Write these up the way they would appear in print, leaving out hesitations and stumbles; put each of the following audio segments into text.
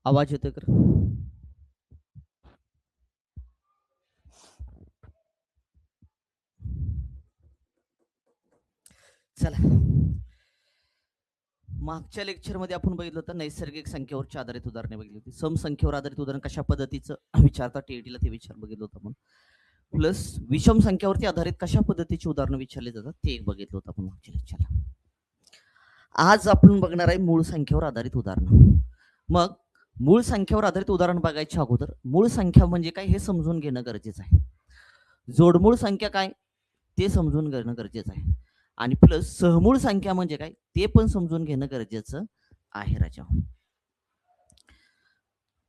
आवाज येतोय का? चला, मागच्या लेक्चरमध्ये आपण बघितलं होतं नैसर्गिक संख्येवरची आधारित उदाहरणे बघितली होती. सम संख्येवर आधारित उदाहरण कशा पद्धतीचं विचारता टीईटीला ते विचार बघितलं होतं आपण. प्लस विषम संख्येवरती आधारित कशा पद्धतीची उदाहरणं विचारली जातात ते एक बघितलं होतं आपण मागच्या लेक्चरला. आज आपण बघणार आहे मूळ संख्येवर आधारित उदाहरणं. मग मूळ संख्येवर आधारित उदाहरण बघायच्या अगोदर मूळ संख्या म्हणजे काय हे समजून घेणं गरजेचं आहे. जोडमूळ संख्या काय ते समजून घेणं गरजेचं आहे. आणि प्लस सहमूळ संख्या म्हणजे काय ते पण समजून घेणं गरजेचं आहे राजा.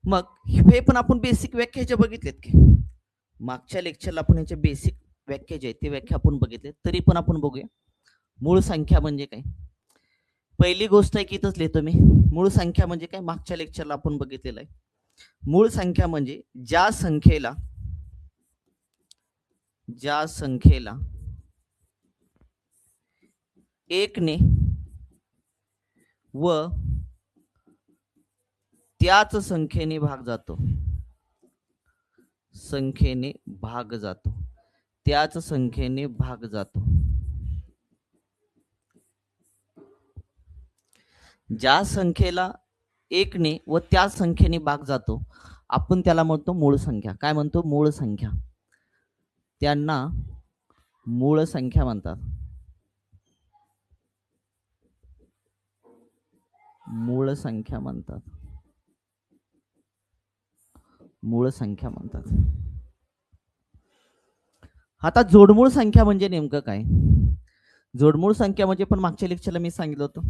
मग हे पण आपण बेसिक व्याख्या जे बघितलेत की मागच्या लेक्चरला आपण याचे बेसिक व्याख्या जे आहेत ते व्याख्या आपण बघितले, तरी पण आपण बघूया मूळ संख्या म्हणजे काय. पहिली गोष्ट आहे की इथंच लिहितो मी, मूळ संख्या म्हणजे काय मागच्या लेक्चरला आपण बघितलेलं आहे. मूळ संख्या म्हणजे ज्या संख्येला एकने व त्याच संख्येने भाग जातो, त्याच संख्येने भाग जातो. ज्या संख्येला एकने व त्याच संख्येने भाग जातो आपण त्याला म्हणतो मूळ संख्या. काय म्हणतो? मूळ संख्या. त्यांना मूळ संख्या म्हणतात. मूळ संख्या म्हणतात. मूळ संख्या म्हणतात. आता जोडमूळ संख्या म्हणजे नेमकं काय? जोडमूळ संख्या म्हणजे पण मागच्या लेक्चरला मी सांगितलं होतं,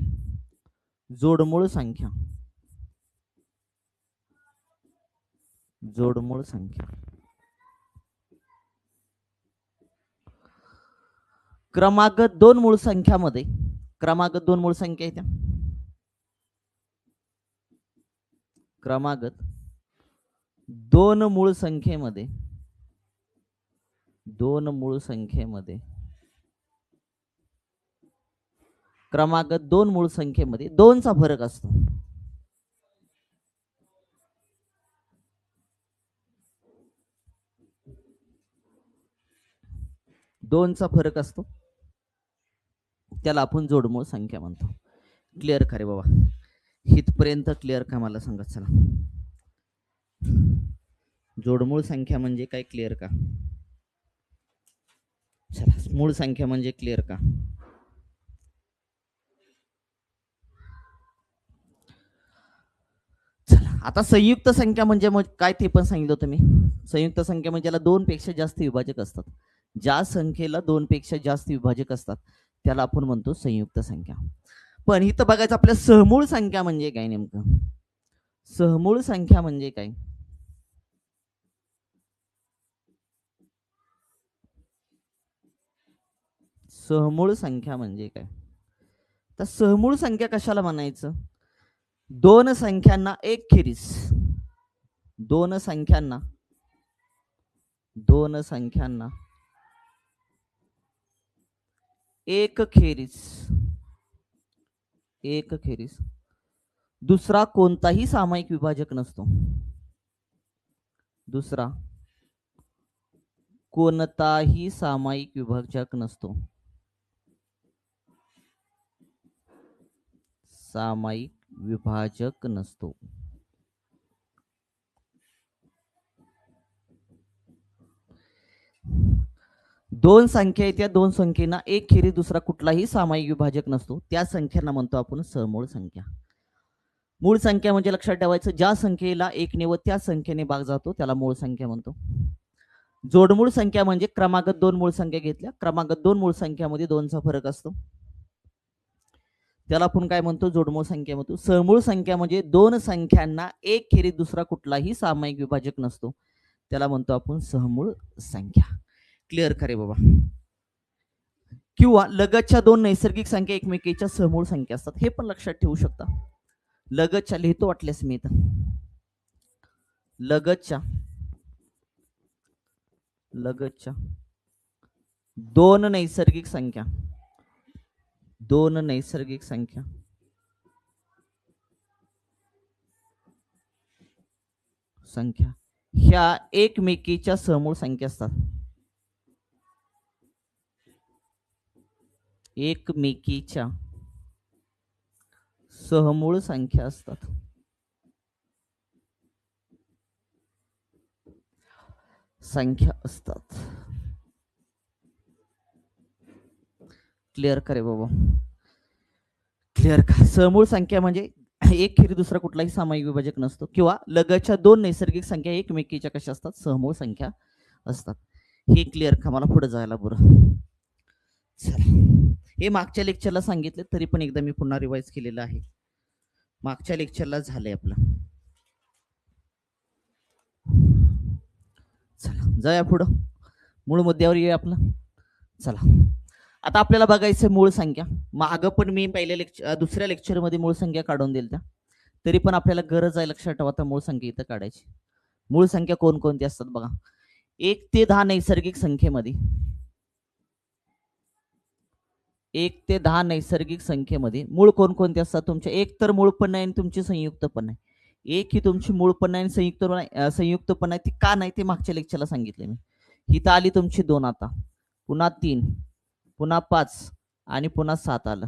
जोडमूळ संख्या. जोडमूळ संख्या क्रमागत दोन मूळ संख्यामध्ये, क्रमागत दोन मूळ संख्या येत्या, क्रमागत दोन मूळ संख्येमध्ये क्रमागत दोन मूळ संख्येमध्ये दोनचा फरक असतो. दोनचा फरक असतो त्याला आपण जोडमूळ संख्या म्हणतो. क्लिअर का रे बाबा? हितपर्यंत क्लिअर का मला सांगा. चला, जोडमूळ संख्या म्हणजे काय क्लिअर का? चला, मूळ संख्या म्हणजे क्लिअर का? चला, आता संयुक्त संख्या म्हणजे काय ते पण सांगितलं होतं मी. संयुक्त संख्या म्हणजे ज्याला दोन पेक्षा जास्त विभाजक असतात. ज्या संख्येला दोन पेक्षा जास्त विभाजक असतात त्याला आपण म्हणतो संयुक्त संख्या. पण इथं बघायचं आपल्या सहमूळ संख्या म्हणजे काय नेमकं. सहमूळ संख्या म्हणजे काय? सहमूळ संख्या म्हणजे काय? तर सहमूळ संख्या कशाला म्हणायचं? दोन संख्यांना एक खेरीज, दोन संख्यांना एक खेरीज दुसरा कोणताही सामायिक विभाजक नसतो. दुसरा कोणताही सामायिक विभाजक नसतो. सामायिक विभाजक नसतो. दोन संख्या आहेत, त्या दोन संख्येना एक खेरीज दुसरा कुठलाही सामायिक विभाजक नसतो. त्या संख्यांना म्हणतो आपण सहमूळ संख्या. मूळ संख्या म्हणजे लक्षात ठेवायचं, ज्या संख्येला एकने व त्या संख्येने भाग जातो त्याला मूळ संख्या म्हणतो. जोडमूळ संख्या म्हणजे क्रमागत दोन मूळ संख्या घेतल्या, क्रमागत दोन मूळ संख्यामध्ये दोनचा फरक असतो त्याला आपण काय म्हणतो? जोडमूळ संख्या म्हणतो. सहमूळ संख्या म्हणजे दोन संख्यांना एक खेरीज दुसरा कुठलाही सामायिक विभाजक नसतो त्याला म्हणतो आपण सहमूळ संख्या. क्लिअर करे बाबा? किंवा लगतच्या दोन नैसर्गिक संख्या एकमेकीच्या सहमूळ संख्या असतात, हे पण लक्षात ठेवू शकता. लगतच्या लिहितो वाटल्यास मी इथं, लगतच्या दोन नैसर्गिक संख्या संख्या ह्या एकमेकीच्या समूळ संख्या असतात. एकमेकीच्या सहमूळ संख्या असतात. संख्या असतात. क्लिअर करे बाबा, क्लिअर का? समूळ संख्या म्हणजे एक खेरी दुसरा कुठलाही सामायिक विभाजक नसतो किंवा लगतच्या दोन नैसर्गिक संख्या एकमेकीच्या कशा असतात? समूळ संख्या असतात. हे क्लिअर का? मला पुढे जायला बरं. चला, हे मागच्या लेक्चरला सांगितले तरी पण एकदा मी पुन्हा रिवाइज केलेलं आहे. मागच्या लेक्चरला झालंय आपलं. चला जाऊया पुढं, मूळ मुद्द्यावर येऊया आपलं. चला, आता आपल्याला बघायचं मूळ संख्या. मागं पण मी पहिल्या दुसऱ्या लेक्चरमध्ये मूळ संख्या काढून दिल त्या, तरी पण आपल्याला गरज आहे लक्षात ठेवा आता मूळ संख्या इथं काढायची. मूळ संख्या कोणकोणती असतात बघा. 1 ते 10 नैसर्गिक संख्येमध्ये 1 ते 10 नैसर्गिक संख्येमध्ये मूळ कोणकोणते असतात तुमचे? एक तर मूळ पण नाही आणि तुमची संयुक्त पण नाही. एक ही तुमची मूळ पण नाही आणि संयुक्त पण नाही. ती का नाही ते मागच्या लेक्चरला सांगितले मी. ही तर आली तुमची 2, आता पुन्हा 3, पुन्हा 5 आणि पुन्हा 7 आलं.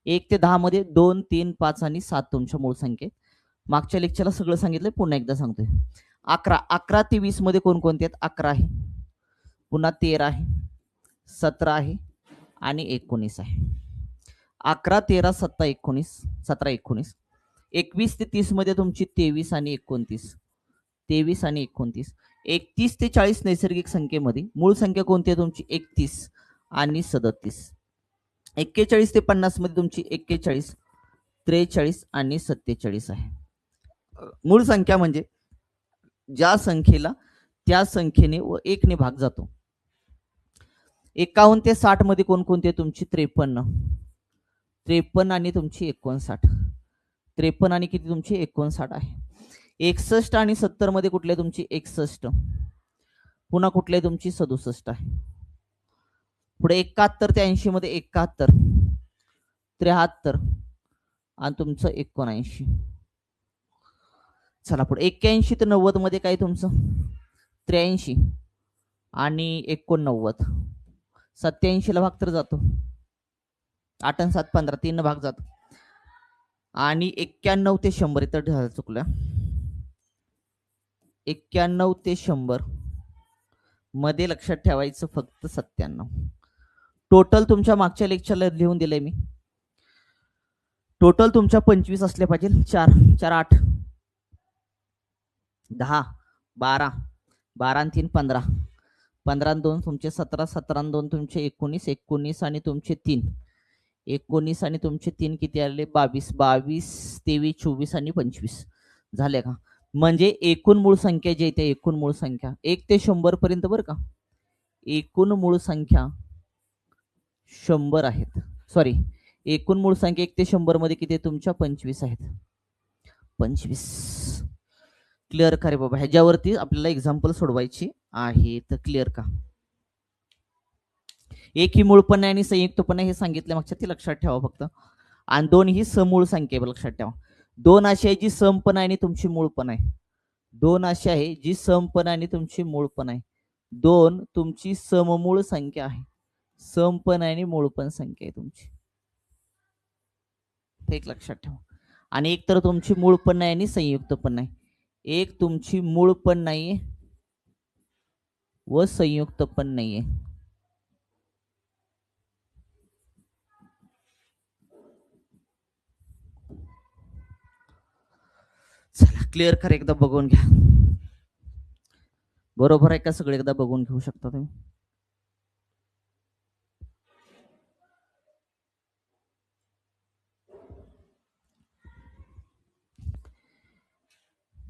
1 ते 10 मध्ये 2, 3, 5 आणि 7 तुमच्या मूळ संख्येत. मागच्या लेक्चरला सगळं सांगितलं, पुन्हा एकदा सांगतोय. 11 ते 20 मध्ये कोणकोणते आहेत? 11 आहे, पुन्हा 13 आहे, 17 आहे आणि 19 आहे. 11, 13, 17, 19. 21 ते 30 मध्ये तुमची 23 आणि 29. 23 आणि 29. 31 ते 40 नैसर्गिक संख्येमध्ये मूळ संख्या कोणती आहे तुमची? 31 आणि 37. 41 ते 50 मध्ये तुमची 41, 43 आणि 47 आहे. मूळ संख्या म्हणजे ज्या संख्येला त्या संख्येने व 1 ने भाग जातो. 51 ते 60 मध्ये कोणकोणती आहे तुमची? 53. 53 आणि तुमची 59. 53 आणि किती तुमची? 59 आहे. 61 आणि 70 मध्ये कुठले तुमची? 61. पुन्हा कुठले तुमची? 67 आहे. पुढे 71 ते 80 मध्ये 71, 73 आणि तुमचं 79. चला पुढे 81 ते 90 मध्ये काय तुमचं? 83 आणि 89. 87 ला भाग तर जातो, 8 आणि 7 15, 3 भाग जातो. आणि 91 ते 100 इथं चुकलं. 91 ते 100 मध्ये लक्षात ठेवायचं फक्त 97. टोटल तुमच्या मागच्या लेक्चरला लिहून दिलंय मी. टोटल तुमच्या 25 असले पाहिजे. 4 4 8 10 12 12 आणि 3 15, 15 आणि 2 तुमचे 17, 17 आणि 2 तुमचे 19, 19 आणि तुमचे 3, 19 आणि तुमचे 3 किती आले? 22, 22, 23, 24 आणि 25 झाले का? म्हणजे एकूण मूळ संख्या जी आहे एकूण मूळ संख्या 1 ते 100 पर्यंत बरं का, एकूण मूळ संख्या 100 आहेत. सॉरी, एकूण मूळ संख्या 1 ते 100 मध्ये किती तुमच्या? 25 आहेत. 25. क्लिअर का रे बाबा? ह्याच्यावरती आपल्याला एक्झाम्पल सोडवायची आहे, तर क्लिअर का? एक ही मूळ पण नाही आणि संयुक्त पण नाही हे सांगितलं मागच्या, ते लक्षात ठेवा फक्त. आणि 2 ही समूळ संख्या लक्षात ठेवा. 2 अशी आहे जी सम पण आहे आणि तुमची मूळ पण आहे. 2 अशी आहे जी सम पण आहे आणि तुमची मूळ पण आहे. 2 तुमची सममूळ संख्या आहे, सम पण आहे आणि मूळ पण संख्या आहे तुमची, एक लक्षात ठेवा. आणि एक तर तुमची मूळ पण नाही आणि संयुक्त पण नाही. एक तुमची मूळ पण नाहीये व संयुक्त पण नाहीये. चला क्लिअर कर, एकदा बघून घ्या. बरोबर आहे का? सगळे एकदा बघून घेऊ शकता तुम्ही.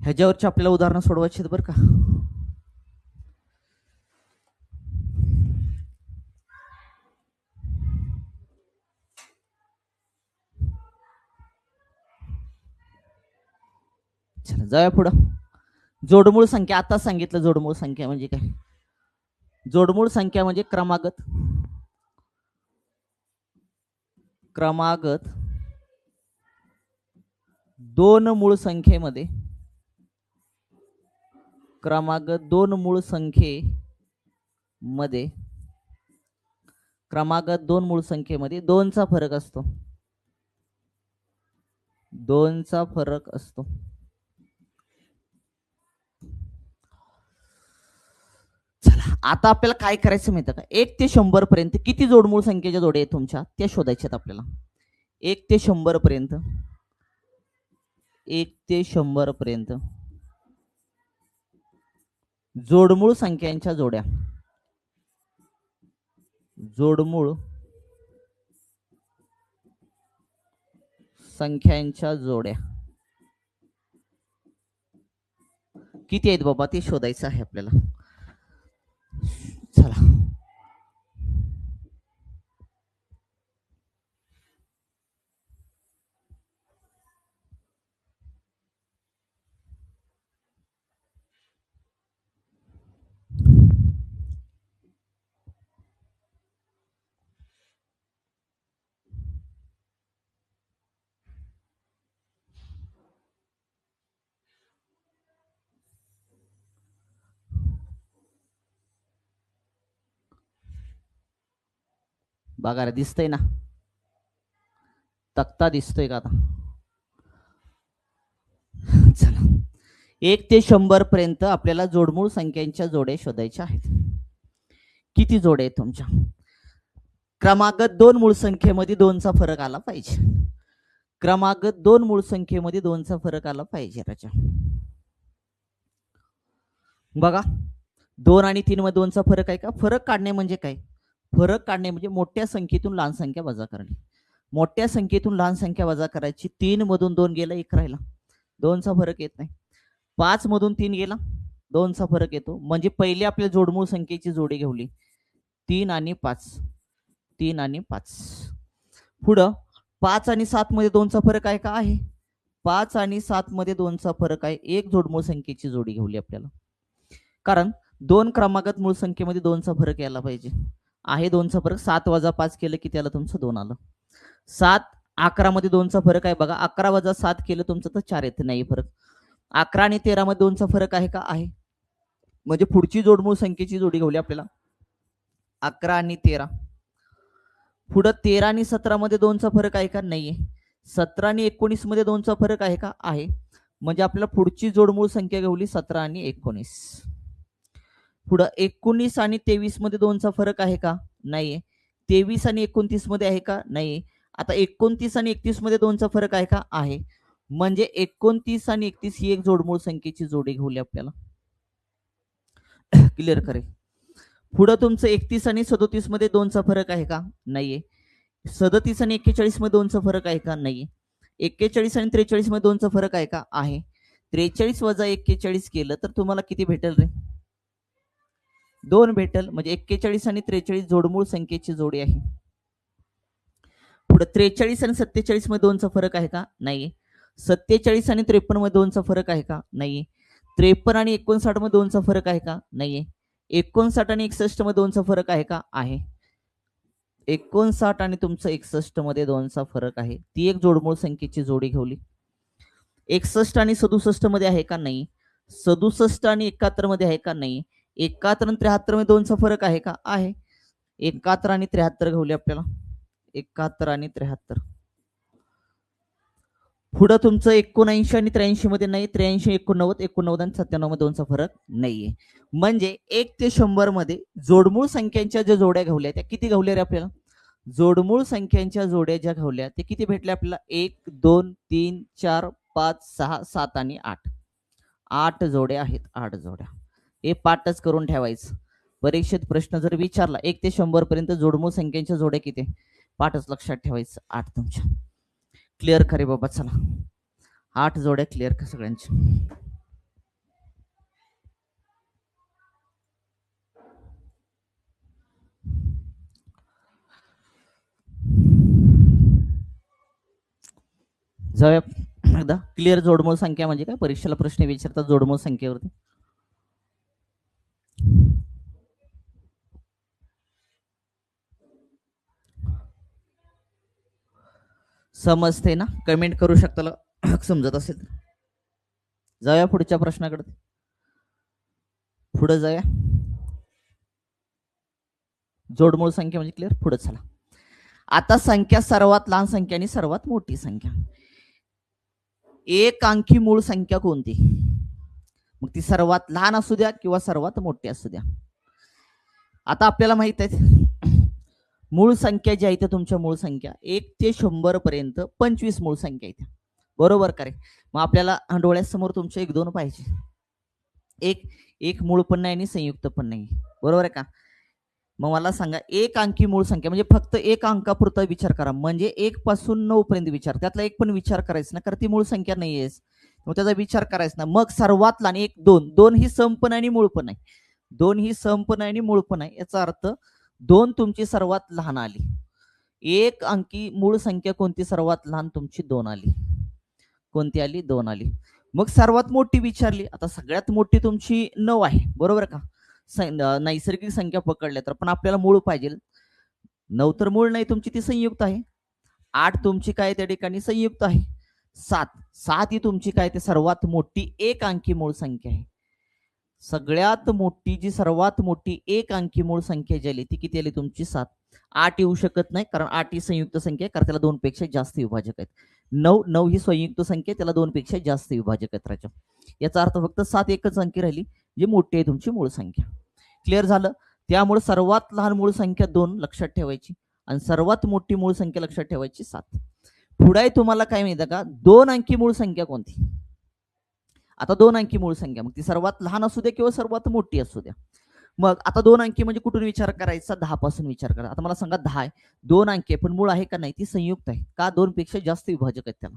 ह्याच्यावरची आपल्याला उदाहरणं सोडवायची आहेत बरं का. चला जाऊया पुढं. जोडमूळ संख्या आता सांगितलं. जोडमूळ संख्या म्हणजे काय? जोडमूळ संख्या म्हणजे क्रमागत दोन मूळ संख्येमध्ये क्रमांक 2 मूळ संख्येमध्ये क्रमांक 2 मूळ संख्येमध्ये 2चा फरक असतो. 2चा फरक असतो. चला आता आपल्याला काय करायचं माहिती का, 1 ते 100 पर्यंत किती जोडमूळ संख्येच्या जोड्या आहेत तुमच्या त्या शोधायच्यात आपल्याला. 1 ते 100 पर्यंत 1 ते 100 पर्यंत जोडमूळ संख्यांच्या जोड्या. जोडमूळ संख्यांच्या जोड्या किती आहेत बाबा ते शोधायचं आहे आपल्याला. चला बघा रे, दिसतंय ना, तक्ता दिसतोय का आता. चला 1 ते 100 पर्यंत आपल्याला जोडमूळ संख्यांच्या जोड्या शोधायच्या आहेत. किती जोड्या आहेत तुमच्या. क्रमांक 2 मूळ संख्येमध्ये 2चा फरक आला पाहिजे. क्रमांक 2 मूळ संख्येमध्ये 2चा फरक आला पाहिजे. राजा बघा 2 आणि 3 मध्ये 2चा फरक आहे का. फरक काढणे म्हणजे काय. फरक काढणे म्हणजे मोठ्या संख्येतून लहान संख्या वजा करणे. मोठ्या संख्येतून लहान संख्या वजा करायची. 3 मधून 2 गेला 1 राहिला, 2चा फरक येत नाही. 5 मधून 3 गेला 2चा फरक येतो. म्हणजे पहिले आपल्या जोडमूळ संख्येची जोडी घेवली 3 आणि 5. 3 आणि 5. पुढं 5 आणि 7 मध्ये 2चा फरक आहे का. आहे. 5 आणि 7 मध्ये 2चा फरक आहे. एक जोडमूळ संख्येची जोडी घेवली आपल्याला. कारण 2 क्रमांकात मूळ संख्येमध्ये 2चा फरक यायला पाहिजे. आहे 2चा फरक. 7 वजा 5 केलं की त्याला तुमचं 2 आलं. 7 11 मध्ये 2चा फरक आहे बघा. 11 वजा 7 केलं तुमचं तर 4 येते. नाही फरक. 11 आणि 13 मध्ये 2चा फरक आहे का. आहे. म्हणजे पुढची जोडमूळ संख्येची जोडी घेवली आपल्याला 11 आणि 13. पुढं 13 आणि 17 मध्ये 2चा फरक आहे का. नाहीये. 17 आणि 19 मध्ये 2चा फरक आहे का. आहे. म्हणजे आपल्याला पुढची जोडमूळ संख्या घेवली 17 आणि 19. पुढं 19 आणि 23 मध्ये 2चा फरक आहे का. नाहीये. 23 आणि 29 मध्ये आहे का. नाहीये. आता 29 आणि 31 मध्ये 2चा फरक आहे का. आहे. म्हणजे 29 आणि 31 ही एक जोडमूळ संख्येची जोडी घेवली आपल्याला. क्लिअर करेल. पुढं तुमचं 31 आणि 37 मध्ये 2चा फरक आहे का. नाहीये. 37 आणि 41 मध्ये 2चा फरक आहे का. नाहीये. 41 आणि 43 मध्ये 2चा फरक आहे का. आहे. 43 वजा 41 केलं तर तुम्हाला किती भेटेल रे. 2 भेटेल. म्हणजे 41 आणि 43 जोडमूळ संख्येची जोडी आहे. पुढे 43 आणि 47 मध्ये 2चा फरक आहे का. नाहीये. 47 आणि 53 मध्ये 2चा फरक आहे का. नाहीये. 53 आणि 59 मध्ये 2चा फरक आहे का. नाहीये. 59 आणि 61 मध्ये 2चा फरक आहे का. आहे. 59 आणि तुमचं 61 मध्ये 2चा फरक आहे. ती एक जोडमूळ संख्येची जोडी घेवली. 61 आणि 67 मध्ये आहे का. नाही. 67 आणि 71 मध्ये आहे का. नाही. 71 आणि 73 मध्ये 2चा फरक आहे का. आहे. 71 आणि 73 घेवली आपल्याला. 71 आणि 73. पुढं तुमचं 79 आणि 83 मध्ये नाही. 83 89 89 आणि 97 मध्ये 2चा फरक नाहीये. म्हणजे 1 ते 100 मध्ये जोडमूळ संख्यांच्या ज्या जोड्या घेवल्या त्या किती घेवल्या रे आपल्याला. जोडमूळ संख्यांच्या जोड्या ज्या घेवल्या ते किती भेटल्या आपल्याला. 1 2 3 4 5 6 7 आणि 8. 8 जोड्या आहेत. 8 जोड्या. हे पाठच करून ठेवायचं. परीक्षेत प्रश्न जर विचारला 1 ते 100 पर्यंत जोडमूळ संख्यांच्या जोड्या किती, पाठच लक्षात ठेवायचं. 8 तुमच्या. क्लिअर करे बाबा. चला 8 जोड्या क्लिअर का सगळ्यांची. जाऊया एकदा. क्लिअर जोडमूळ संख्या म्हणजे काय. परीक्षेला प्रश्न विचारतात जोडमूळ संख्येवरती. समजते ना. कमेंट करू शकता समजत असेल. जाऊया पुढच्या प्रश्नाकडे. पुढे जाऊया. जोडमूळ संख्या म्हणजे क्लिअर. पुढे चला. आता संख्या सर्वात लहान संख्या आणि सर्वात मोठी संख्या. एक अंकी मूळ संख्या कोणती? मग ती सर्वात लहान असू द्या किंवा सर्वात मोठी असू द्या. आता आपल्याला माहित आहे मूळ संख्या जी आहे तुमच्या मूळ संख्या 1 ते 100 पर्यंत 25 मूळ संख्या आहेत. बरोबर का रे? मग आपल्याला डोळ्यासमोर तुमच्या 1 2 पाहिजे. एक मूळ पण नाही आणि संयुक्त पण नाही. बरोबर आहे का? मग मला सांगा एक अंकी मूळ संख्या म्हणजे फक्त एक अंकापुरता विचार करा. म्हणजे 1 पासून 9 पर्यंत विचार. त्यातला एक पण विचार करायचा ना, कारण ती मूळ संख्या नाहीये. मग त्याचा विचार करायचा ना. मग सर्वात लहान 1 2 2 ही सम पण आणि मूळ पण आहे. 2 ही सम पण आणि मूळ पण आहे. याचा अर्थ 2 तुमची सर्वात लहान आली. एक अंकी मूळ संख्या कोणती सर्वात लहान? तुमची 2 आली. कोणती आली? 2 आली. मग सर्वात मोठी विचारली. आता सगळ्यात मोठी तुमची 9 आहे. बरोबर का? नैसर्गिक संख्या पकडल्या तर, पण आपल्याला मूळ पाहिजे. 9 तर मूळ नाही तुमची, ती संयुक्त आहे. 8 तुमची काय त्या ठिकाणी संयुक्त आहे. 7 ही तुमची काय ते सर्वात मोठी एक अंकी मूळ संख्या आहे. सगळ्यात मोठी जी सर्वात मोठी एक अंकी मूळ संख्या जी आली ती किती आली तुमची? 7. 8 येऊ शकत नाही, कारण 8 ही संयुक्त संख्या आहे, कारण त्याला 2 पेक्षा जास्त विभाजक आहेत. 9 ही संयुक्त संख्या, त्याला 2 पेक्षा जास्त विभाजक आहेत राजा. याचा अर्थ फक्त 7 एकच अंकी राहिली, जी मोठी आहे तुमची मूळ संख्या. क्लिअर झालं? त्यामुळे सर्वात लहान मूळ संख्या 2 लक्षात ठेवायची आणि सर्वात मोठी मूळ संख्या लक्षात ठेवायची 7. पुढे तुम्हाला काय माहिती का? 2 अंकी मूळ संख्या कोणती? आता 2 अंकी मूळ संख्या, मग ती सर्वात लहान असू द्या किंवा सर्वात मोठी असू द्या. मग आता 2 अंकी म्हणजे कुठून विचार करायचा? 10 पासून विचार करा. आता मला सांगा 10 आहे, 2 अंकी आहे, पण मूळ आहे का नाही? ती संयुक्त आहे. का? 2 पेक्षा जास्त विभाजक आहेत त्याला.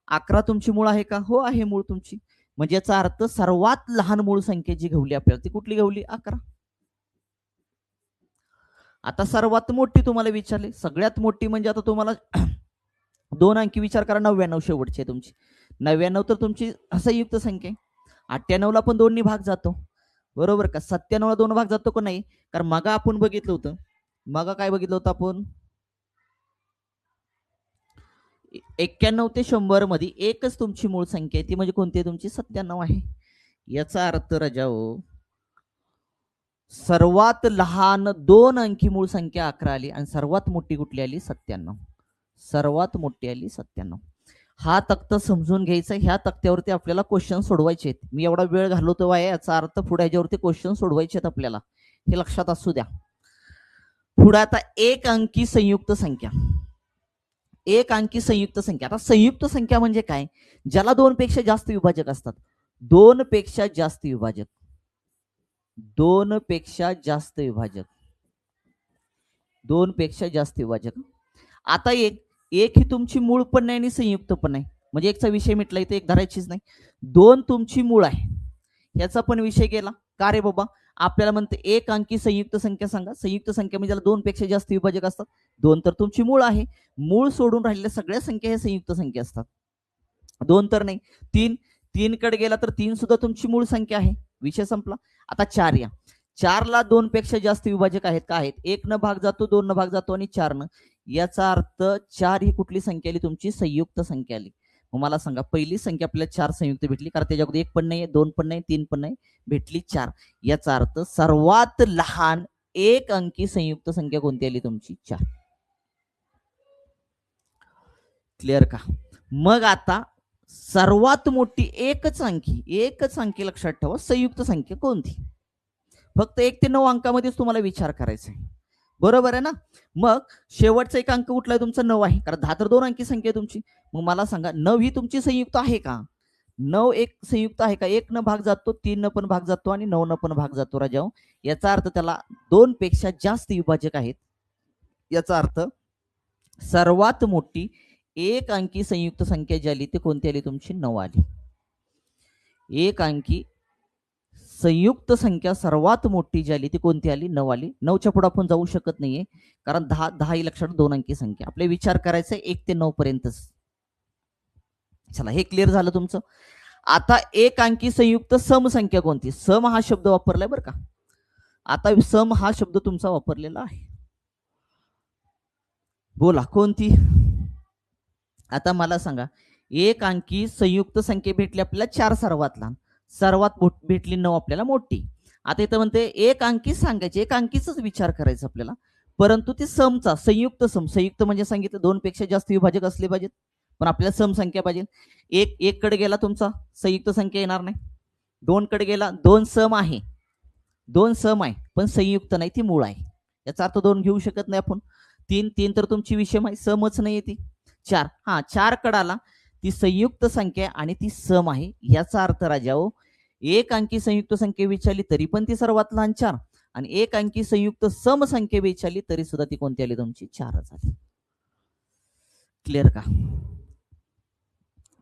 11 तुमची मूळ आहे का? हो आहे मूळ तुमची. म्हणजे याचा अर्थ सर्वात लहान मूळ संख्या जी घेवली आपल्याला ती कुठली घेवली? 11. आता सर्वात मोठी तुम्हाला विचारली. सगळ्यात मोठी म्हणजे आता तुम्हाला 2 अंकी विचार करा. 99 शेवटची आहे तुमची. 99 तर तुमची संयुक्त संख्या आहे. 98 ला पण 2 नी भाग जातो. बरोबर का? 97 ला 2 भाग जातो का नाही? कारण मग आपण बघितलं होतं. मग काय बघितलं होतं आपण? 91 ते 100 मध्ये एकच तुमची मूळ संख्या आहे, ती म्हणजे कोणती आहे तुमची? 97 आहे. याचा अर्थ राजाओ, सर्वात लहान 2 अंकी मूळ संख्या 11 आली आणि सर्वात मोठी कुठली आली? 97. सर्वात मोठी आली 97. हा तक्ता समजून घ्यायचा. ह्या तक्त्यावरती आपल्याला क्वेश्चन सोडवायचे आहेत. मी एवढा वेळ घालवतो आहे, याचा अर्थ पुढे ह्याच्यावरती क्वेश्चन सोडवायचे आहेत आपल्याला, हे लक्षात असू द्या. पुढे आता एक अंकी संयुक्त संख्या. एक अंकी संयुक्त संख्या. आता संयुक्त संख्या म्हणजे काय? ज्याला 2 पेक्षा जास्त विभाजक असतात. 2 पेक्षा जास्त विभाजक. 2 पेक्षा जास्त विभाजक. 2 पेक्षा जास्त विभाजक. आता एक ही तुमची मूळ पण नाही आणि संयुक्त पण नाही, म्हणजे एकचा विषय मिटला. इथे एक धरायचीच नाही. 2 तुमची मूळ आहे, याचा पण विषय गेला. का रे बाबा? आपल्याला म्हणते एक अंकी संयुक्त संख्या सांगा. संयुक्त संख्या म्हणजे ज्याला 2 पेक्षा जास्त विभाजक असतात. 2 तर तुमची मूळ आहे. मूळ सोडून राहिलेल्या सगळ्या संख्या ह्या संयुक्त संख्या असतात. 2 तर नाही. 3 कडे गेला तर 3 सुद्धा तुमची मूळ संख्या आहे. विषय संपला. आता 4 या. 4 ला 2 पेक्षा जास्त विभाजक आहेत का? आहेत. 1 न भाग जातो, 2 न भाग जातो आणि 4 न. याचा अर्थ 4 ही कुठली संख्या आली तुमची? संयुक्त संख्या आली. मग मला सांगा पहिली संख्या आपल्याला 4 संयुक्त भेटली, कारण त्याच्यामध्ये 1 पण नाही, 2 पण नाही, 3 पण नाही, भेटली 4. याचा अर्थ सर्वात लहान एक अंकी संयुक्त संख्या कोणती आली तुमची? 4. क्लिअर का? मग आता सर्वात मोठी एकच अंकी लक्षात ठेवा संयुक्त संख्या कोणती? फक्त 1 ते 9 अंकामध्येच तुम्हाला विचार करायचा आहे. बरोबर आहे ना? मग शेवटचा एक अंक कुठला आहे तुमचा? 9 आहे, कारण 10 तर 2 अंकी संख्या आहे तुमची. मग मला सांगा 9 ही तुमची संयुक्त आहे का? 9 एक संयुक्त आहे का? 1 न भाग जातो, 3 न पण भाग जातो आणि 9 न पण भाग जातो राजाओ. याचा अर्थ त्याला 2 पेक्षा जास्त विभाजक आहेत. याचा अर्थ सर्वात मोठी एक अंकी संयुक्त संख्या जी आली ती कोणती आली तुमची? 9 आली. एक अंकी संयुक्त संख्या सर्वात मोठी जी आली ती कोणती आली? 9 आली. 9च्या पुढे आपण जाऊ शकत नाहीये, कारण 10 ही लक्षात 2 अंकी संख्या. आपले विचार करायचा 1 ते 9 पर्यंतच. चला, हे क्लिअर झालं तुमचं. आता एक अंकी संयुक्त सम संख्या कोणती? सम हा शब्द वापरलाय बरं का. आता सम हा शब्द तुमचा वापरलेला आहे. बोला कोणती? आता मला सांगा एक अंकी संयुक्त संख्या भेटली आपल्याला 4 सर्वात लहान. सर्वात भेटली 9 आपल्याला मोठी. आता इथं म्हणते एक अंकीच सांगायची, एक अंकीचाच विचार करायचा आपल्याला, परंतु ते समचा संयुक्त सम, संयुक्त म्हणजे सांगितलं 2 पेक्षा जास्त विभाजक असले पाहिजेत, पण आपल्याला सम संख्या पाहिजे. एक कडे गेला तुमचा संयुक्त संख्या येणार नाही. 2 कडे गेला 2 सम आहे, 2 सम आहे पण संयुक्त नाही, ती मूळ आहे. याचा अर्थ 2 घेऊ शकत नाही आपण. 3 तर तुमची विषम आहे, समच नाही ती. 4 हा 4 कडाला ती संयुक्त संख्या आणि ती सम आहे. याचा अर्थ राजाओ, एक अंकी संयुक्त संख्या विचारली तरी पण ती सर्वात लहान 4, आणि एक अंकी संयुक्त सम संख्या विचारली तरी सुद्धा ती कोणती आली तुमची 4च आली. क्लिअर का?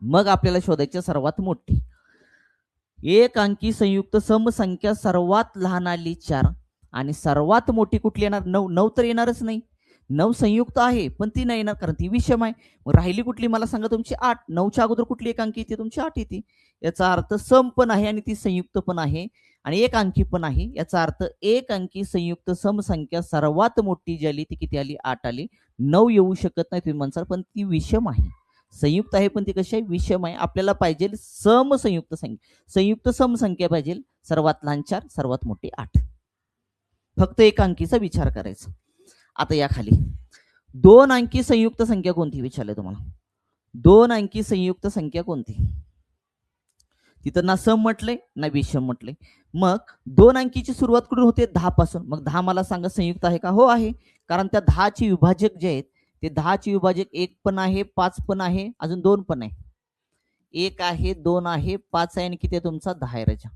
मग आपल्याला शोधायची सर्वात मोठी. एक अंकी संयुक्त सम संख्या सर्वात लहान आली 4, आणि सर्वात मोठी कुठली येणार? 9. 9 तर येणारच नाही. 9 संयुक्त आहे पण ती नाही येणार कारण ती विषम आहे. मग राहिली कुठली मला सांगा तुमची 8. 9च्या अगोदर कुठली एक अंकी येते तुमची? 8 येते. याचा अर्थ सम पण आहे आणि ती संयुक्त पण आहे आणि एक अंकी पण आहे. याचा अर्थ एक अंकी संयुक्त सम संख्या सर्वात मोठी जी आली ती किती आली? 8 आली. 9 येऊ शकत नाही तुम्ही म्हणसाल, पण ती विषम आहे. संयुक्त आहे पण ती कशी आहे? विषम आहे. आपल्याला पाहिजे सम संयुक्त संख्या, संयुक्त सम संख्या पाहिजे. सर्वात लहान 4, सर्वात मोठी 8. फक्त एक अंकीचा विचार करायचा. आता या खाली 2 अंकी संयुक्त संख्या कोणती विचारले तुम्हाला? 2 अंकी संयुक्त संख्या कोणती? तिथं ना सम म्हटलंय ना विषम म्हटलंय. मग 2 अंकीची सुरुवात कुठून होते? 10 पासून. मग 10 मला सांगा संयुक्त आहे का? हो आहे. कारण त्या 10ची विभाजक जे आहेत ते 10ची विभाजक 1 पण आहे, 5 पण आहे, अजून 2 पण आहे. 1 आहे, 2 आहे, 5 आहे आणि किती आहे तुमचा? 10 आहे राजा.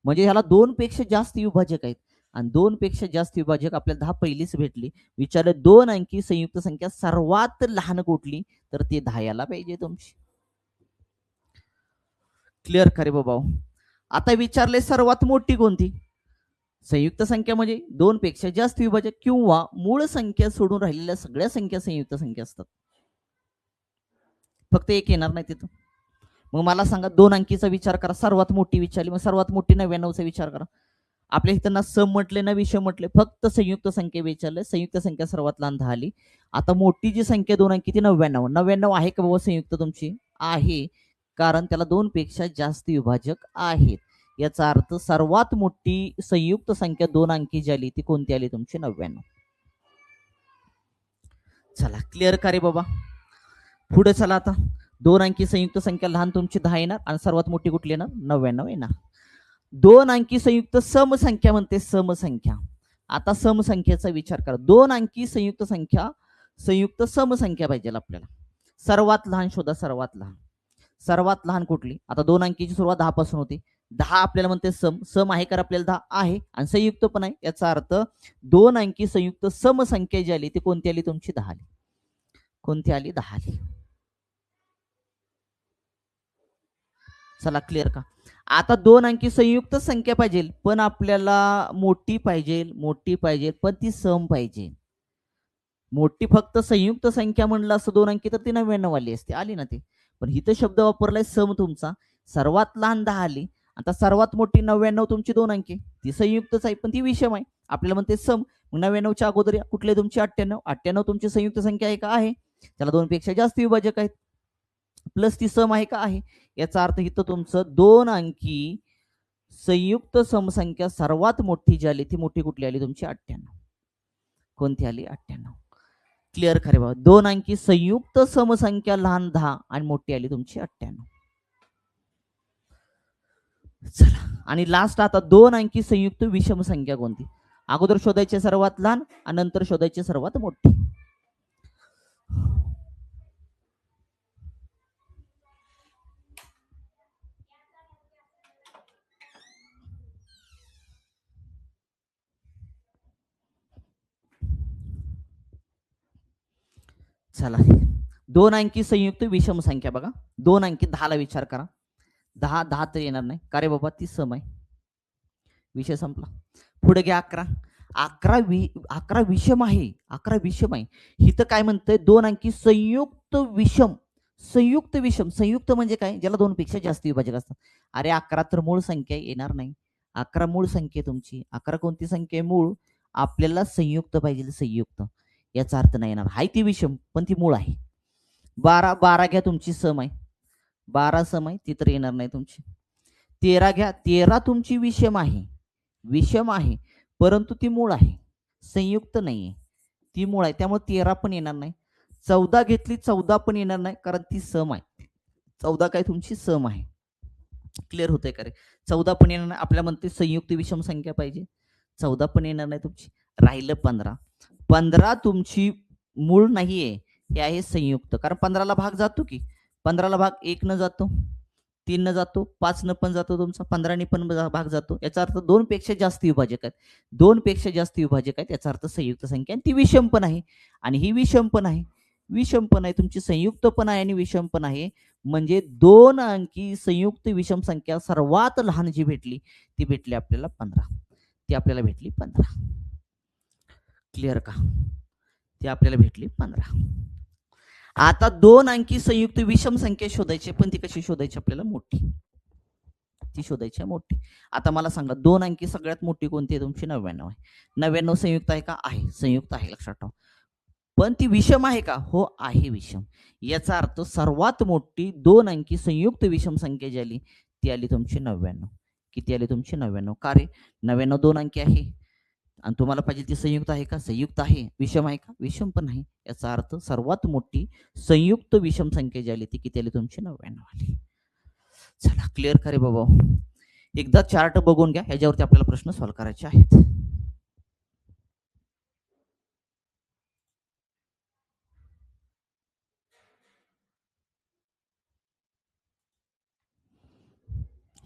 म्हणजे ह्याला 2 पेक्षा जास्त विभाजक आहेत आणि 2 पेक्षा जास्त विभाजक आपल्याला 10 पहिलीच भेटली. विचारलं 2 अंकी संयुक्त संख्या सर्वात लहान कुठली? तर ती 10 याला पाहिजे तुमची. क्लिअर का रे बाबा? आता विचारले सर्वात मोठी कोणती? संयुक्त संख्या म्हणजे 2 पेक्षा जास्त विभाजक किंवा मूळ संख्या सोडून राहिलेल्या सगळ्या संख्या संयुक्त संख्या असतात. फक्त एक येणार नाही तिथं. मग मला सांगा 2 अंकीचा विचार करा, सर्वात मोठी विचारली, मग सर्वात मोठी 99चा विचार करा. आपल्या इथं ना सम म्हटले ना विषम म्हटले, फक्त संयुक्त संख्या विचारले. संयुक्त संख्या सर्वात लहान 10 आली. आता मोठी जी संख्या 2 अंकी ती 99. 99 आहे का बाबा संयुक्त तुमची? आहे, कारण त्याला 2 पेक्षा जास्त विभाजक आहेत. याचा अर्थ सर्वात मोठी संयुक्त संख्या 2 अंकी जी आली ती कोणती आली तुमची? 99. चला क्लिअर का रे बाबा? पुढे चला आता 2 अंकी संयुक्त संख्या लहान तुमची 10 येणार आणि सर्वात मोठी कुठली येणार? 99 येणार. 2 अंकी संयुक्त सम संख्या म्हणते, सम संख्या. आता सम संख्येचा विचार करा. 2 अंकी संयुक्त संख्या, संयुक्त सम संख्या पाहिजे आपल्याला. सर्वात लहान शोधा, सर्वात लहान. सर्वात लहान कुठली? आता 2 अंकीची सुरुवात 10 पासून होते. 10 आपल्याला म्हणते सम. सम आहे का? आपल्याला 10 आहे आणि संयुक्त पण आहे. याचा अर्थ 2 अंकी संयुक्त सम संख्या जी आली ती कोणती आली तुमची? 10 आली. कोणती आली? 10 आली. चला क्लिअर का? आता 2 अंकी संयुक्त संख्या पाहिजे, पण आपल्याला मोठी पाहिजे, मोठी पाहिजे, पण ती सम पाहिजे. मोठी फक्त संयुक्त संख्या म्हणलं असं 2 अंकी तर ती 99 आली असते, आली ना ती. पण इथं शब्द वापरलाय सम तुमचा. सर्वात लहान 10 आली, आता सर्वात मोठी 99 तुमची 2 अंकी, ती संयुक्तच आहे पण ती विषम आहे. आपल्याला म्हणते सम. मग 99च्या अगोदर कुठले तुमची? 98. 98 तुमची संयुक्त संख्या आहे का? आहे. त्याला 2 पेक्षा जास्त विभाजक आहेत. प्लस ती सम आहे का? आहे. याचा अर्थ इथं तुमचं 2 अंकी संयुक्त समसंख्या सर्वात मोठी जी आली ती मोठी कुठली आली तुमची? 98. कोणती आली? 98. क्लिअर खरे बाबा? 2 अंकी संयुक्त समसंख्या लहान 10 आणि मोठी आली तुमची 98. चला, आणि लास्ट आता 2 अंकी संयुक्त विषम संख्या कोणती? अगोदर शोधायची सर्वात लहान आणि नंतर शोधायची सर्वात मोठी. चला, 2 अंकी संयुक्त विषम संख्या बघा. 2 अंकी 10 ला विचार करा. 10 10 तर येणार नाही का रे बाबा? ती सम आहे. विषय संपला. पुढे घ्या 11. 11 विषम आहे. 11 विषम आहे. हिथं काय म्हणतंय? 2 अंकी संयुक्त विषम. संयुक्त विषम. संयुक्त म्हणजे काय? ज्याला 2 पेक्षा जास्त विभाजक असतात. अरे 11 तर मूळ संख्या येणार नाही. 11 मूळ संख्या तुमची. 11 कोणती संख्या आहे? मूळ. आपल्याला संयुक्त पाहिजे, संयुक्त. याचा अर्थ नाही येणार. हाय ती विषम पण ती मूळ आहे. 12 घ्या तुमची सम आहे. 12 सम आहे ती तर येणार नाही तुमची. 13 घ्या. 13 तुमची विषम आहे, विषम आहे, परंतु ती मूळ आहे, संयुक्त नाहीये, ती मूळ आहे, त्यामुळे 13 पण येणार नाही. 14 घेतली, 14 पण येणार नाही, कारण ती सम आहे. 14 काय तुमची सम आहे. क्लिअर होतंय का रे? 14 पण येणार नाही. आपल्या म्हणते संयुक्त विषम संख्या पाहिजे, 14 पण येणार नाही तुमची. राहिलं 15. 15 तुमची मूळ नाहीये, हे आहे संयुक्त. कारण 15ला भाग जातो की, 15ला भाग 1 न जातो, 3 न जातो, 5 न पण जातो तुमचा, 15 ने पण भाग जातो. याचा अर्थ 2 पेक्षा जास्त विभाजक आहेत, 2 पेक्षा जास्त विभाजक आहेत, याचा अर्थ संयुक्त संख्या, आणि ती विषम पण आहे, आणि ही विषम पण आहे. विषम पण आहे तुमची, संयुक्त पण आहे आणि विषम पण आहे. म्हणजे 2 अंकी संयुक्त विषम संख्या सर्वात लहान जी भेटली ती भेटली आपल्याला 15. ती आपल्याला भेटली 15. क्लिअर का? ती आपल्याला भेटली 15. आता 2 अंकी संयुक्त विषम संख्या शोधायची, पण ती कशी शोधायची आपल्याला? मोठी, ती शोधायची मोठी. आता मला सांगा 2 अंकी सगळ्यात मोठी कोणती आहे तुमची? 99 आहे. 99 संयुक्त आहे का? आहे, संयुक्त आहे, लक्षात ठेवा. पण ती विषम आहे का? हो आहे, विषम. याचा अर्थ सर्वात मोठी 2 अंकी संयुक्त विषम संख्या जी आली ती आली तुमची 99. किती आली तुमची? 99. का रे? 99 2 अंकी आहे, आणि तुम्हाला पाहिजे ती संयुक्त आहे का? संयुक्त आहे. विषम आहे का? विषम पण नाही. याचा अर्थ सर्वात मोठी संयुक्त विषम संख्या जी आली ती किती आली तुमची? 99 आली. चला, क्लिअर का रे बाबा? एकदा चार्ट बघून घ्या, ह्याच्यावरती आपल्याला प्रश्न सॉल्व्ह करायचे आहेत.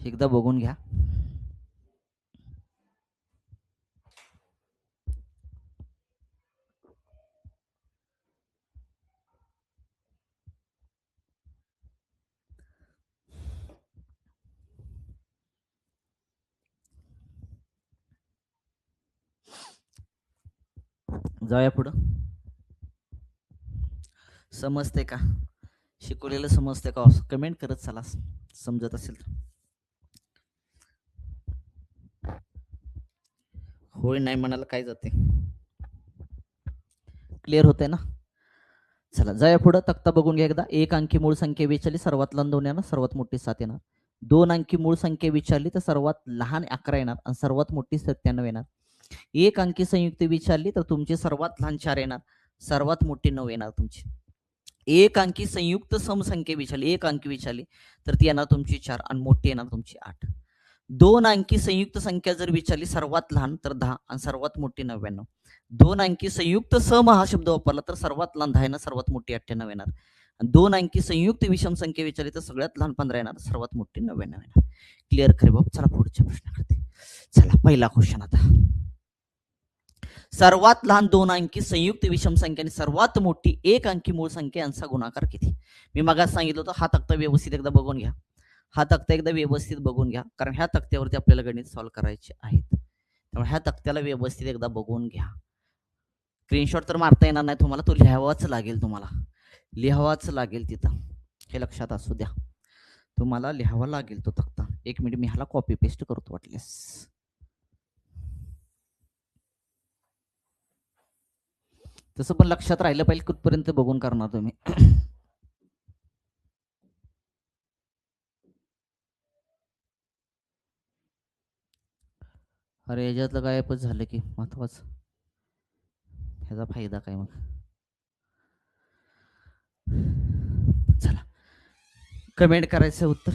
एकदा बघून घ्या. जाऊया पुढं. समजते का? शिकवलेलं समजते का? कमेंट करत चला समजत असेल तर. होय नाही म्हणाला काय जाते. क्लिअर होते ना? चला जाऊया पुढं. तक्ता बघून घ्या एकदा. 1 अंकी मूळ संख्या विचारली, सर्वात लहान 2 येणार, सर्वात मोठी 7 येणार. 2 अंकी मूळ संख्या विचारली तर सर्वात लहान 11 येणार आणि सर्वात मोठी 97 येणार. 1 अंकी संयुक्त विचारली तर तुमची सर्वात लहान 4 येणार, सर्वात मोठी 9 येणार तुमची. 1 अंकी संयुक्त समसंख्या विचारली, 1 अंकी विचारली तर ती येणार तुमची 4 आणि मोठी येणार तुमची 8. 2 अंकी संयुक्त संख्या जर विचारली, सर्वात लहान तर 10 आणि सर्वात मोठी 99. 2 अंकी संयुक्त सम हा शब्द वापरला तर सर्वात लहान 10 येणार, सर्वात मोठी 98 येणार. 2 अंकी संयुक्त विषम संख्या विचारली तर सगळ्यात लहान 15 येणार, सर्वात मोठी 99 येणार. क्लिअर खरे बाबा? चला पुढच्या प्रश्नाकडे. चला पहिला क्वेश्चन आता. सर्वात लहान 2 अंकी संयुक्त विषम संख्या आणि सर्वात मोठी 1 अंकी मूळ संख्या यांचा गुणाकार किती? मी मगाच सांगितलं होतं, हा तक्ता व्यवस्थित एकदा बघून घ्या. हा तक्ता एकदा व्यवस्थित बघून घ्या, कारण ह्या तक्त्यावरती आपल्याला गणित सॉल्व्ह करायचे आहेत. त्यामुळे ह्या तक्त्याला व्यवस्थित एकदा बघून घ्या. स्क्रीनशॉट तर मारता येणार नाही तुम्हाला, तो लिहावाच लागेल, तुम्हाला लिहावाच लागेल तिथं, हे लक्षात असू द्या. तुम्हाला लिहावा लागेल तो तक्ता. 1 मिनिट मी ह्याला कॉपी पेस्ट करतो वाटल्यास. तसं पण लक्षात राहिलं पाहिजे कुठपर्यंत बघून करणार तुम्ही. अरे याच्यातलं गायबच झालं की महत्वाचं. ह्याचा फायदा काय मग? चला कमेंट करायचं उत्तर.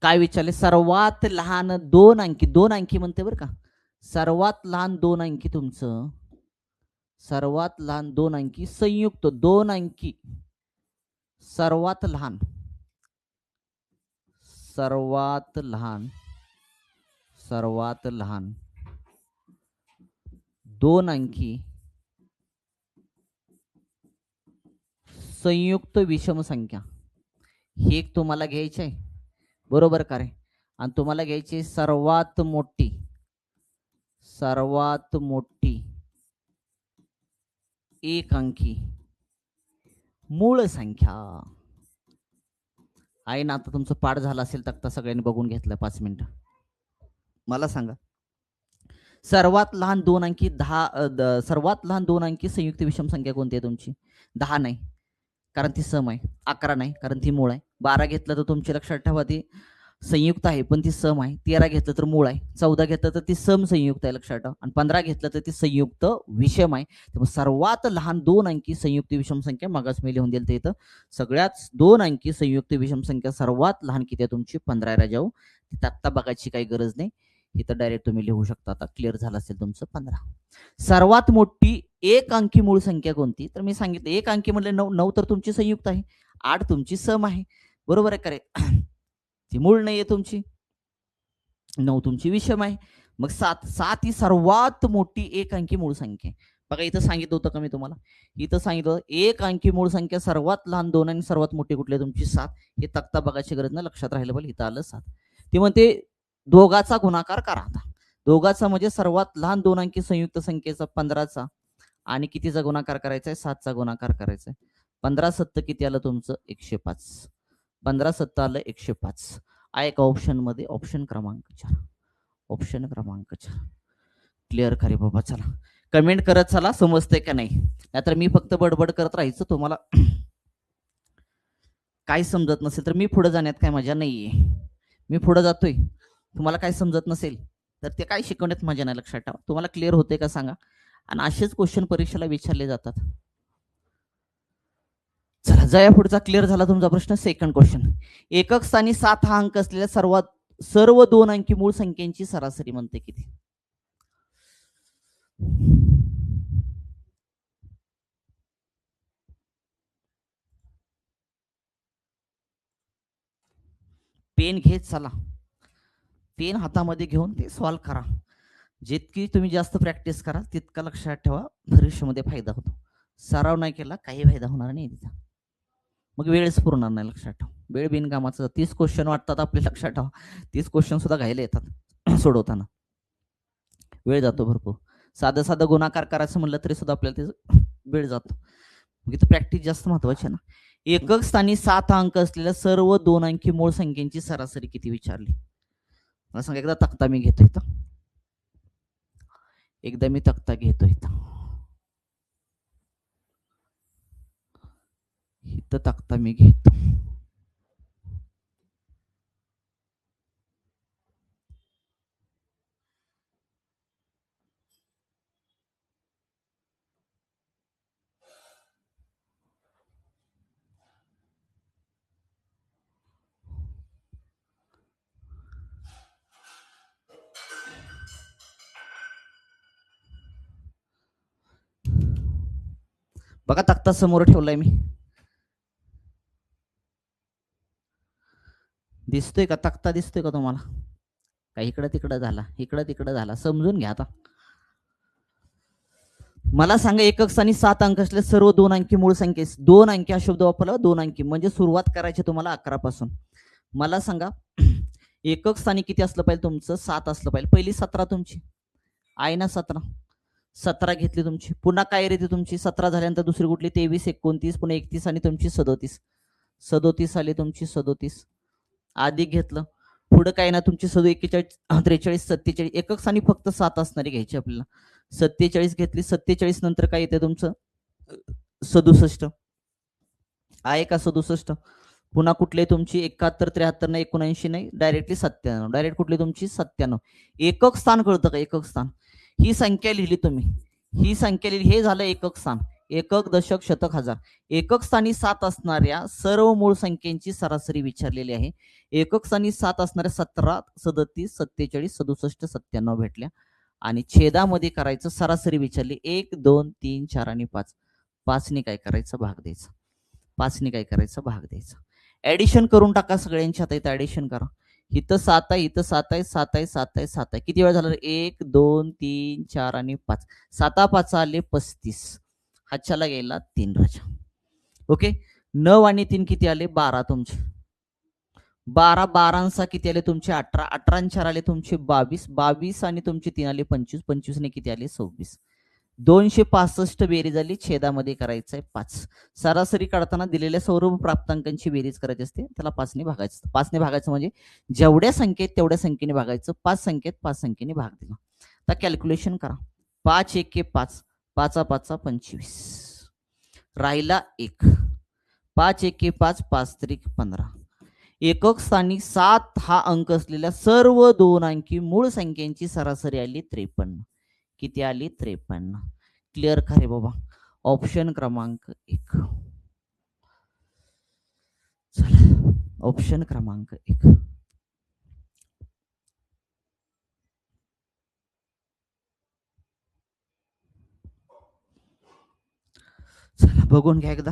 काय विचारले? सर्वात लहान 2 अंकी, 2 अंकी म्हणते बरं का, सर्वात लहान 2 अंकी तुमचं, सर्वात लहान 2 अंकी संयुक्त 2 अंकी, सर्वात लहान, सर्वात लहान, सर्वात लहान 2 अंकी संयुक्त विषम संख्या, हे एक तुम्हाला घ्यायचे आहे, बरोबर का रे? आणि तुम्हाला घ्यायची सर्वात मोठी, सर्वात मोठी 1 अंकी मूळ संख्या आहे ना. आता तुमचं पाठ झालं असेल तक्ता, सगळ्यांनी बघून घेतलं 5 मिनिटं. मला सांगा, सर्वात लहान 2 अंकी सर्वात लहान 2 अंकी संयुक्त विषम संख्या कोणती आहे तुमची? 10 नाही, कारण ती सम आहे. 11 नाही, कारण ती मूळ आहे. 12 घेतलं तर तुमच्या लक्षात ठेवा ती संयुक्त आहे, पण ती सम आहे. 13 घेतलं तर मूळ आहे. 14 घेतलं तर ती सम संयुक्त आहे, लक्षात ठेवा. आणि 15 घेतलं तर ती संयुक्त विषम आहे. त्यामुळे सर्वात लहान 2 अंकी संयुक्त विषम संख्या मागास मी लिहून दिलं इथं. सगळ्यात 2 अंकी संयुक्त विषम संख्या सर्वात लहान किती आहे तुमची? 15 आहे राजाऊ. तिथं आत्ता बघायची काही गरज नाही. इथं डायरेक्ट तुम्ही लिहू शकता. आता क्लिअर झालं असेल तुमचं 15. सर्वात मोठी एक अंकी मूळ संख्या कोणती? तर मी सांगितलं एक अंकी म्हणजे 9. 9 तर तुमची संयुक्त आहे, 8 तुमची सम आहे, बरोबर आहे करे? ती मूळ नाहीये तुमची. 9 तुमची विषम आहे. मग 7. 7 ही सर्वात मोठी एक अंकी मूळ संख्या आहे. बघा इथं सांगितलं होतं का मी तुम्हाला? इथं सांगितलं एक अंकी मूळ संख्या सर्वात लहान 2 आणि सर्वात मोठी कुठली तुमची 7. हे तक्ता बघायची गरज नाही, लक्षात राहिलं पाहिजे. इथं आलं 7. ते म्हणते दोघाचा गुणाकार करा. आता दोघाचा म्हणजे सर्वात लहान 2 अंकी संयुक्त संख्येचा 15चा आणि कितीचा गुणाकार करायचा आहे? 7चा गुणाकार करायचा आहे. 15 7 किती आलं तुमचं? 105. 15 7 आलं 105. आहे का ऑप्शन मध्ये? ऑप्शन क्रमांक 4. ऑप्शन क्रमांक 4 क्लिअर करे बाबा. चला कमेंट करत चला, समजते का नाही. नाहीतर मी फक्त बडबड करत राहायचं, तुम्हाला काय समजत नसेल तर मी पुढे जाण्यात काय मजा नाहीये. मी पुढे जातोय, तुम्हाला काय समजत नसेल तर ते काय शिकवण्यात मजा नाही, लक्षात ठेवा. तुम्हाला क्लिअर होते का सांगा. आणि असेच क्वेश्चन परीक्षेला विचारले जातात. चला जया पुढचा क्लिअर झाला तुमचा प्रश्न. सेकंड क्वेश्चन, एकक स्थानी 7 हा अंक असलेल्या सर्व 2 अंकी मूळ संख्येची सरासरी म्हणते किती? पेन घेत चला, पेन हातामध्ये घेऊन ते सॉल्व्ह करा. जितकी तुम्ही जास्त प्रॅक्टिस करा तितका लक्षात ठेवा भविष्यामध्ये फायदा होतो. सराव नाही केला काही फायदा होणार नाही तिचा. मग वेळच पुरणार नाही, लक्षात ठेवा. वेळ बिनकामाचं. 30 क्वेश्चन वाटतात आपले, लक्षात ठेवा. 30 क्वेश्चन सुद्धा घ्यायला येतात सोडवताना. वेळ जातो भरपूर. साधं साधं गुणाकार करायचं म्हणलं तरी सुद्धा आपल्याला त्याचा वेळ जातो. मग इथं प्रॅक्टिस जास्त महत्वाची आहे ना. एकक स्थानी 7 अंक असलेल्या सर्व 2 अंकी मूळ संख्येची सरासरी किती विचारली? मला सांगा. एकदा तक्ता मी घेतो इथं. एकदा मी तक्ता घेतो इथं. इथं तक्ता मी घेतो. बघा तक्ता समोर ठेवलाय मी. दिसतोय का तक्ता? दिसतोय का तुम्हाला? का इकडं तिकडं झाला, इकडं तिकडं झाला? समजून घ्या आता. मला सांगा, एकक स्थानी 7 अंक असले सर्व 2 अंकी मूळ संख्येस. 2 अंकी हा शब्द वापरला. 2 अंकी म्हणजे सुरुवात करायची तुम्हाला 11 पासून. मला सांगा एकक स्थानी किती असलं पाहिजे तुमचं? 7 असलं पाहिजे. पहिली 17 तुमची आहे ना. 17 घेतली तुमची. पुन्हा काय रे तुमची? 17 झाल्यानंतर दुसरी कुठली? 23 29 पुन्हा 31 आणि तुमची 37. 37 आली तुमची. 37 अधिक घेतलं. पुढे काय ना तुमची 41 43 47. एकक स्थानी फक्त 7 असणारी घ्यायची आपल्याला. 47 घेतली. 47 नंतर काय येते तुमचं? 67 आहे का? 67 पुन्हा कुठले तुमची? 71 73 नाही 79 नाही, डायरेक्टली 97. डायरेक्ट कुठली तुमची? 97. एकक स्थान कळतं का? एकक स्थान ही संख्या लिहिली तुम्ही, ही संख्या लिहिली, हे झालं एकक स्थान. एकक दशक शतक हजार. एकक स्थानी 7 असणाऱ्या सर्व मूळ संख्येची सरासरी विचारलेली आहे. एकक स्थानी 7 असणाऱ्या 17 37 47 67 97 भेटल्या आणि छेदामध्ये करायचं. सरासरी विचारली 1 2 3 4 आणि 5. 5ने काय करायचं? भाग द्यायचा. 5ने काय करायचं? भाग द्यायचा. ऍडिशन करून टाका सगळ्यांची. आता इथं ऍडिशन करा. इथं 7 आहे, इथं 7 आहे, 7 आहे, 7 आहे, 7 आहे. किती वेळा झालं? 1 2 3 4 आणि 5. 7 5 आले 35. हातच्याला गेला 3 राजा. ओके. 9 आणि 3 किती आले? 12 तुमचे. 12 12 किती आले तुमचे? 18. 18 4 आले तुमचे 22. 22 आणि तुमचे 3 आले 25. 25 ने किती आले? 26. 265 बेरीज झाली, छेदामध्ये करायचं आहे 5. सरासरी काढताना दिलेल्या सर्व प्राप्तांकांची बेरीज करायची असते, त्याला 5ने भागायचं. 5ने भागायचं म्हणजे जेवढ्या संख्येत तेवढ्या संख्येने भागायचं. 5 संख्येत 5 संख्येने भाग दिला. आता कॅल्क्युलेशन करा. 5 एके 5, 5 5 25, राहिला 1. 5 एके 5, 5 त्रिक 15. एकक स्थानी 7 हा अंक असलेल्या सर्व 2 अंकी मूळ संख्यांची सरासरी आली 53. किती आली? 53. क्लिअर का रे बाबा? ऑप्शन क्रमांक 1. चला, ऑप्शन क्रमांक 1. चला बघून घ्या एकदा.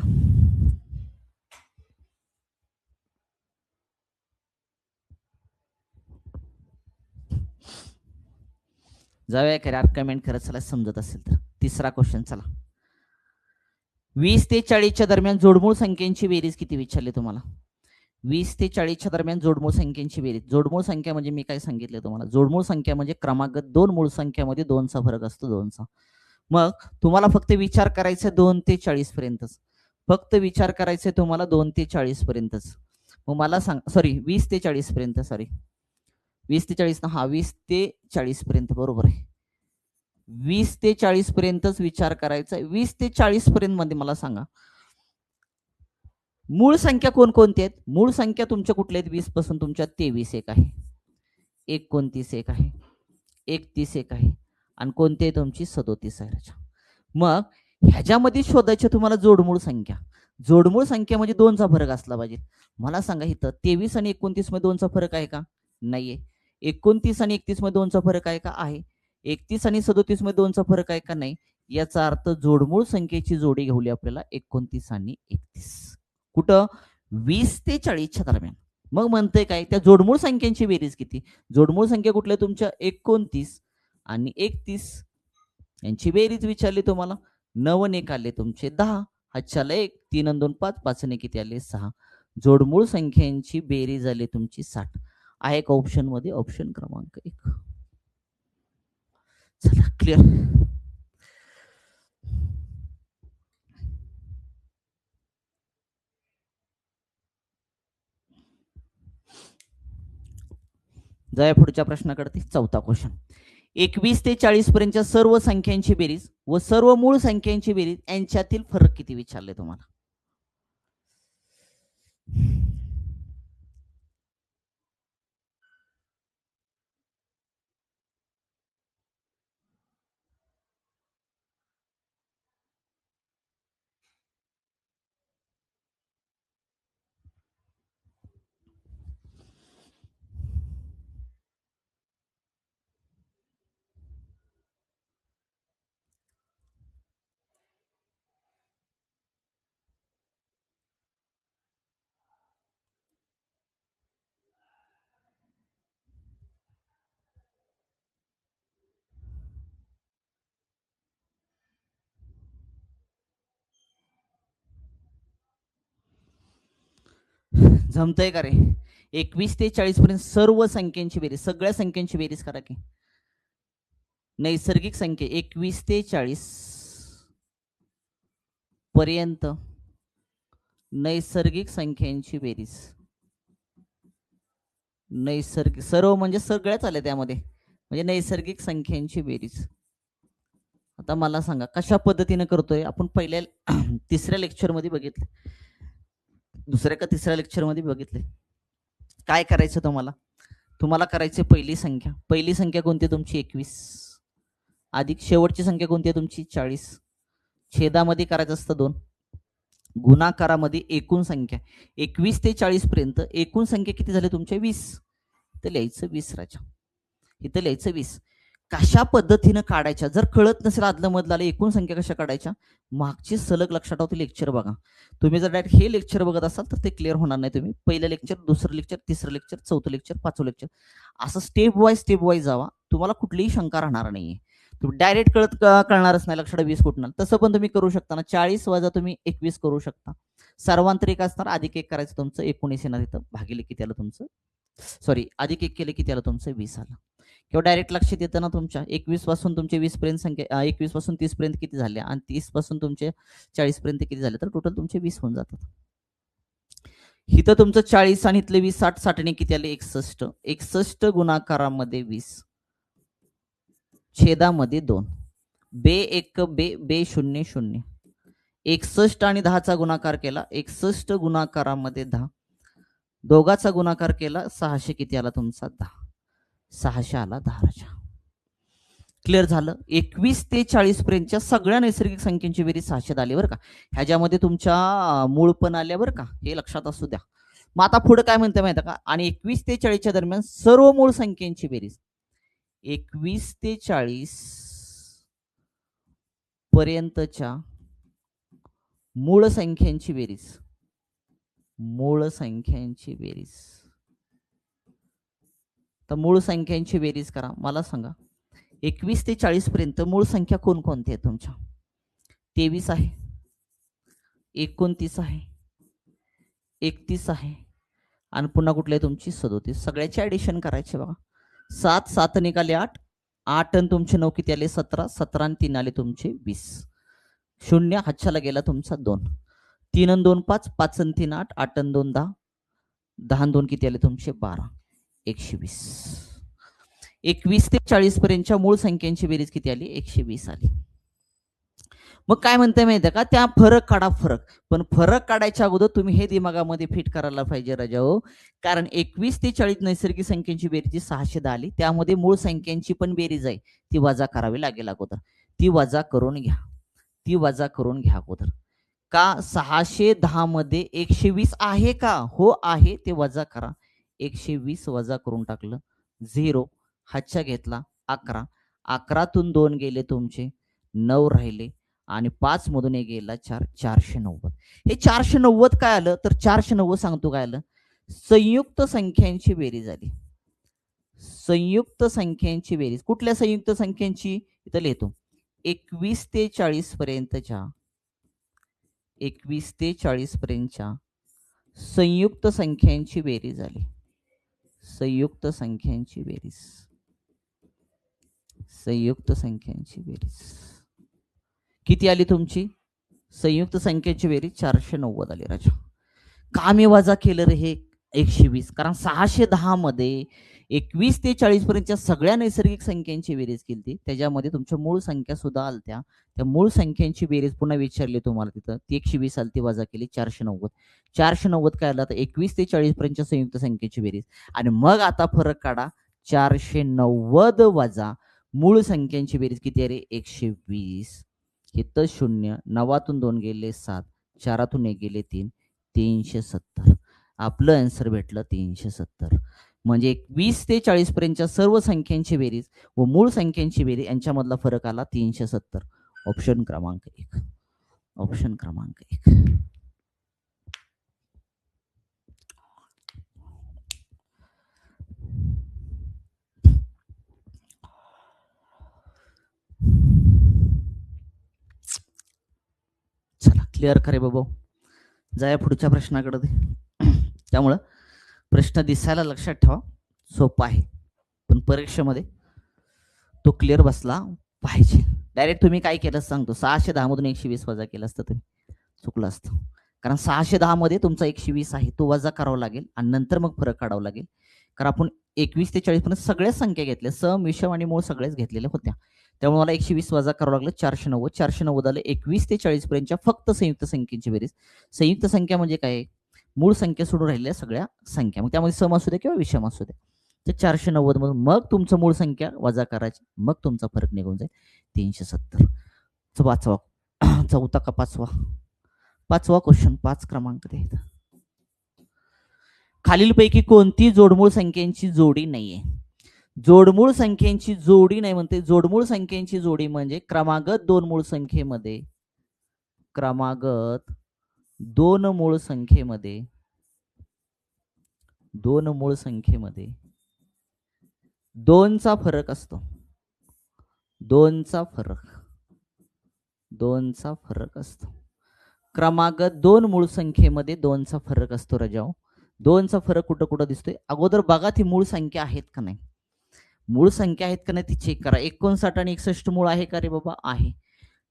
जाऊया खऱ्या कमेंट करत चला, समजत असेल तर. तिसरा क्वेश्चन चला. 20 ते 40च्या दरम्यान जोडमूळ संख्येची बेरीज किती विचारली तुम्हाला? 20 ते 40च्या दरम्यान जोडमूळ संख्येची बेरीज. जोडमूळ संख्या म्हणजे मी काय सांगितलं तुम्हाला? जोडमूळ संख्या म्हणजे क्रमागत 2 मूळ संख्यामध्ये 2चा फरक असतो, 2चा. मग तुम्हाला फक्त विचार करायचा 2 ते 40 पर्यंतच. फक्त विचार करायचे तुम्हाला 2 ते 40 पर्यंतच. मग मला सांग, सॉरी 20 ते 40 पर्यंत, सॉरी 20 ते 40 ना, हा 20 ते 40 पर्यंत बरोबर आहे. 20 ते 40 पर्यंतच विचार करायचा. 20 ते 40 पर्यंत मध्ये मला सांगा मूळ संख्या कोणकोणती आहेत? मूळ संख्या तुमच्या कुठल्या आहेत? 20 पासून तुमच्या 23 एक आहे, 29 एक आहे, 31 एक आहे, आणि कोणती आहे तुमची? 37 आहे. मग ह्याच्यामध्ये शोधायचे तुम्हाला जोडमूळ संख्या. जोडमूळ संख्या म्हणजे 2चा फरक असला पाहिजे. मला सांगा, इथं 23 आणि 29 मध्ये 2चा फरक आहे का? नाहीये. 29 आणि 31 मध्ये 2चा फरक आहे का? आहे. 31 आणि 37 मध्ये 2चा फरक आहे का? नाही. याचा अर्थ जोडमूळ संख्येची जोडी घेऊली आपल्याला 29 आणि 31. कुठं? 20 ते 40च्या दरम्यान. मग म्हणतंय काय? त्या जोडमूळ संख्यांची बेरीज किती? जोडमूळ संख्या कुठल्या तुमच्या? 29 आणि 31 यांची बेरीज विचारली तुम्हाला. 9 आणि 1 आले तुमचे 10. हातच्याला 1, 3 आणि 2 5, 5 आणि किती आले? 6. जोडमूळ संख्यांची बेरीज आली तुमची 60. आहे का ऑप्शन मध्ये? ऑप्शन क्रमांक 1. चला क्लिअर. जाऊया पुढच्या प्रश्नाकडे. 4था क्वेश्चन. 21 ते 40 पर्यंतच्या सर्व संख्यांची बेरीज व सर्व मूळ संख्यांची बेरीज यांच्यातील फरक किती विचारले तुम्हाला? जमतंय का रे? 21 ते 40 पर्यंत सर्व संख्यांची बेरीज, सगळ्या संख्यांची बेरीज करा की. नैसर्गिक संख्या 21 ते 40 पर्यंत नैसर्गिक संख्यांची बेरीज. नैसर्गिक सर्व म्हणजे सगळ्याच आल्या त्यामध्ये, म्हणजे नैसर्गिक संख्यांची बेरीज. आता मला सांगा कशा पद्धतीने करतोय आपण? पहिल्या तिसऱ्या लेक्चर मध्ये बघितले, दुसऱ्या का तिसऱ्या लेक्चर मध्ये बघितले. काय करायचं तुम्हाला? तुम्हाला करायचे पहिली संख्या. पहिली संख्या कोणती तुमची? 21 अधिक शेवटची संख्या कोणती आहे तुमची? 40. छेदामध्ये करायचं असतं 2. गुणाकारामध्ये एकूण संख्या. 21 ते 40 पर्यंत एकूण संख्या किती झाली तुमच्या? 20. इथं लिहायचं 20 राजा, इथं लिहायचं 20. कशा पद्धतीनं काढायच्या? जर कळत नसेल आदलं मधलं एकूण संख्या कशा काढायच्या, मागची सलग लक्षात ठेवते लेक्चर बघा. तुम्ही जर डायरेक्ट हे लेक्चर बघत असाल तर ते क्लिअर होणार नाही. तुम्ही पहिलं लेक्चर, दुसरं लेक्चर, तिसरं लेक्चर, चौथं लेक्चर, 5वं लेक्चर, असं स्टेप वाईज जावा. तुम्हाला कुठलीही शंका राहणार नाहीये. तुम्ही डायरेक्ट कळणारच नाही लक्षात 20 कुठणार. तसं पण तुम्ही करू शकता ना. 40 वजा तुम्ही 21 करू शकता. सर्वांतरिक असणार, अधिक 1 करायचं तुमचं 19 येणार. इथं भागिले किती आलं तुमचं? सॉरी, अधिक 1 केलं किती आलं तुमचं? 20 आलं. किंवा डायरेक्ट लक्षात येतं ना तुमच्या 21 पासून तुमचे 20 पर्यंत संख्या 21 पासून 30 पर्यंत किती झाले आणि 30 पासून तुमचे 40 पर्यंत किती झाले, तर टोटल तुमचे 20 होऊन जातात. इथं तुमचं 40 आणि इथले 20 60 60 ने किती आले 61. 61 गुणाकारामध्ये 20 छेदामध्ये 2 बे 1 बे बे 0 0. 61 आणि 10चा गुणाकार केला 61 गुणाकारामध्ये 10. दोघाचा गुणाकार केला 600 किती आला तुमचा 10. 600 आला 10. क्लिअर झालं. 21 ते 40 पर्यंतच्या सगळ्या नैसर्गिक संख्यांची बेरीज 600 आली बरं का. ह्याच्यामध्ये तुमच्या मूळ पण आल्या बरं का, हे लक्षात असू द्या. मग आता पुढे काय म्हणते माहिती का, आणि 21 ते 40च्या दरम्यान सर्व मूळ संख्यांची बेरीज 21 ते 40 पर्यंतच्या मूळ संख्यांची बेरीज मूळ संख्यांची बेरीज तर मूळ संख्यांची बेरीज करा. मला सांगा 21 ते 40 पर्यंत मूळ संख्या कोणकोणत्या आहेत तुमच्या? 23 आहे, 29 आहे, 31 आहे आणि पुन्हा कुठली आहे तुमची 37. सगळ्याचे ऍडिशन करायचे बघा. 7 7 निघाले 8 8 आणि तुमचे 9 किती आले 17 17 आणि 3 आले तुमचे 20. 0 हातच्याला गेला तुमचा 2. 3 आणि 2 5 5 आणि 3 8 8 आणि 2 10 10 आणि 2 किती आले तुमचे 12. 120. 21 ते 40 पर्यंतच्या मूळ संख्यांची बेरीज किती आली 120 आली. मग काय म्हणते माहिती का, त्या फरक काढा फरक. पण फरक काढायच्या अगोदर तुम्ही हे दिमागामध्ये फिट करायला पाहिजे राजाओ, कारण 21 ते 40 नैसर्गिक संख्यांची बेरीज 610 आली, त्यामध्ये मूळ संख्यांची पण बेरीज आहे, ती वजा करावी लागेल अगोदर. ती वजा करून घ्या, ती वजा करून घ्या अगोदर. का 610 मध्ये 120 आहे का? हो आहे, ते वजा करा. 120 वजा करून टाकलं 0 हातच्या घेतला 11 11तून 2 गेले तुमचे 9 राहिले आणि 5 मधून एक गेला 4 490. हे 490 काय आलं तर 490 सांगतो काय आलं, संयुक्त संख्यांची बेरीज आली. संयुक्त संख्यांची बेरीज कुठल्या संयुक्त संख्यांची इथं लिहितो 21 ते 40 पर्यंतच्या 21 ते 40 पर्यंतच्या संयुक्त संख्यांची बेरीज आली. संयुक्त संख्यांची बेरीज संयुक्त संख्यांची बेरीज किती आली तुमची? संयुक्त संख्येची बेरीज 490 आली राजा. का मी वजा केलं रे हे 120? कारण 610 मध्ये 21 ते 40 पर्यंतच्या सगळ्या नैसर्गिक संख्यांची बेरीज केली, त्याच्यामध्ये तुमच्या मूळ संख्या सुद्धा आलत्या. त्या मूळ संख्यांची बेरीज पुन्हा विचारली तुम्हाला तिथं, ती 120 आली, ती वजा केली 490. 490 काय आला तर 21 ते 40 पर्यंतच्या संयुक्त संख्येची बेरीज. आणि मग आता फरक काढा 490 वजा मूळ संख्यांची बेरीज किती आहे रे 120. इथं 0 9तून 2 गेले 7 4तून 1 गेले 3 370. आपलं आन्सर भेटलं 370. म्हणजे 21 ते 40 पर्यंतच्या सर्व संख्यांची बेरीज व मूळ संख्यांची बेरीज यांच्यामधला फरक आला 370. ऑप्शन क्रमांक 1. ऑप्शन क्रमांक 1. चला क्लिअर करे बाबा, जाया पुढच्या प्रश्नाकडे. त्यामुळं प्रश्न दिसायला लक्षात ठेवा, सोपा आहे पण परीक्षेमध्ये तो क्लिअर बसला पाहिजे. डायरेक्ट तुम्ही काय केलं सांगतो, 610 मधून 120 वजा केलं असतं तुम्ही चुकलं असतं. कारण 610 मध्ये तुमचा 120 आहे, तो वजा करावा लागेल आणि नंतर मग फरक काढावा लागेल. कारण आपण 21 ते 40 पर्यंत सगळ्याच संख्या घेतल्या, सम विषम आणि मूळ सगळ्याच घेतलेल्या होत्या. त्यामुळे मला 120 वजा करावं लागलं 490. 490 आलं 21 ते 40 पर्यंतच्या फक्त संयुक्त संख्येची बेरीज. संयुक्त संख्या म्हणजे काय, मूळ संख्या सोडून राहिलेल्या सगळ्या संख्या, मग त्यामध्ये सम असू द्या किंवा विषम असू द्या. तर 490 मधून मग तुमचं मूळ संख्या वजा करायची, मग तुमचा फरक निघून जाईल 370. पाचवा चौथा का पाचवा क्वेश्चन 5 क्रमांक द्यायचा. खालीलपैकी कोणती जोडमूळ संख्येची जोडी नाहीये? जोडमूळ संख्येची जोडी नाही म्हणते. जोडमूळ संख्येची जोडी म्हणजे क्रमागत 2 मूळ संख्येमध्ये क्रमागत 2 मूळ संख्येमध्ये 2 मूळ संख्येमध्ये 2चा फरक असतो. 2चा फरक असतो. क्रमागत 2 मूळ संख्येमध्ये 2चा फरक असतो राजाओ. 2चा फरक कुठं कुठं दिसतोय अगोदर बघा, ती मूळ संख्या आहेत का नाही. मूळ संख्या आहेत का नाही ती चेक करा. 59 आणि 61 मूळ आहे का रे बाबा? आहे.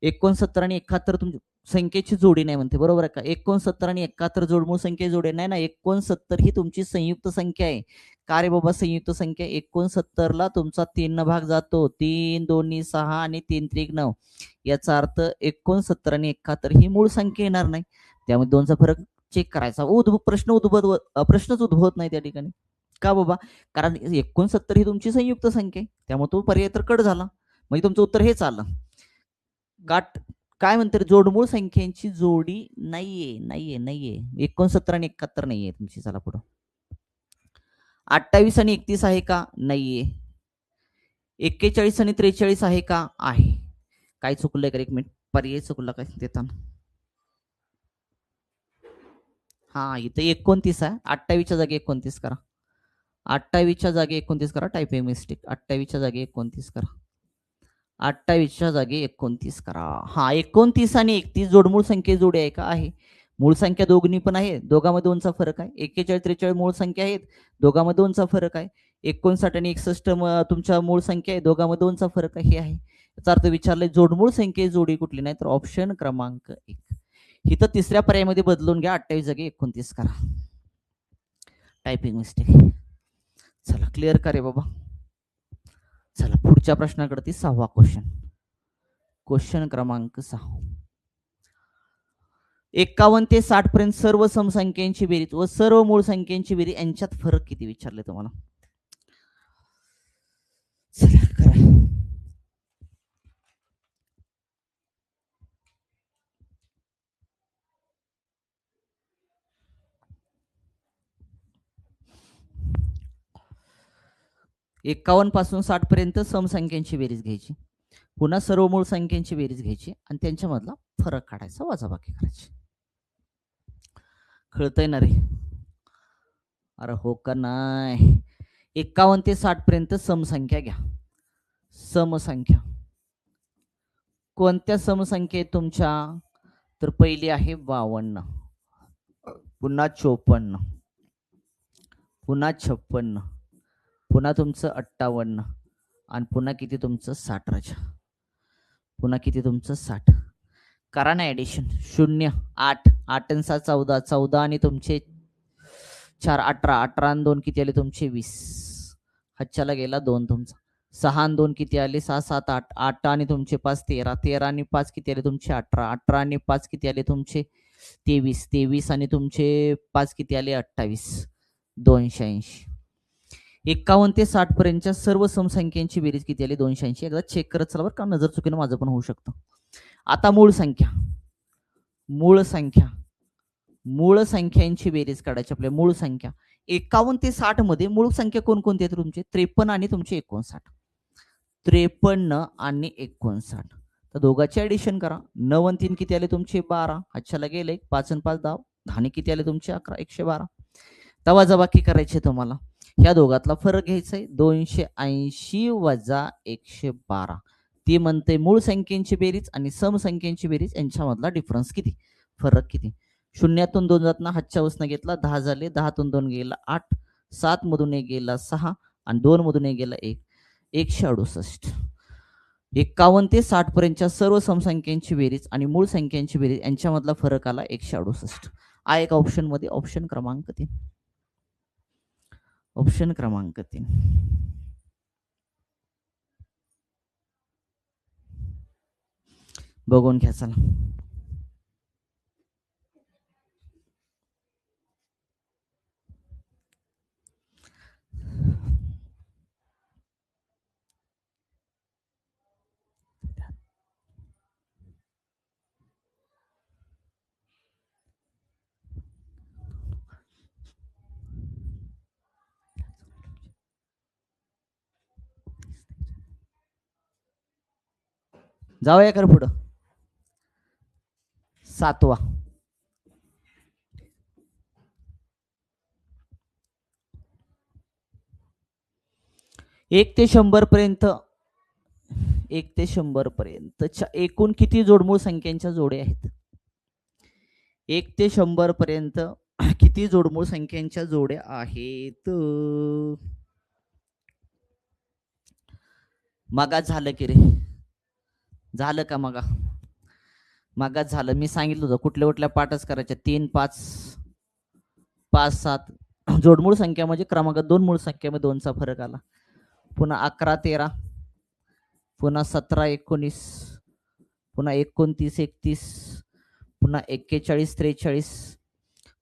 69 आणि 71 तुमची संख्येची जोडी नाही म्हणते, बरोबर आहे का? 69 आणि 71 जोडमूळ संख्येची जोडी नाही ना, 69 ही तुमची संयुक्त संख्या आहे. का रे बाबा संयुक्त संख्या? 69 ला तुमचा 3 न भाग जातो. 3 दोन्ही 6 आणि 3 त्रिक 9. याचा अर्थ 69 आणि 71 ही मूळ संख्या येणार नाही. त्यामुळे दोनचा फरक चेक करायचा. प्रश्नच उद्भवत नाही त्या ठिकाणी. का बाबा? कारण 69 ही तुमची संयुक्त संख्या आहे. त्यामुळे तो पर्याय तर कट झाला. म्हणजे तुमचं उत्तर हेच आलं. गाठ काय म्हणतात? जोडमूळ संख्येची जोडी नाहीये. 69 आणि 71 नाहीये तुमची. चला पुढं. 28 आणि 31 आहे का? नाहीये. 41 आणि 43 आहे का? आहे. काय चुकलंय का? 1 मिनिट. पर्याय चुकला काय देताना? हा, इथे 29 आहे. 28च्या जागी 29 करा. 28च्या जागी 29 करा. Typing mistake. 28च्या जागी 29 करा. 28च्या जागी 29 करा. हा, 29 आणि 31 जोडमूळ संख्ये जोडी आहे का? आहे. मूळ संख्या दोघी पण आहे. दोघांमध्ये 2चा फरक आहे. 41 43 मूळ संख्या आहेत. दोघांमध्ये 2चा फरक आहे. 59 आणि 61 तुमच्या मूळ संख्या आहे. दोघांमध्ये 2चा फरक आहे. हे आहे. याचा अर्थ विचारलंय जोडमूळ संख्ये जोडी कुठली नाही, तर ऑप्शन क्रमांक 1. इथं तिसऱ्या पर्यायामध्ये बदलून घ्या. 28 जागी 29 करा. Typing mistake. चला क्लिअर का रे बाबा? चला पुढच्या प्रश्नाकडे ती 6वा क्वेश्चन. क्वेश्चन क्रमांक 6. 51 ते 60 पर्यंत सर्व समसंख्यांची बेरीज व सर्व मूळ संख्यांची बेरीज यांच्यात फरक किती विचारले तुम्हाला? चला करा. एकावन्न पासून 60 पर्यंत समसंख्यांची बेरीज घ्यायची, पुन्हा सर्व मूळ संख्यांची बेरीज घ्यायची आणि त्यांच्यामधला फरक काढायचा, वजाबाकी करायची. कळतंय ना रे? अरे हो का नाही? 51 ते 60 पर्यंत समसंख्या घ्या. समसंख्या कोणत्या समसंख्या तुमच्या? तर पहिली आहे 52, पुन्हा 54, पुन्हा 56, पुन्हा तुमचं 58 आणि पुन्हा किती तुमचं 60 राजा. पुन्हा किती तुमचं 60. करा ना ऍडिशन. 0 8 8 आणि 7 14 14 आणि तुमचे 4 18 18 आणि 2 किती आले तुमचे 20. हातच्याला गेला 2 तुमचा. 6 आणि 2 किती आले? 6 7 8 8 आणि तुमचे 5 13 13 आणि 5 किती आले तुमचे 18 18 आणि 5 किती आले तुमचे 23 23 आणि तुमचे 5 किती आले 28 280. 51 ते 60 पर्यंतच्या सर्व समसंख्यांची बेरीज किती आली? 280. एकदा चेक करत चला बरं का, नजर चुकीनं माझं पण होऊ शकतं. आता मूळ संख्या, मूळ संख्या, मूळ संख्यांची बेरीज काढायची आपल्या. मूळ संख्या 51 ते 60 मध्ये मूळ संख्या कोणकोणती आहेत तुमचे? 53 आणि तुमचे 59. 53 आणि 59. तर दोघांचे ऍडिशन करा. 9 आणि 3 किती आले तुमचे 12. हातच्याला गेले 5 आणि 5 10. 10 किती आले तुमचे 11 112. तर वजाबाकी करायची तुम्हाला. ह्या दोघातला फरक घ्यायचा आहे. 280 वजा 112. ती म्हणते मूळ संख्येची बेरीज आणि समसंख्येची बेरीज यांच्यामधला डिफरन्स किती, फरक किती. शून्यातून 2 जातना हातच्या उसनं घेतला 10 झाले. 10तून 2 गेला 8. 7 मधून 1 गेला 6 आणि 2 मधून 1 गेला 1. 168. 51 ते 60 पर्यंतच्या सर्व समसंख्यांची बेरीज आणि मूळ संख्यांची बेरीज यांच्यामधला फरक आला 168. आहे का ऑप्शन मध्ये? ऑप्शन क्रमांक 3. ऑप्शन क्रमांक 3. बघून घ्या चला. जाऊया कर पुढं. 7वा. 1 ते 100 पर्यंत 1 ते 100 पर्यंतच्या एकूण किती जोडमूळ संख्यांच्या जोड्या आहेत? 1 ते 100 पर्यंत किती जोडमूळ संख्यांच्या जोड्या आहेत? मागास झालं की रे, झालं का मागास झालं. मी सांगितलं होतं कुठल्या कुठल्या पाठच करायच्या, 3 5 5 7 जोडमूळ संख्या म्हणजे क्रमांक 2 मूळ संख्येमध्ये 2चा फरक आला. पुन्हा 11 13, पुन्हा 17 19, पुन्हा 29 31, पुन्हा 41 43,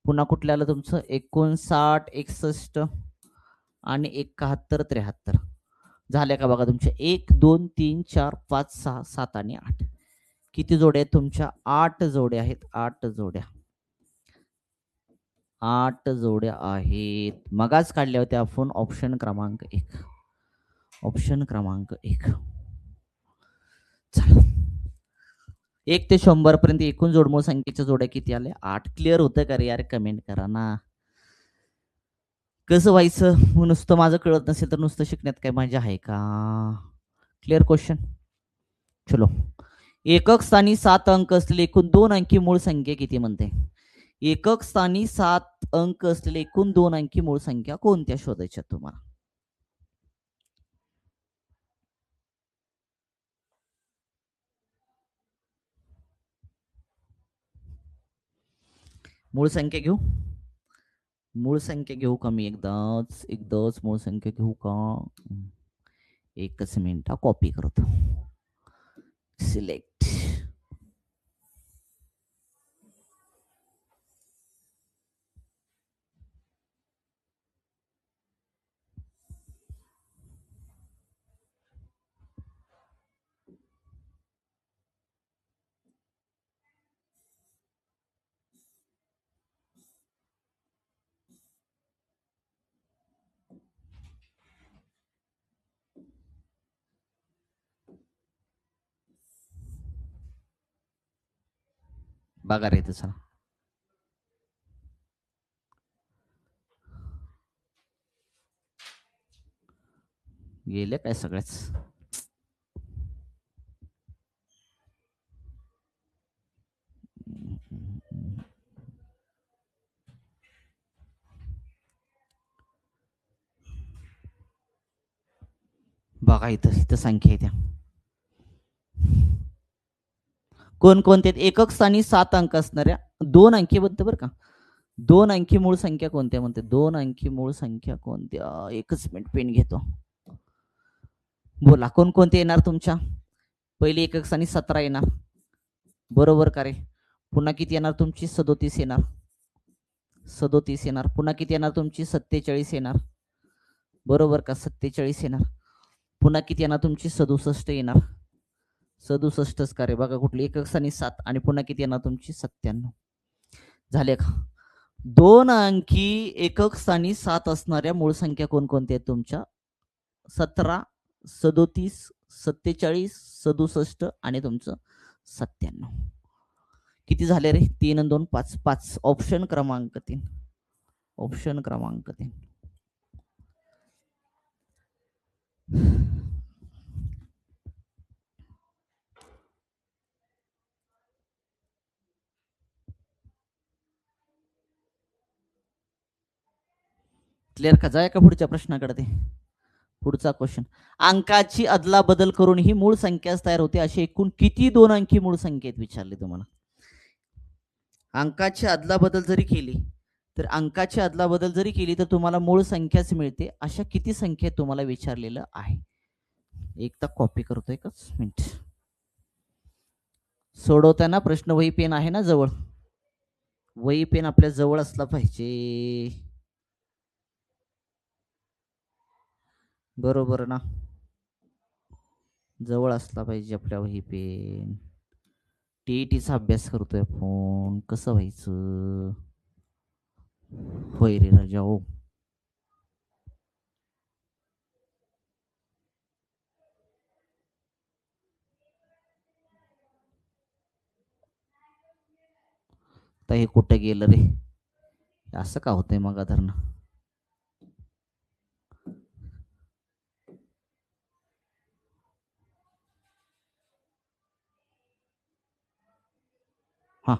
पुन्हा कुठल्या आलं तुमचं 59 61 आणि 71 73. झाल्या का बघा तुमच्या 1 2 3 4 5 6 7 आणि 8. किती जोड्या आहेत तुमच्या? 8 जोड्या आहेत. 8 जोड्या, 8 जोड्या आहेत. मगाच काढल्या होत्या आपण ऑप्शन क्रमांक 1. ऑप्शन क्रमांक 1. चला 1 ते 100 पर्यंत एकूण जोडमूळ संख्येच्या जोड्या किती आल्या? 8. क्लिअर होतं का रे यार? कमेंट करा ना. कसं व्हायचं? नुसतं माझं कळत नसेल तर नुसतं शिकण्यात काय मजा आहे का? Clear question. चलो, एकक स्थानी 7 अंक असलेले एकूण 2 अंकी मूळ संख्या किती म्हणते? एकक स्थानी 7 अंक असलेले एकूण 2 अंकी मूळ संख्या कोणत्या शोधायच्या तुम्हाला? मूळ संख्या घेऊ? मूळ संख्या घेऊ का मी? एकदाच मूळ संख्या घेऊ का? एकच मिनिट, कॉपी करतो. सिलेक्ट. बघा रे तसा गेले काय सगळ्याच. बघा इथं संख्या आहे त्या कोणकोणत्या? एकक स्थानी 7 अंक असणाऱ्या 2 अंकी म्हणते बरं का. 2 अंकी मूळ संख्या कोणत्या म्हणते? 2 अंकी मूळ संख्या कोणत्या? एकच मिनिट, पेन घेतो. बोला कोणकोणते येणार तुमच्या? पहिली एकक स्थानी 17 येणार, बरोबर का रे? पुन्हा किती येणार तुमची? 37 येणार. 37 येणार. पुन्हा किती येणार तुमची? 47 येणार, बरोबर का? 47 येणार. पुन्हा किती येणार तुमची? 67 येणार. 67च का रे? बघा कुठली? एकक स्थानी 7 आणि पुन्हा किती येणार तुमची? 97. झाले का? 2 अंकी एकक स्थानी 7 असणाऱ्या मूळ संख्या कोणकोणत्या आहेत तुमच्या? 17 37 47 67 आणि तुमचं 97. किती झाले रे? 3 आणि 2 5. 5. ऑप्शन क्रमांक 3. ऑप्शन क्रमांक 3. क्लिअर का? जाय का पुढच्या प्रश्नाकडे? ते पुढचा क्वेश्चन. अंकाची अदलाबदल करून ही मूळ संख्याच तयार होते अशी एकूण किती 2 अंकी मूळ संख्येत विचारले तुम्हाला? अंकाची अदलाबदल जरी केली तर अंकाची अदलाबदल जरी केली तर तुम्हाला मूळ संख्याच मिळते. अशा किती संख्येत तुम्हाला विचारलेलं आहे? एकदा कॉपी करतो, एकच मिनिट. सोडवताना प्रश्न वही पेन आहे ना जवळ? वही पेन आपल्या जवळ असला पाहिजे, बरोबर ना? जवळ असला पाहिजे आपल्या वही पेन. टीईटीचा अभ्यास करतोय आपण, कसं व्हायचं? होय रे राजा हो. तर हे कुठं गेलं रे? असं का होतंय मग धरणं? हा,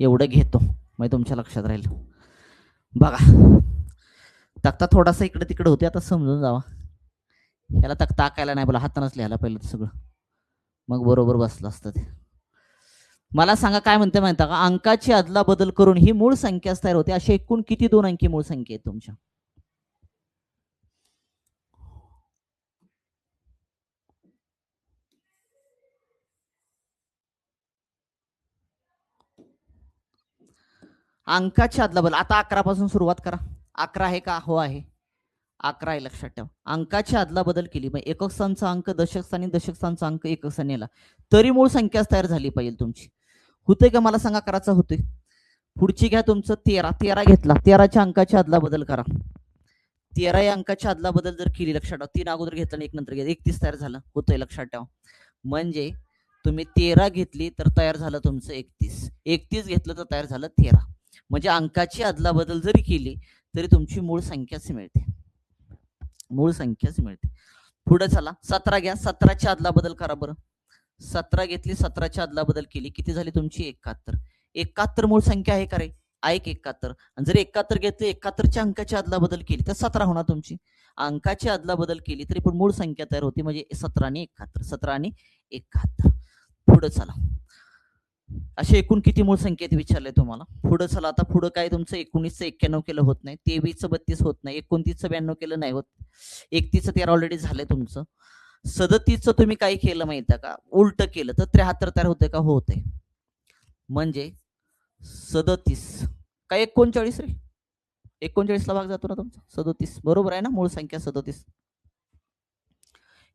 एवढं घेतो मग तुमच्या लक्षात राहील. बघा तक्ता थोडासा इकडे तिकडे होते, आता समजून जावा. ह्याला तक टाकायला नाही बोला, हातानच लिहायला पहिलं तर सगळं, मग बरोबर बसलं असतं ते. मला सांगा काय म्हणते माहिती का, अंकाची अदला बदल करून ही मूळ संख्या तयार होते. अशी एकूण किती दोन अंकी मूळ संख्या आहेत तुमच्या? अंकाची अदला बदल आता 11 पासून सुरुवात करा. 11 आहे का? हो आहे. 11 आहे, लक्षात ठेवा. अंकाची अदला बदल केली, मग एकक स्थानचा अंक दशक स्थानी, दशक स्थानचा अंक एकक स्थानी आला, तरी मूळ संख्या तयार झाली पाहिजे तुमची. होते का मला सांगा? करायचं होते. पुढची घ्या तुमचं 13. 13 घेतला, 13च्या अंकाची अदला बदल करा. 13 या अंकाची अदला बदल जर केली, लक्षात ठेवा 3 अगोदर घेतला आणि 1 नंतर घेतला, 31 तयार झालं. होतंय, लक्षात ठेवा. म्हणजे तुम्ही 13 घेतली तर तयार झालं तुमचं 31, 31 घेतलं तर तयार झालं 13. म्हणजे अंकाची अदला बदल जरी केली तरी तुमची मूळ संख्याच मिळते, मूळ संख्याच मिळते. पुढे चला 17 घ्या, 17ची अदला बदल करा बरं. 17 घेतली, 17ची अदला बदल केली, किती झाली तुमची? 71. 71 मूळ संख्या आहे का रे? ऐक 71. आणि जर 71 घेतली, 71च्या अंकाची अदला बदल केली तर 17 होणार तुमची. अंकाची अदला बदल केली तरी पण मूळ संख्या तयार होती, म्हणजे 17 आणि 71, 17 आणि 71. पुढे चला, असे एकूण किती मूळ संख्येत विचारले तुम्हाला. पुढे चला, आता पुढे काय तुमचं 19चं 91 केलं होत नाही, 23चं 32 होत नाही, 29चं 92 केलं नाही होत, 31चं 13 ऑलरेडी झालंय तुमचं. 37चं तुम्ही काय केलं माहिती का? उलट केलं तर 73 तयार होते का? होते. म्हणजे 37 काय 39 रे, 39 ला भाग जातो ना तुमचा, 37 बरोबर आहे ना, मूळ संख्या 37.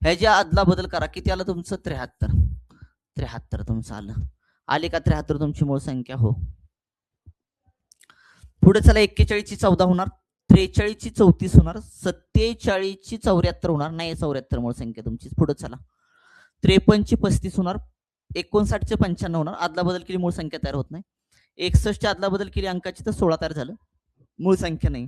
ह्याच्या अदला बदल करा, किती आलं तुमचं? 73. 73 तुमचं आलं. आले का 73 तुमची मूळ संख्या? हो. पुढे चला 41 ची 14 होणार, 43 ची 34 होणार, 47 ची 74 होणार, नाही 74 मूळ संख्या तुमची. पुढे चला 53 ची 35 होणार, 59 चे 95 होणार, अदला बदल केली मूळ संख्या तयार होत नाही. 61 ची अदला बदल केली अंकाची तर 16 तयार झालं, मूळ संख्या नाही.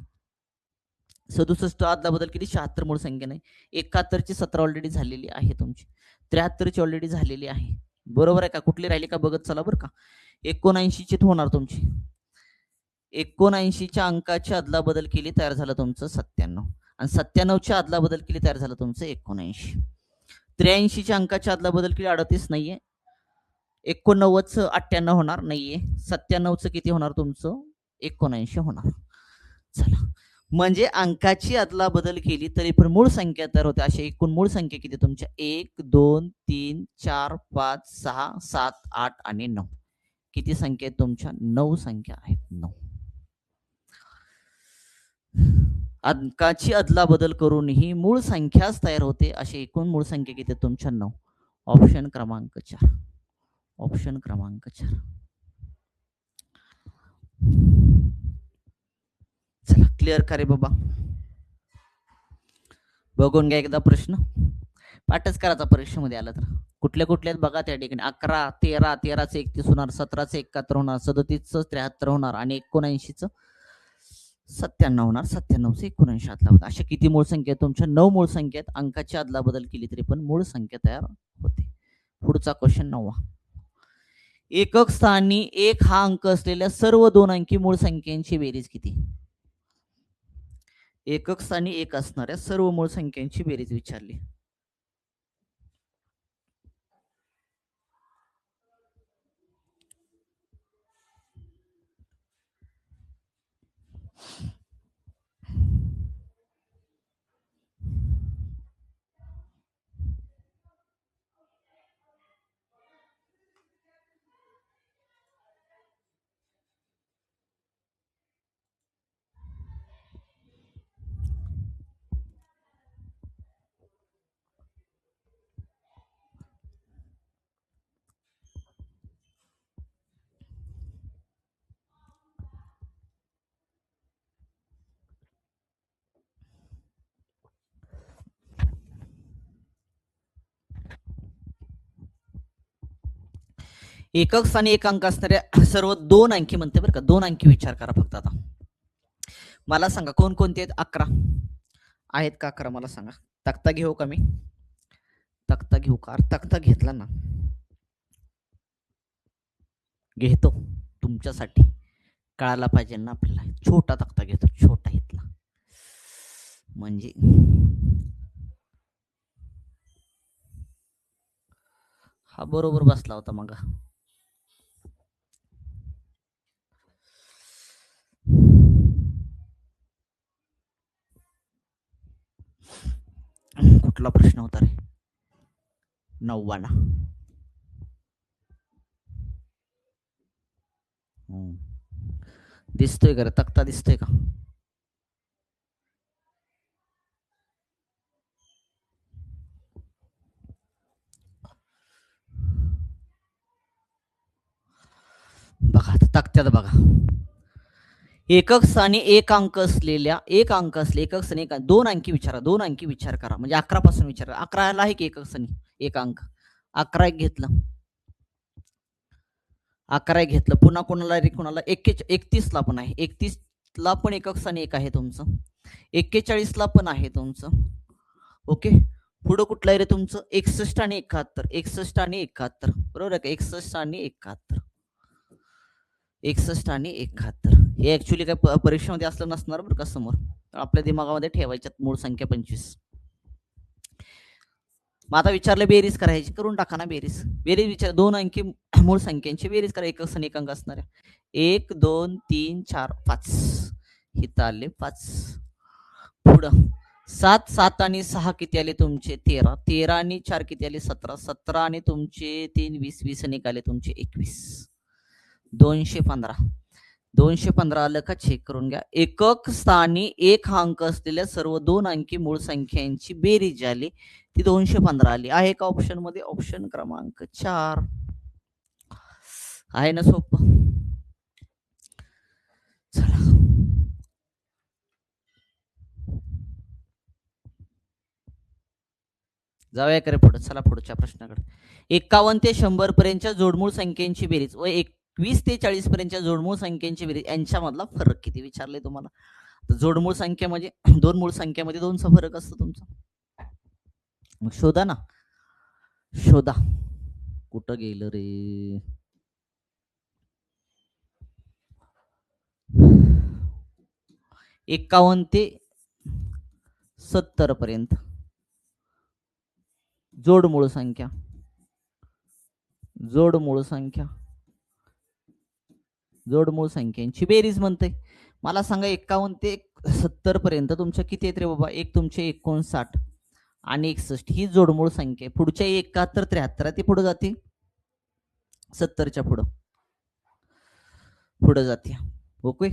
67 अदला बदल केली, 76 मूळ संख्या नाही. 71 ची 17 ऑलरेडी झालेली आहे तुमची, 73 ची ऑलरेडी झालेली आहे. बरोबर आहे का? कुठली राहिली का बघत चला बरं का. 79 ची होणार तुमची, 79च्या अंकाची अदला बदल केली तयार झालं तुमचं 97, आणि 97च्या अदला बदल केली तयार झालं तुमचं 79. 83च्या अंकाच्या अदला बदल केली 38 नाहीये, 89चं 98 होणार नाहीये, 97चं किती होणार तुमचं? 79 होणार. चला, म्हणजे अंकाची अदला बदल केली तरी पण मूळ संख्या तयार होते. अशा एकूण मूळ संख्या किती तुमच्या? 1 2 3 4 5 6 7 8 आणि 9. किती संख्या आहेत तुमच्या? 9 संख्या आहेत, 9. अंकाची अदला बदल करून ही मूळ संख्याच तयार होते. अशी एकूण मूळ संख्या किती तुमच्या? 9. ऑप्शन क्रमांक 4, ऑप्शन क्रमांक 4. चला क्लिअर का रे बाबा? बघून घ्या एकदा प्रश्न, पाठच करायचा परीक्षेमध्ये आला तर. कुठल्या कुठल्या बघा त्या ठिकाणी. 11, 13, 13चं 31 होणार, 17चं 71 होणार, 37चं 73 होणार आणि 79चं 97 होणार, 97चं 79 अदला बदल. अशा किती मूळ संख्या आहेत तुमच्या? 9 मूळ संख्या आहेत. अंकाची अदला बदल केली तरी पण मूळ संख्या तयार होते. पुढचा क्वेश्चन 9. एकक स्थानी 1 हा अंक असलेल्या सर्व 2 अंकी मूळ संख्यांची बेरीज किती? एकक स्थानी 1 असणाऱ्या सर्व मूळ संख्यांची बेरीज विचारली. एकक स्थानी 1 अंक असणाऱ्या सर्व 2 अंकी म्हणते बरं का, 2 अंकी विचार करा फक्त. आता मला सांगा कोणकोणते आहेत? 11 आहेत का? 11 मला सांगा. तक्ता घेऊ का मी? तक्ता घेऊ का? तक्ता घेतला ना, घेतो तुमच्यासाठी, कळायला पाहिजे ना आपल्याला. छोटा तक्ता घेतो, छोटा इथला, म्हणजे हा बरोबर बसला होता मग. कुठला प्रश्न होता रे? 9वा ना. दिसतोय का रे? तक्ता दिसतोय का? बघा तक्त्यात बघा. एकक स्थानी एक अंक असलेल्या एकक स्थानी दोन अंकी विचारा. 2 अंकी विचार करा म्हणजे 11 पासून विचारा. 11 ला आहे की एकक स्थानी एक अंक. 11 एक घेतलं. 11 एक घेतलं. पुन्हा कोणाला रे? कोणाला 31 ला पण आहे. 31 ला पण एकक स्थानी एक आहे तुमचं. 41 ला पण आहे तुमचं. ओके. पुढं कुठलं आहे रे तुमचं? 61 आणि 71. 61 आणि 71 बरोबर आहे का? 61 आणि 71. 61 आणि 71 हे ऍक्च्युली काय परीक्षेमध्ये असलं नसणार बरं का समोर. आपल्या दिमागामध्ये ठेवायच्यात मूळ संख्या 25. मग आता विचारलं बेरीज करायची, करून टाका ना बेरीज. बेरीज विचार 2 अंकी मूळ संख्यांची बेरीज करा. एकक स्थानी एक अंक असणाऱ्या. 1 2 3 4 5 इथं आले 5. पुढं 7 7 आणि 6 किती आले तुमचे? 13. 13 आणि 4 किती आले? 17. 17 आणि तुमचे 3 20. 20 आणि आले तुमचे 21. 215. 215 आलं का? चेक करून घ्या. एकक स्थानी एक हा अंक असलेल्या सर्व 2 अंकी मूळ संख्यांची बेरीज आली ती 215 आली. आहे का ऑप्शन मध्ये? ऑप्शन क्रमांक 4 आहे ना. सोपं. चला जाऊया का रे पुढे? चला पुढच्या प्रश्नाकडे. 51 ते 100 पर्यंतच्या जोडमूळ संख्येची बेरीज व 21 ते 40 पर्यंतच्या जोडमूळ संख्येची बेरीज यांच्यामधला फरक किती विचारले तुम्हाला. जोडमूळ संख्या म्हणजे दोन मूळ संख्यामध्ये 2चा फरक असतो तुमचा. मग शोधा ना. शोधा. कुठं गेलं रे? 51 ते 70 पर्यंत जोडमूळ संख्या. जोडमूळ संख्या. जोडमूळ संख्यांची बेरीज म्हणते. मला सांगा 51 ते 70 पर्यंत तुमच्या किती आहेत रे बाबा? एक तुमचे 59 आणि 61 ही जोडमूळ संख्या. पुढच्या 71 73 ती पुढे जाते 70च्या पुढे जाते. ओके.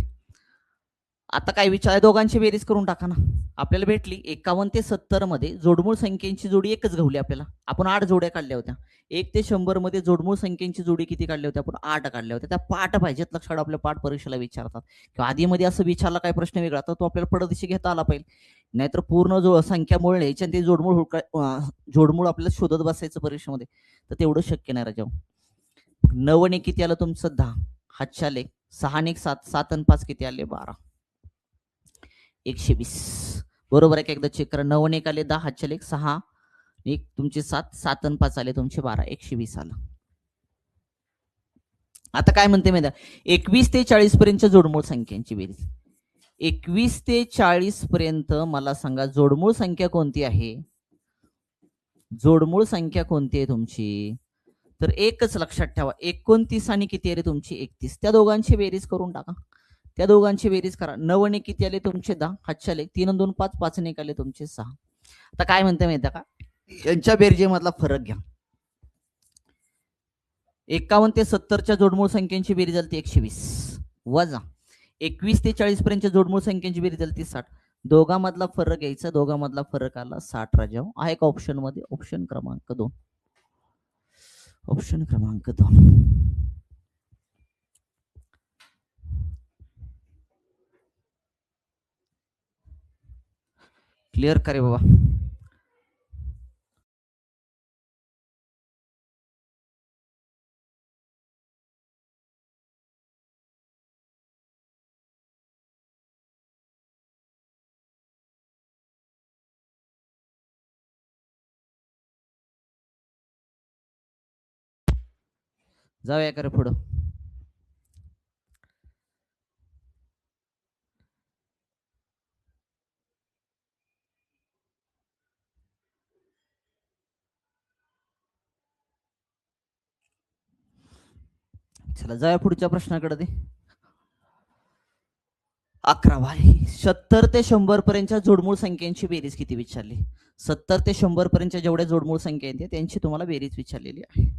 आता काय विचार? दोघांची बेरीज करून टाका ना. आपल्याला भेटली 51 ते 70 मध्ये जोडमूळ संख्येची जोडी एकच घावली आपल्याला. आपण 8 जोड्या काढल्या होत्या. 1 ते 100 मध्ये जोडमूळ संख्येची जोडी किती काढल्या होत्या? आपण 8 काढल्या होत्या. त्या पाठ पाहिजेत लक्षात. आपल्या पाठ परीक्षेला विचारतात किंवा आधी मध्ये असं विचारला काय प्रश्न वेगळा तर तो आपल्याला पडदिशी घेता आला पाहिजे. नाहीतर पूर्ण जो संख्या मूळ न्यायची आणि ते जोडमूळ आपल्याला शोधत बसायचं परीक्षेमध्ये तर तेवढं शक्य नाही राजा. 9 आणि किती आलं तुमचं? 10. हातच्या लेख 6 आणि 7. 7 आणि 5 किती आले? 12. 120 बरोबर आहे का? एकदा चेक करा. 9 आणि 1 आले 10. हातच्या लेख 6 एक तुमचे 7. 7 आणि 5 आले तुमचे 12. 120 आलं. आता काय म्हणते माहिती? 21 ते 40 पर्यंतच्या जोडमूळ संख्यांची बेरीज. 21 ते 40 पर्यंत मला सांगा जोडमूळ संख्या कोणती आहे? जोडमूळ संख्या कोणती आहे तुमची? तर एकच लक्षात ठेवा. 29 आणि किती आहे रे तुमची? 31. त्या दोघांची बेरीज करून टाका. त्या दोघांची बेरीज करा. 9 आणि किती आले तुमचे? 10. हातच्या लेख 3 आणि 2 5. 5 आणि 1 आले तुमचे 6. आता काय म्हणते माहिती का? यांच्या बेरजेमधला फरक घ्या. 51 ते 70च्या जोडमूळ संख्येची बेरीज झाली 120 वजा 21 ते 40 पर्यंतच्या जोडमूळ संख्येची बेरीज झाली 60. दोघांमधला फरक घ्यायचा. दोघांमधला फरक आला 60 राजाओ. आहे का ऑप्शन मध्ये? ऑप्शन क्रमांक 2. ऑप्शन क्रमांक 2. क्लिअर करे बाबा. जाऊया करे पुढं. चला जाऊया पुढच्या प्रश्नाकडे. ते 11वा आहे. 70 ते 100 पर्यंतच्या जोडमूळ संख्यांची बेरीज किती विचारली? 70 ते 100 पर्यंतच्या जेवढ्या जोडमूळ संख्या आहेत त्यांची तुम्हाला बेरीज विचारलेली आहे.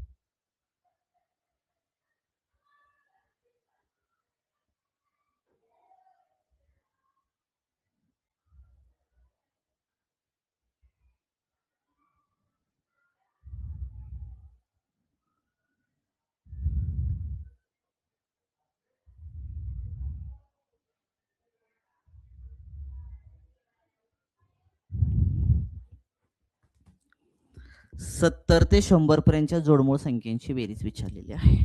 सत्तर ते 100 पर्यंतच्या जोडमूळ संख्यांची बेरीज विचारलेली आहे.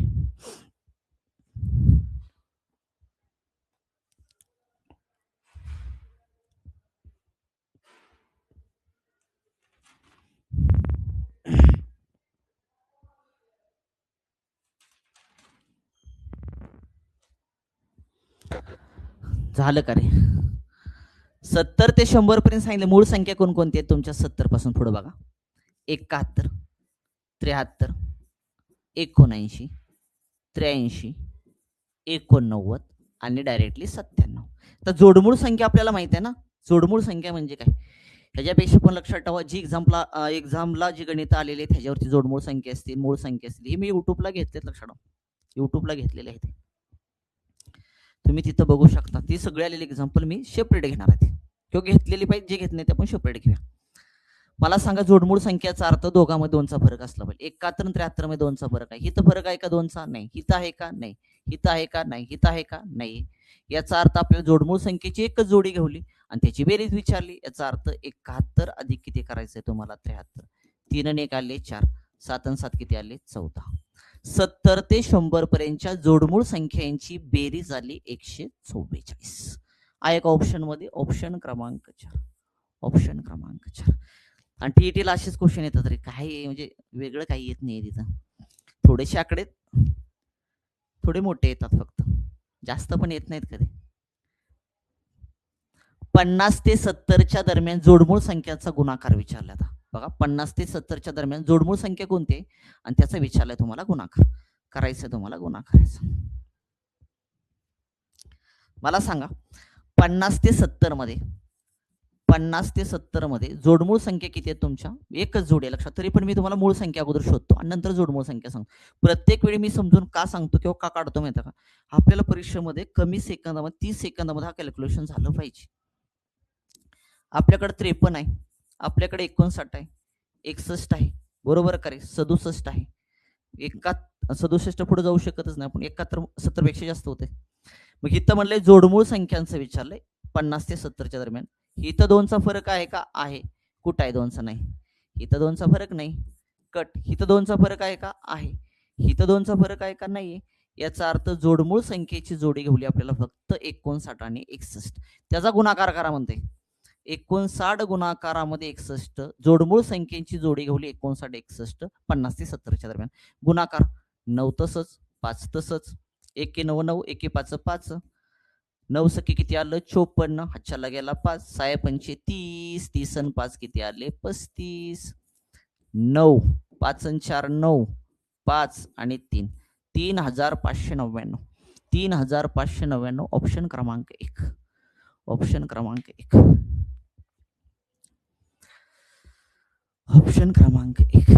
झालं का रे? 70 ते 100 पर्यंत सांगितलं. मूळ संख्या कोणकोणती आहेत तुमच्या 70 पासून पुढे बघा. 71, 73, 79, 83, 89 आणि डायरेक्टली 97. तर जोडमूळ संख्या आपल्याला माहिती आहे ना. जोडमूळ संख्या म्हणजे काय? ह्याच्यापेक्षा पण लक्षात ठेवा, जी एक्झामला जी गणित आलेली आहेत ह्याच्यावरती जोडमूळ संख्या असतील, मूळ संख्या असतील, हे मी युट्यूबला घेतलेत. लक्षात ठेवा, युट्यूबला घेतलेले आहेत. तुम्ही तिथं बघू शकता. ती सगळी आलेली एक्झाम्पल मी सेपरेट घेणार आहे किंवा घेतलेली पाहिजे. जे घेत नाही ते आपण सेपरेट घेऊया. मला सांगा, जोडमूळ संख्याचा अर्थ दोघांमध्ये 2चा फरक असला पाहिजे. 71 आणि 73 मध्ये 2चा फरक आहे. हिथं फरक आहे का 2चा? नाही. हिथं आहे का? नाही. हिथं आहे का? नाही. हिथं आहे का? नाही. याचा अर्थ आपल्याला जोडमूळ संख्येची एकच जोडी घेवली आणि त्याची बेरीज विचारली. याचा अर्थ 71 अधिक किती करायचंय तुम्हाला? 73. 3 आणि 1 आले 4, 7 आणि 7 किती आले? 14. 70 ते 100 पर्यंतच्या जोडमूळ संख्यांची बेरीज आली 144. आहे का ऑप्शन मध्ये? ऑप्शन क्रमांक 4. ऑप्शन क्रमांक 4. आणि टीईटीला असेच क्वेश्चन येतात रे. काही म्हणजे वेगळं काही येत नाही तिथं. थोडेसे आकडे थोडे मोठे येतात, फक्त जास्त पण येत नाहीत कधी. 50 ते 70च्या दरम्यान जोडमूळ संख्याचा गुणाकार विचारला था. बघा, 50 ते 70च्या दरम्यान जोडमूळ संख्या कोणती आहे आणि त्याचा विचारलाय तुम्हाला गुणाकार करायचा. तुम्हाला गुणाकार करायचा. मला सांगा, 50 ते 70 मध्ये 50 ते 70 मध्ये जोडमूळ संख्या किती आहे तुमच्या? एकच जोडी आहे लक्षात. तरी पण मी तुम्हाला मूळ संख्या अगोदर शोधतो आणि नंतर जोडमूळ संख्या सांगतो. प्रत्येक वेळी मी समजून का सांगतो किंवा का काढतो माहिती का? आपल्याला परीक्षेमध्ये कमी सेकंदामध्ये 30 सेकंदामध्ये हा कॅल्क्युलेशन झालं पाहिजे. आपल्याकडे 53 आहे, आपल्याकडे 59 आहे, 61 आहे, बरोबर का रे? 67 आहे. 67 पुढे जाऊ शकतच नाही आपण. 71 70 पेक्षा जास्त होते. मग इथं म्हणलंय जोडमूळ संख्यांचं विचारलंय 50 ते 70च्या दरम्यान. इथं 2चा फरक आहे का? आहे. कुठं आहे 2चा? नाही. इथं 2चा फरक नाही. कट. इथं 2चा फरक आहे का? आहे. इथं 2चा फरक आहे का? नाही. याचा अर्थ जोडमूळ संख्येची जोडी घेवली आपल्याला फक्त 59 आणि 61. त्याचा गुणाकार करा म्हणते. 59 गुणाकारामध्ये 61. जोडमूळ संख्येची जोडी घेवली 59, 61, 50 ते 70च्या दरम्यान. गुणाकार 9 तसंच, 5 तसंच, 1 9 9, 1 5 5, 9 सकी किती आलं? 54. हातच्याला गेला 5, 6 पंचे 30, 30 आणि 5 किती आले? 35. 9, 5 आणि 4 9, 5 आणि 3 3599. 3599. ऑप्शन क्रमांक 1. ऑप्शन क्रमांक 1. ऑप्शन क्रमांक 1.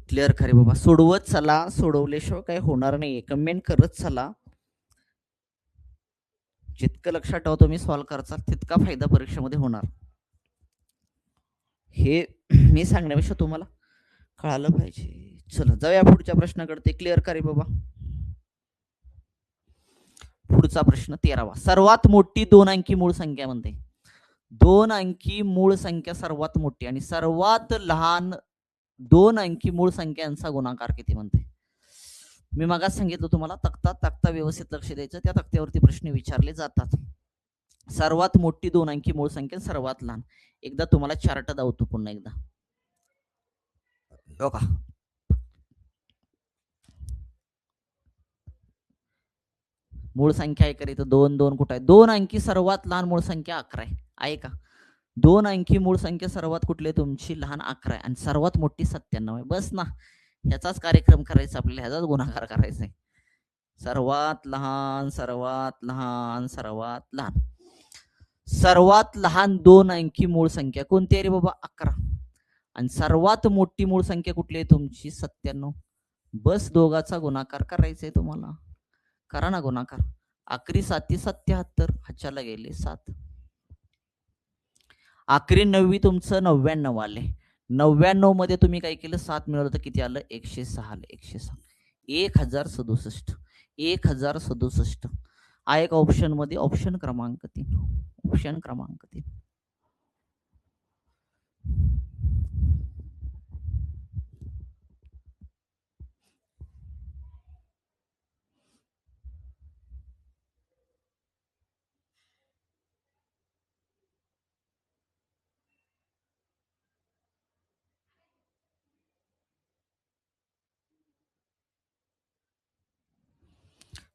क्लिअर खरे बाबा. सोडवत चला, सोडवल्याशिवाय काही होणार नाही. कमेंट करत चला. जितकं लक्षात ठेवतो मी सॉल्व्ह करचा तितका फायदा परीक्षेमध्ये होणार. हे मी सांगण्यापेक्षा तुम्हाला कळालं पाहिजे. चला जाऊया पुढच्या प्रश्नाकडे. ते क्लिअर करे बाबा. पुढचा प्रश्न 13वा. सर्वात मोठी 2 अंकी मूळ संख्या म्हणते. 2 अंकी मूळ संख्या सर्वात मोठी आणि सर्वात लहान 2 अंकी मूळ संख्यांचा गुणाकार किती म्हणते? मी मागास सांगितलं तुम्हाला, तक्ता व्यवस्थित लक्ष द्यायचं. त्या तक्त्यावरती प्रश्न विचारले जातात. सर्वात मोठी 2 अंकी मूळ संख्या, सर्वात लहान. एकदा तुम्हाला चार्ट दावतो पुन्हा एकदा. हो का? मूळ संख्या आहे करी तर 2 2 कुठं आहे? 2 अंकी सर्वात लहान मूळ संख्या 11 आहे का? 2 अंकी मूळ संख्या सर्वात कुठली तुमची लहान? 11 आहे आणि सर्वात मोठी 97 आहे. बस ना, ह्याचाच कार्यक्रम करायचा आपल्याला, ह्याचाच गुणाकार करायचा आहे. सर्वात लहान, सर्वात लहान, सर्वात लहान. सर्वात लहान 2 अंकी मूळ संख्या कोणती आहे रे बाबा? 11. आणि सर्वात मोठी मूळ संख्या कुठली आहे तुमची? 97. बस दोघाचा गुणाकार करायचा आहे तुम्हाला. करा ना गुणाकार. 11 7 77, हाच्याला गेले 7. 11 9 तुमचं 99 आले. 99 मध्ये तुम्ही काय केलं? 7 मिळवलं तर किती आलं? 106 आलं. 106. 1067. 1067 हा एक ऑप्शन मध्ये ऑप्शन क्रमांक 3. ऑप्शन क्रमांक 3.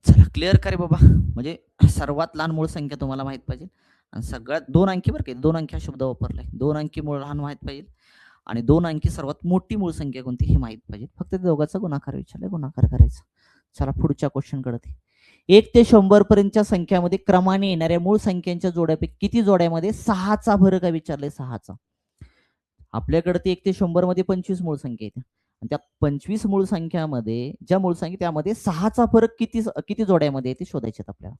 चला क्लिअर करे बाबा. म्हणजे सर्वात लहान मूळ संख्या तुम्हाला माहित पाहिजे आणि सगळ्यात 2 अंकी बरं का, 2 अंकी हा शब्द वापरलाय. 2 अंकी मूळ लहान माहित पाहिजे आणि 2 अंकी सर्वात मोठी मूळ संख्या कोणती हे माहित पाहिजे. फक्त दोघांचा गुणाकार विचारलाय, गुणाकार करायचा. चला पुढच्या क्वेश्चन कडे. 1 ते 100 पर्यंतच्या संख्यामध्ये क्रमाने येणाऱ्या मूळ संख्यांच्या जोड्यापैकी किती जोड्यामध्ये 6चा फरक आहे विचारलाय? 6चा. आपल्याकडे ते 1 ते 100 मध्ये 25 मूळ संख्या येते आणि त्या 25 मूळ संख्यामध्ये ज्या मूळ संख्या त्यामध्ये 6चा फरक किती किती जोड्यामध्ये ते शोधायचे आपल्याला.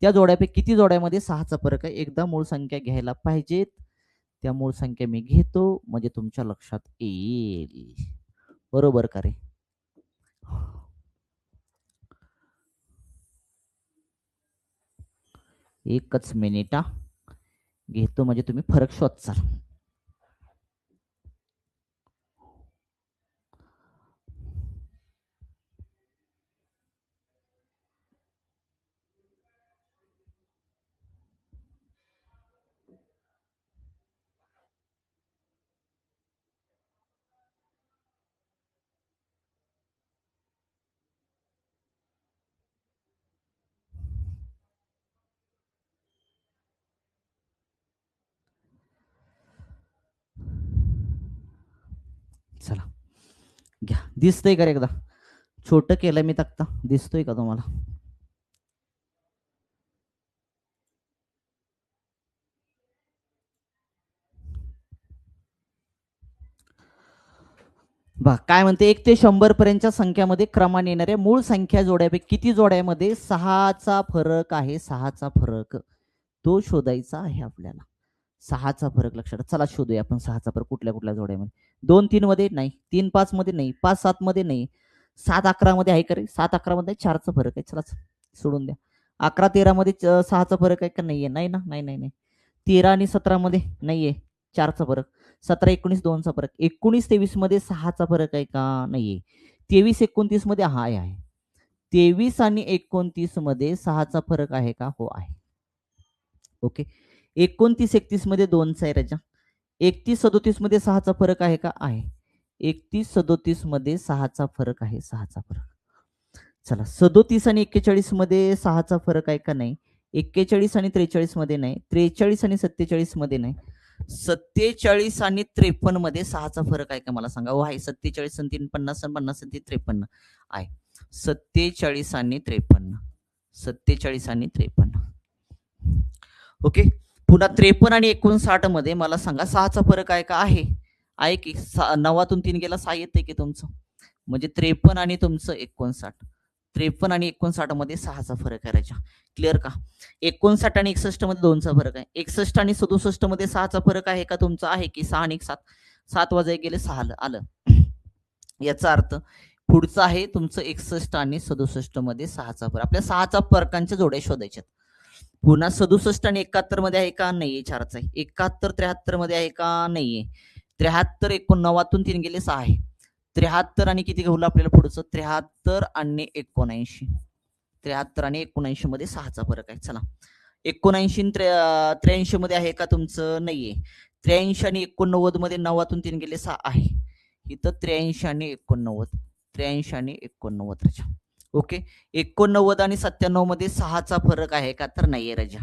त्या जोड्यापैकी किती जोड्यामध्ये 6चा फरक आहे? एकदा मूळ संख्या घ्यायला पाहिजेत. त्या मूळ संख्या मी घेतो म्हणजे तुमच्या लक्षात येईल. बरोबर का रे? एकच मिनिट घेतो म्हणजे तुम्ही फरक शोधचाल. चला घ्या. दिसतंय का रे? एकदा छोटं केलं मी तक्ता, दिसतोय का तुम्हाला? बघा काय म्हणते, 1 ते 100 पर्यंतच्या संख्यामध्ये क्रमाने येणाऱ्या मूळ संख्या जोड्यापैकी किती जोड्यामध्ये 6चा फरक आहे? 6चा फरक तो शोधायचा आहे आपल्याला. 6चा फरक लक्षात. चला शोधूया आपण 6चा फरक कुठल्या कुठल्या जोड्यामध्ये. 2 3 मध्ये नाही, 3 5 मध्ये नाही, 5 7 मध्ये नाही, 7 11 मध्ये आहे का रे? 7 11 मध्ये 4चा फरक आहे. चला सोडून द्या. 11 13 मध्ये 6चा फरक आहे का? नाहीये. नाही ना, नाही नाही नाही. 13 आणि 17 मध्ये नाहीये, 4चा फरक. 17 19 2चा फरक. 19 23 मध्ये 6चा फरक आहे का? नाहीये. 23 29 मध्ये आहे. 23 आणि 29 मध्ये 6चा फरक आहे का? हो आहे. ओके. 29 31 मध्ये 2चा आहे राजा. 31 37 मध्ये 6चा फरक आहे का? आहे. 31 37 मध्ये 6चा फरक आहे. 6चा फरक. चला 37 आणि 41 मध्ये 6चा फरक आहे का? नाही. 41 आणि 43 मध्ये नाही. 43 आणि 47 मध्ये नाही. 47 आणि 53 मध्ये 6चा फरक आहे का? मला सांगा. हो आहे. 47 आणि 3 50 आणि 50 आणि 53 आहे. 47 आणि 53. 47 आणि 53. ओके. पुन्हा 53 आणि 59 मध्ये मला सांगा 6चा फरक आहे का? आहे. आहे की 9तून 3 गेला 6 येते की तुमचं. म्हणजे 53 आणि तुमचं 59. 53 आणि 59 मध्ये 6चा फरक आहे राजा. क्लिअर का? 59 आणि 61 मध्ये 2चा फरक आहे. 61 आणि 67 मध्ये 6चा फरक आहे का तुमचा? आहे की 6 आणि 7. 7 वाजा गेले 6 आलं. याचा अर्थ पुढचं आहे तुमचं 61 आणि 67 मध्ये 6चा फरक. आपल्या 6चा फरकांच्या जोड्या शोधायच्या. पुन्हा 67 आणि 71 मध्ये आहे का? नाहीये. 4चा आहे. 71 73 मध्ये आहे का? नाहीये. 73 89तून 3 गेले 6 आहे. 73 आणि किती घेऊ आपल्याला पुढचं? 73 आणि 79. 73 आणि 79 मध्ये 6चा फरक आहे. चला 79 83 मध्ये आहे का तुमचं? नाहीये. 83 आणि 89 मध्ये 9तून 3 गेले 6 आहे. इथं 83 आणि 89. 83 आणि 89. ओके. 89 आणि 97 मध्ये 6चा फरक आहे का? तर नाहीये राजा.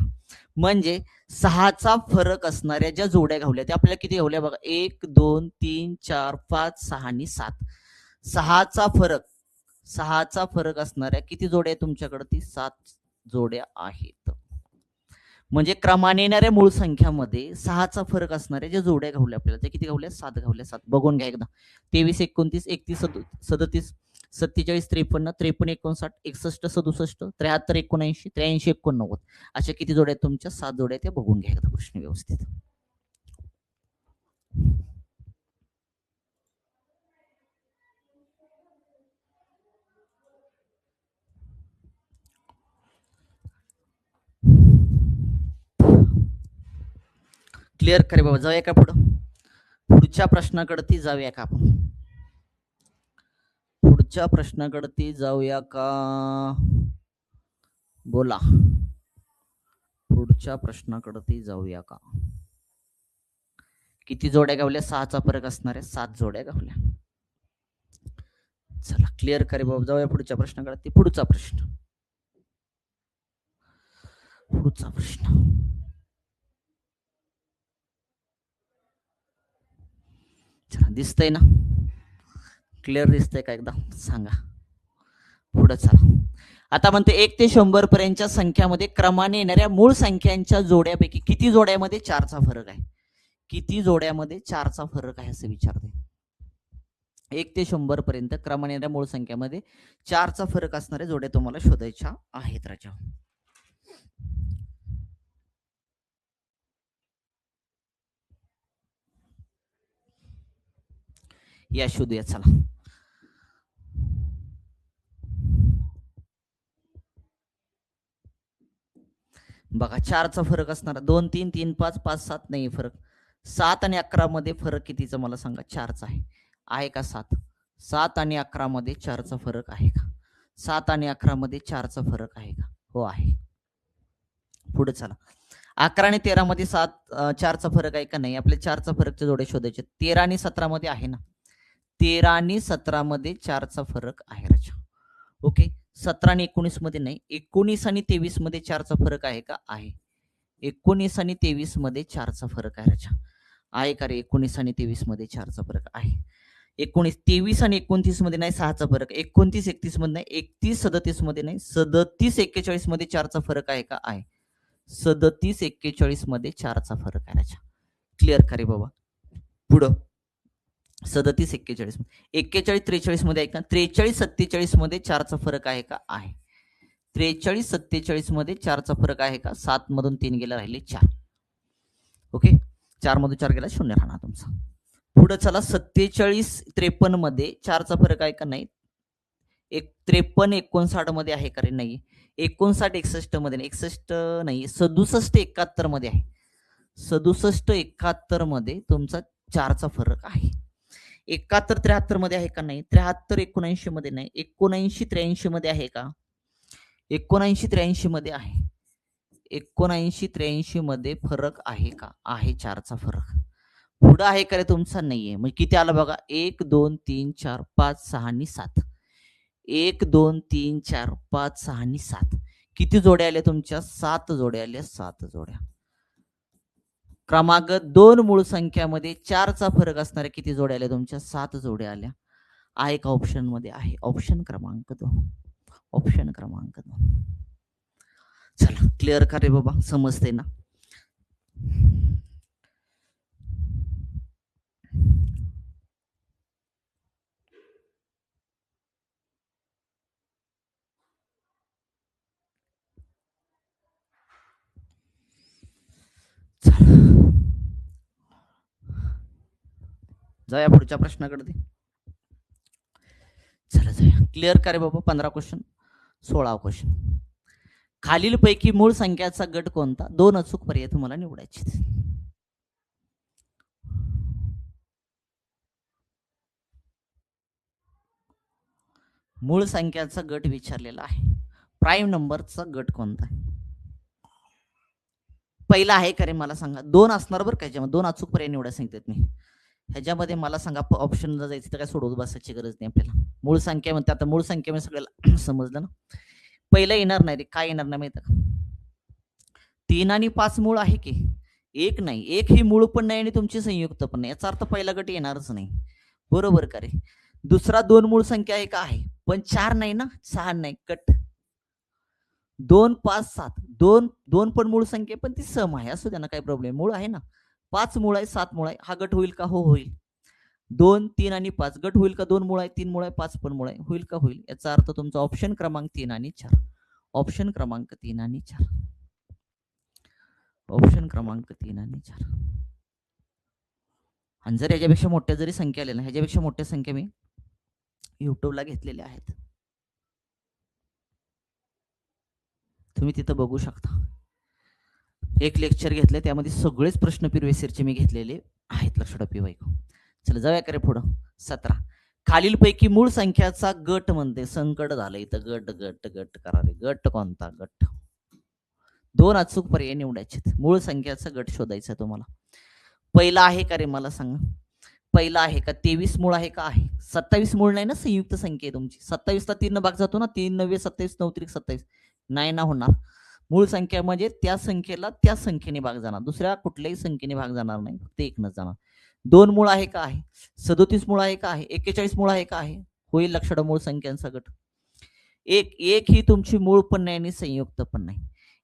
म्हणजे 6चा फरक असणाऱ्या ज्या जोड्या घावल्या त्या आपल्याला किती घावल्या बघा. 1 2 3 4 5 6 आणि 7. 6चा फरक असणाऱ्या किती जोड्या आहेत तुमच्याकडे? ती 7 जोड्या आहेत. म्हणजे क्रमाने येणाऱ्या मूळ संख्यामध्ये 6चा फरक असणाऱ्या ज्या जोड्या घावल्या आपल्याला, त्या किती घावल्या? 7 घावल्या. 7 बघून घ्या एकदा. 23, 29, 31, 37, 47, 53, 53, 59, 61, 67, 73, 79, 83, 89 अशा किती जोड्या आहेत तुमच्या? 7 जोड्या. त्या बघून घ्या एकदा प्रश्न व्यवस्थित. क्लिअर करे बाबा. जाऊया का पुढच्या प्रश्नाकडे जाऊया का आपण? पुढच्या प्रश्नाकडे जाऊया का? बोला. पुढच्या प्रश्नाकडे जाऊया का? किती जोड्या गावल्या? 6चा फरक असणाऱ्या 7 जोड्या गावल्या. चला क्लिअर करे बाबा. जाऊया पुढच्या प्रश्नाकडे. पुढचा प्रश्न चला, दिसतंय ना? क्लिअर दिसतंय का? एकदा सांगा. पुढे चला. आता म्हणते 1 ते 100 पर्यंतच्या संख्यामध्ये क्रमाने येणाऱ्या मूळ संख्यांच्या जोड्यापैकी किती जोड्यामध्ये 4चा फरक आहे? किती जोड्यामध्ये 4चा फरक आहे असं विचारते. 1 ते 100 पर्यंत क्रमाने येणाऱ्या मूळ संख्यामध्ये 4चा फरक असणाऱ्या जोड्या तुम्हाला शोधायच्या आहेत राजा. या शोधूया चला. बघा 4चा फरक असणार. 2, 3, 3, 5, 5, 7 नाही फरक. 7 आणि 11 मध्ये फरक कितीचा मला सांगा? 4चा आहे का? 7 आणि 11 मध्ये 4चा फरक आहे का? 7 आणि 11 मध्ये 4चा फरक आहे का? हो आहे. पुढे चला. 11 आणि 13 मध्ये 4चा फरक आहे का? नाही. आपल्या 4चा फरकच्या जोड्या शोधायचे. 13 आणि 17 मध्ये आहे ना? 13 आणि 17 मध्ये 4चा फरक आहे राजा. ओके. 17 आणि 19 मध्ये नाही. 19 आणि 23 मध्ये 4चा फरक आहे का? आहे. 19 आणि 23 मध्ये 4चा फरक आहे राजा. आहे का रे? 19 आणि 23 मध्ये 4चा फरक आहे. 23 आणि 29 मध्ये नाही 6चा फरक. 29, 31 मध्ये नाही. 31, 37 मध्ये नाही. 37, 41 मध्ये 4चा फरक आहे का? आहे. 37, 41 मध्ये 4चा फरक आहे राजा. क्लिअर का रे बाबा? पुढं 37, 41, 41, 43 मध्ये आहे का? 43, 47 मध्ये 4चा फरक आहे का? आहे. 43, 47 मध्ये 4चा फरक आहे का? 7 मधून 3 गेला, राहिले 4. ओके. 4 मधून 4 गेला, 0 राहणार तुमचा. पुढे चला. 47, 53 मध्ये 4चा फरक आहे का? नाही. 53, 59 मध्ये आहे का रे? नाही. 59, 61 मध्ये नाही. 61 नाही. 67, 71 मध्ये आहे. 67, 71 मध्ये तुमचा 4चा फरक आहे. 71, 73 मध्ये आहे का? नाही. 73, 79 मध्ये नाही. 79, 83 मध्ये आहे का? 79, 83 मध्ये आहे. 79, 83 मध्ये फरक आहे का? आहे 4चा फरक. पुढं आहे का रे तुमचा? नाहीये. मग किती आला बघा? 1, 2, 3, 4, 5, 6 आणि 7. 1, 2, 3, 4, 5, 6 आणि 7. किती जोड्या आल्या तुमच्या? 7 जोड्या आल्या. 7 जोड्या. क्रमांक 2 मूळ संख्यामध्ये 4चा फरक असणाऱ्या किती जोड्या आल्या तुमच्या? 7 जोड्या आल्या. आहे का? ऑप्शन मध्ये आहे. ऑप्शन क्रमांक 2. ऑप्शन क्रमांक 2. चला क्लिअर का रे बाबा? समजते ना? जाऊया पुढच्या प्रश्नाकडे. चला जाऊया. क्लिअर का रे बाबा? 15 क्वेश्चन, 16 क्वेश्चन. खालील पैकी मूळ संख्याचा गट कोणता? 2 अचूक पर्याय तुम्हाला निवडायचे. मूळ संख्याचा गट विचारलेला आहे. प्राईम नंबरचा गट कोणता आहे? पहिला आहे का रे? मला सांगा. 2 असणार बरं का ह्याच्यामध्ये. 2 अचूक पर्याय निवडा सांगतात मी. ह्याच्यामध्ये मला सांगा, ऑप्शनला जायचं तर काय सोडवत बसायची गरज नाही आपल्याला. मूळ संख्या म्हणते. आता मूळ संख्येमध्ये सगळ्याला समजलं ना? पहिला येणार नाही रे. काय येणार नाही माहिती का? 3 आणि 5 मूळ आहे की? 1 नाही. 1 ही मूळ पण नाही आणि तुमची संयुक्त पण नाही. याचा अर्थ पहिला गट येणारच नाही. बरोबर का रे? दुसरा 2 मूळ संख्या आहे का आहे, पण 4 नाही ना, 6 नाही, कट. 2 5 7 2 पण मूळ संख्या पण ती सम आहे, असू द्या ना, काही प्रॉब्लेम, मूळ आहे ना. 5 मूळ आहे, 7 मूळ आहे, हा गट होईल का? हो होईल. 2 3 आणि 5 गट होईल का? 2 मूळ आहे, 3 मूळ आहे, 5 पण मूळ आहे, होईल का? होईल. याचा अर्थ तुमचा ऑप्शन क्रमांक 3 आणि 4. ऑप्शन क्रमांक 3 आणि 4. ऑप्शन क्रमांक 3 आणि 4. आणि जर याच्यापेक्षा मोठ्या जरी संख्या आल्या ना, ह्याच्यापेक्षा मोठ्या संख्या मी युट्यूबला घेतलेल्या आहेत, तुम्ही तिथं बघू शकता. एक लेक्चर घेतलं, त्यामध्ये सगळेच प्रश्न प्रिव्हियस मी घेतलेले आहेत, लक्षात ठेवा. चला जाऊया करे पुढं. 17. खालीलपैकी मूळ संख्याचा गट म्हणते, संकट झालं इथं, गट गट गट करा रे. गट कोणता? गट. 2 अचूक पर्याय निवडायचे, मूळ संख्याचा गट शोधायचा तुम्हाला. पहिला आहे का रे, मला सांगा. पहिला आहे का? 23 मूळ आहे का? आहे. 27 मूळ नाही ना, संयुक्त संख्या आहे तुमची. 27 ला 3 भाग जातो ना, 3 9 27 9 त्रिक 27. नाही ना होणार. मूळ संख्या म्हणजे त्या संख्येला त्या संख्येने भाग जाणार, दुसऱ्या कुठल्याही संख्येने भाग जाणार नाही, फक्त एकच जाणार. 2 मूळ आहे का? आहे. 37 मूळ आहे का? आहे. 41 मूळ आहे का? आहे. होईल, लक्षात. मूळ संख्यांचा गट. एक ही तुमची मूळ पण नाही आणि संयुक्त पण नाही.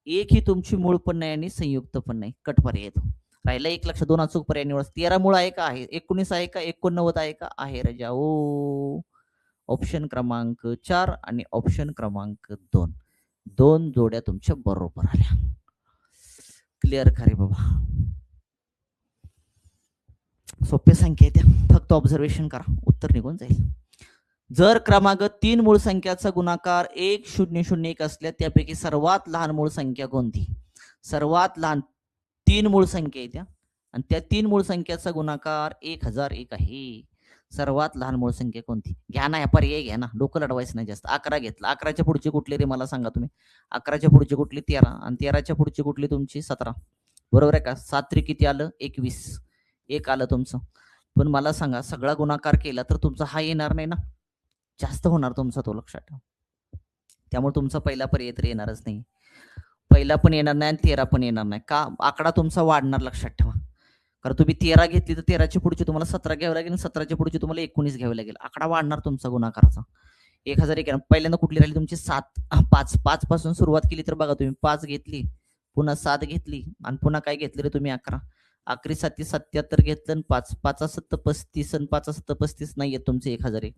एक ही तुमची मूळ पण नाही आणि संयुक्त पण नाही, कट पर्याय येतो. राहिला एक, लक्ष. 2 अचूक पर्याय निवड. 13 मूळ आहे का? आहे. 19 आहे का? 89 आहे का? आहे राजा. ओ, ऑप्शन क्रमांक 4 आणि ऑप्शन क्रमांक 2. 2 जोड्या तुमच्या बरोबर आल्या. क्लिअर खरे बाबा. सोप्या संख्या आहे त्या, फक्त ऑब्झर्वेशन करा, उत्तर निघून जाईल. जर क्रमांक 3 मूळ संख्याचा गुणाकार 1001 असल्या, त्यापैकी सर्वात लहान मूळ संख्या कोणती? सर्वात लहान 3 मूळ संख्या आहे त्या, आणि त्या 3 मूळ संख्याचा गुणाकार 1001 आहे. सर्वात लहान मूळ संख्या कोणती? घ्या ना, पर्याय घ्या ना, डोकं लढवायचं नाही जास्त. 11 घेतला, 11च्या पुढची कुठली रे, मला सांगा तुम्ही. 11च्या पुढची कुठली? 13, आणि 13च्या पुढची कुठली तुमची? 17. बरोबर आहे का? 7 त्रिक किती आलं? 21. एक आलं तुमचं. पण मला सांगा, सगळा गुणाकार केला तर तुमचा हा येणार नाही ना, जास्त होणार तुमचा तो, लक्षात ठेवा. त्यामुळे तुमचा पहिला पर्याय तर येणारच नाही. पहिला पण येणार नाही आणि 13 पण येणार नाही का? आकडा तुमचा वाढणार, लक्षात ठेवा. कारण तुम्ही 13 घेतली तर 13ची पुढची तुम्हाला 17 घ्यावी लागेल, 17च्या पुढची तुम्हाला 19 घ्यावी लागेल. आकडा वाढणार तुमचा गुणाकाराचा. 1001. पहिल्यांदा कुठली राहिली तुमची? 7. 5. 5 पासून सुरुवात केली तर बघा तुम्ही, 5 घेतली, पुन्हा 7 घेतली, आणि पुन्हा काय घेतले रे तुम्ही? 11. 11 7 77 घेतलं, 5 5 7 35, आणि 5 7 35 नाही येत तुमचे 1001.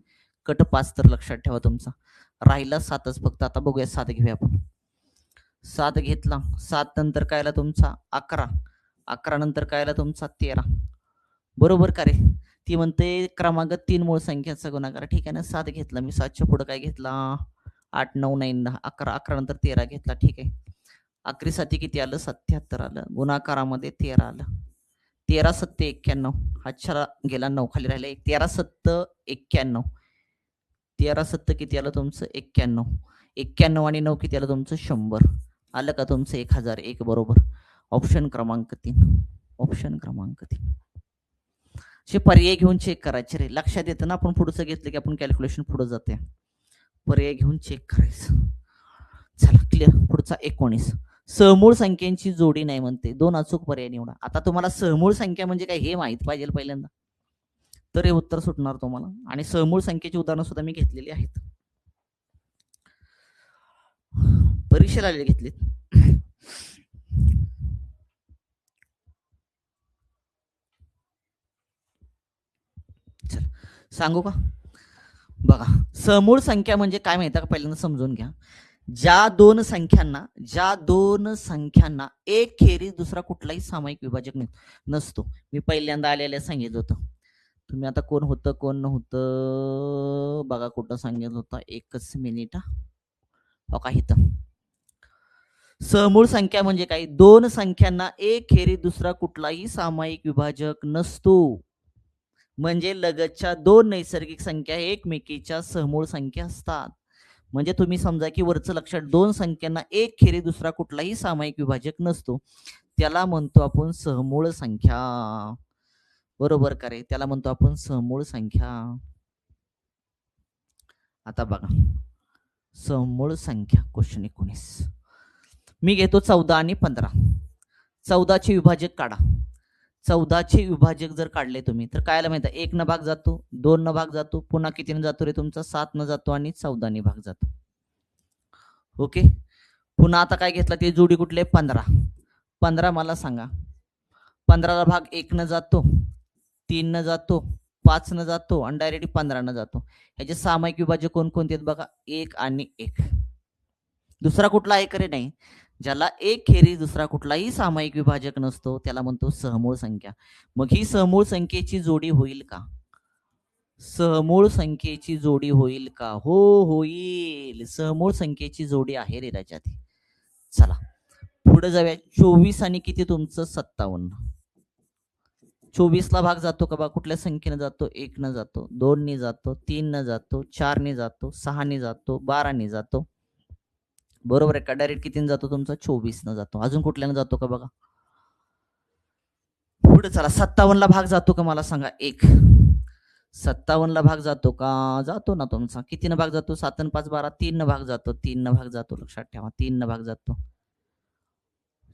कट 5 तर, लक्षात ठेवा तुमचा. राहिला 7च फक्त. आता बघूया 7 घेऊया आपण. 7 घेतला, 7 नंतर काय आला तुमचा? 11. 11 नंतर काय आला तुमचा? 13. बरोबर का रे? ती म्हणते क्रमांक 3 मूळ संख्याचा गुणाकार. ठीक आहे ना, 7 घेतला मी, 7च्या पुढे काय घेतला? 8 9 9 10 11. 11 नंतर 13 घेतला. ठीक आहे. 11 7 किती आलं? 77 आलं. गुणाकारामध्ये 13 आलं. 13 7 91. हा गेला 9, खाली राहिला 1. 13 7 91. 13 7 किती आलं तुमचं? 91. 91 आणि 9 किती आलं तुमचं? 100. आलं का तुमचं 1001? बरोबर. ऑप्शन क्रमांक 3. ऑप्शन क्रमांक 3. असे पर्याय घेऊन चेक करायचे रे, लक्षात येतं ना. आपण पुढचं घेतलं की आपण कॅल्क्युलेशन पुढे जाते, पर्याय घेऊन चेक करायचं. चला क्लिअर. पुढचा 19. सहमूळ संख्यांची जोडी नाही म्हणते, 2 अचूक पर्याय निवडा. आता तुम्हाला सहमूळ संख्या म्हणजे काय हे माहित पाहिजे पहिल्यांदा, तर हे उत्तर सुटणार तुम्हाला. आणि सहमूळ संख्येची उदाहरणं सुद्धा मी घेतलेली आहेत, परीक्षेला घेतलीत. चल सांगू का? बघा, समूळ संख्या म्हणजे काय माहिती का? पहिल्यांदा समजून घ्या. ज्या दोन संख्यांना एक खेरीज दुसरा कुठलाही सामायिक विभाजक नसतो. मी पहिल्यांदा आलेल्या सांगितलं होतं. तुम्ही आता कोण होतं कोण नव्हतं बघा, कुठं सांगितलं होतं? एकच मिनिट. हो का, इथं. समूळ संख्या म्हणजे काय? दोन संख्यांना एक खेरीज दुसरा कुठलाही सामायिक विभाजक नसतो. म्हणजे लगतच्या दोन नैसर्गिक संख्या एकमेकीच्या समूळ संख्या असतात. म्हणजे तुम्ही समजा की वरचं लक्षात, दोन संख्यांना एक खेरी दुसरा कुठलाही सामायिक विभाजक नसतो, त्याला म्हणतो आपण सहमूळ संख्या. बरोबर का रे? त्याला म्हणतो आपण सहमूळ संख्या. आता बघा, समूळ संख्या क्वेश्चन 19 मी घेतो 14 आणि 15. 14चे विभाजक काढा. 14चे विभाजक जर काढले तुम्ही तर काय माहिती आहे, 1 न भाग जातो, 2 न भाग जातो, पुन्हा कितीने जातो रे तुमचा 7 न जातो आणि 14 ने भाग जातो. ओके. पुन्हा आता काय घेतला ते जोडी कुठले 15. 15 मला सांगा, 15ला भाग 1 न जातो, 3 न जातो, 5 न जातो आणि डायरेक्टली 15 न जातो. ह्याचे सामायिक विभाजक कोणकोणते आहेत बघा, 1 आणि 1. दुसरा कुठला आहे करे नाही. ज्याला एक खेरीज दुसरा कुठलाही सामायिक विभाजक नसतो त्याला म्हणतो सहमूळ संख्या. मग ही सहमूळ संख्येची जोडी होईल का? सहमूळ संख्येची जोडी होईल का? हो, होईल. सहमूळ संख्येची जोडी आहे रे त्याच्यात. चला पुढे जाऊया. 24 आणि किती तुमचं 57. 24 ला भाग जातो का बा? कुठल्या संख्येने जातो? 1 न जातो, 2 ने जातो, 3 न जातो, 4 ने जातो, 6 ने जातो, 12 ने जातो. बरोबर आहे का? डायरेक्ट कितीने जातो तुमचा? 24 न जातो. अजून कुठल्याने जातो का बघा? पुढे चला. 57 ला भाग जातो का मला सांगा? 1. 57 ला भाग जातो का? जातो ना तुमचा. किती न भाग जातो? 7 आणि 5 12. 3 न भाग जातो. 3 न भाग जातो. लक्षात ठेवा. 3 न भाग जातो.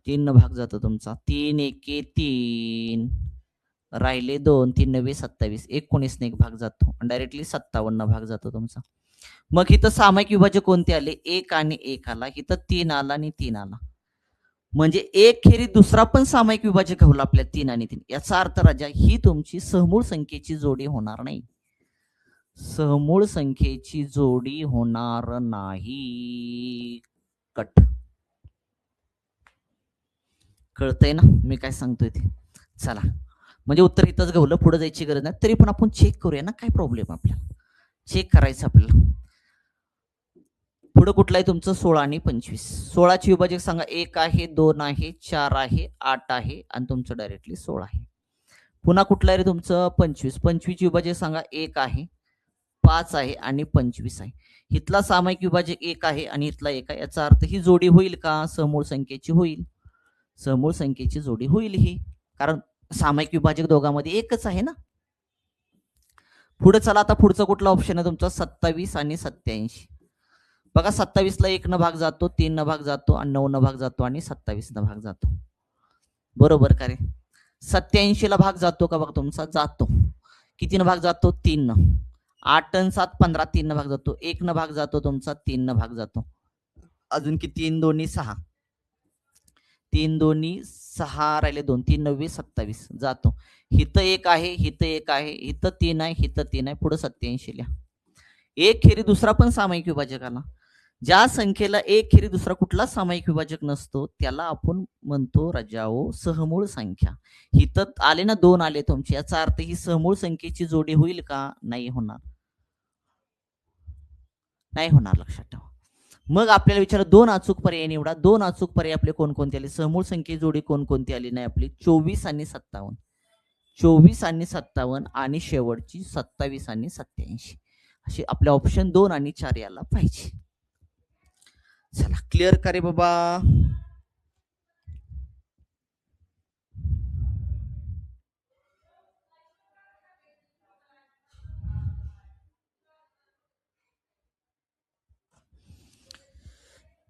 3 न भाग जातो तुमचा. 3 एके 3. राहिले 2. 3 9 27. 19 ने एक भाग जातो. डायरेक्टली 57 भाग जातो तुमचा. मग इथं सामायिक विभाजक कोणते आले? 1 आणि 1 आला. इथं 3 आला आणि 3 आला. म्हणजे एक खेरी दुसरा पण सामायिक विभाजक घावला आपल्या 3 आणि 3. याचा अर्थ राजा ही तुमची सहमूळ संख्येची जोडी होणार नाही. सहमूळ संख्येची जोडी होणार नाही. कट. कळतंय ना मी काय सांगतोय ते? चला म्हणजे उत्तर इथंच घावलं, पुढे जायची गरज नाही. तरी पण आपण चेक करूया ना, काय प्रॉब्लेम आपल्याला चेक करायचं आपल्याला. पुढे कुठलं आहे तुमचं? 16 आणि 25. 16ची विभाजक सांगा. 1 आहे, 2 आहे, 4 आहे, 8 आहे आणि तुमचं डायरेक्टली 16 आहे. पुन्हा कुठलं आहे रे तुमचं? 25. 25ची विभाजक सांगा. 1 आहे, 5 आहे आणि 25 आहे. इथला सामायिक विभाजक 1 आहे आणि इथला 1 आहे. याचा अर्थ ही जोडी होईल का? समूळ संख्येची होईल. समूळ संख्येची जोडी होईल ही, कारण सामायिक विभाजक दोघांमध्ये एकच आहे ना. पुढे चला. आता पुढचा कुठला ऑप्शन आहे तुमचा? 27 आणि 87. बघा 27 ला 1 न भाग जातो, 3 न भाग जातो आणि 9 न भाग जातो आणि 27 न भाग जातो. बरोबर का रे? 87 ला भाग जातो का बघा तुमचा? जातो. किती न भाग जातो? 3 न. 8 आणि 7 15. 3 न भाग जातो. 1 न भाग जातो तुमचा, 3 न भाग जातो. अजून किती? 3 2 6. 3 2 6 राहिले 2. 3 9 27 जातो. हिथं 1 आहे, हिथं 1 आहे, हिथं 3 आहे, हिथं 3 आहे. पुढे 87 लिहा. एक खेरी दुसरा पण सामायिक विभाजक आला. ज्या संख्येला एक खेरी दुसरा कुठला सामायिक विभाजक नसतो त्याला आपण म्हणतो राजाओ सहमूळ संख्या. हिथं आले ना 2 आले तुमचे, याचा अर्थ ही सहमूळ संख्येची जोडी होईल का? नाही होणार. नाही होणार, लक्षात ठेवा. मग आपल्याला विचार 2 अचूक पर्याय निवडा. 2 अचूक पर्याय आपले कोणकोणते आले? समूळ संख्येची जोडी कोणकोणती आली नाही आपली? 24 आणि 57. 24 आणि 57 आणि शेवटची 27 आणि 87. असे आपले ऑप्शन 2 आणि 4 याला पाहिजे. चला क्लिअर का रे बाबा?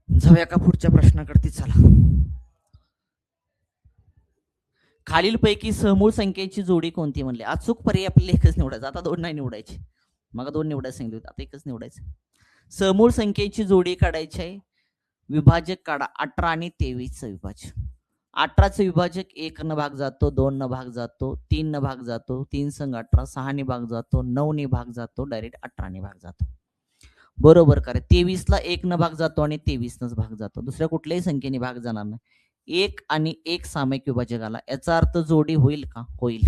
जाऊया का पुढच्या प्रश्नाकडे? चला. खालीलपैकी समूळ संख्येची जोडी कोणती म्हणले? अचूक पर्याय आपल्याला एकच निवडायचा. आता 2 नाही निवडायचे. मग 2 निवडायचं सांगितलं, आता एकच निवडायचं. समूळ संख्येची जोडी काढायची आहे. विभाजक काढा. 18 आणि 23चं विभाजक. 18चं विभाजक 1 न भाग जातो, 2 न भाग जातो, 3 न भाग जातो, 3 संग 18, 6 ने भाग जातो, 9 ने भाग जातो, डायरेक्ट 18 ने भाग जातो. बरोबर का रे? 23 ला 1 न भाग जातो आणि 23 नच भाग जातो. दुसऱ्या कुठल्याही संख्येने भाग जाणार नाही. 1 आणि 1 सामायिक विभाजक आला. याचा अर्थ जोडी होईल का? होईल.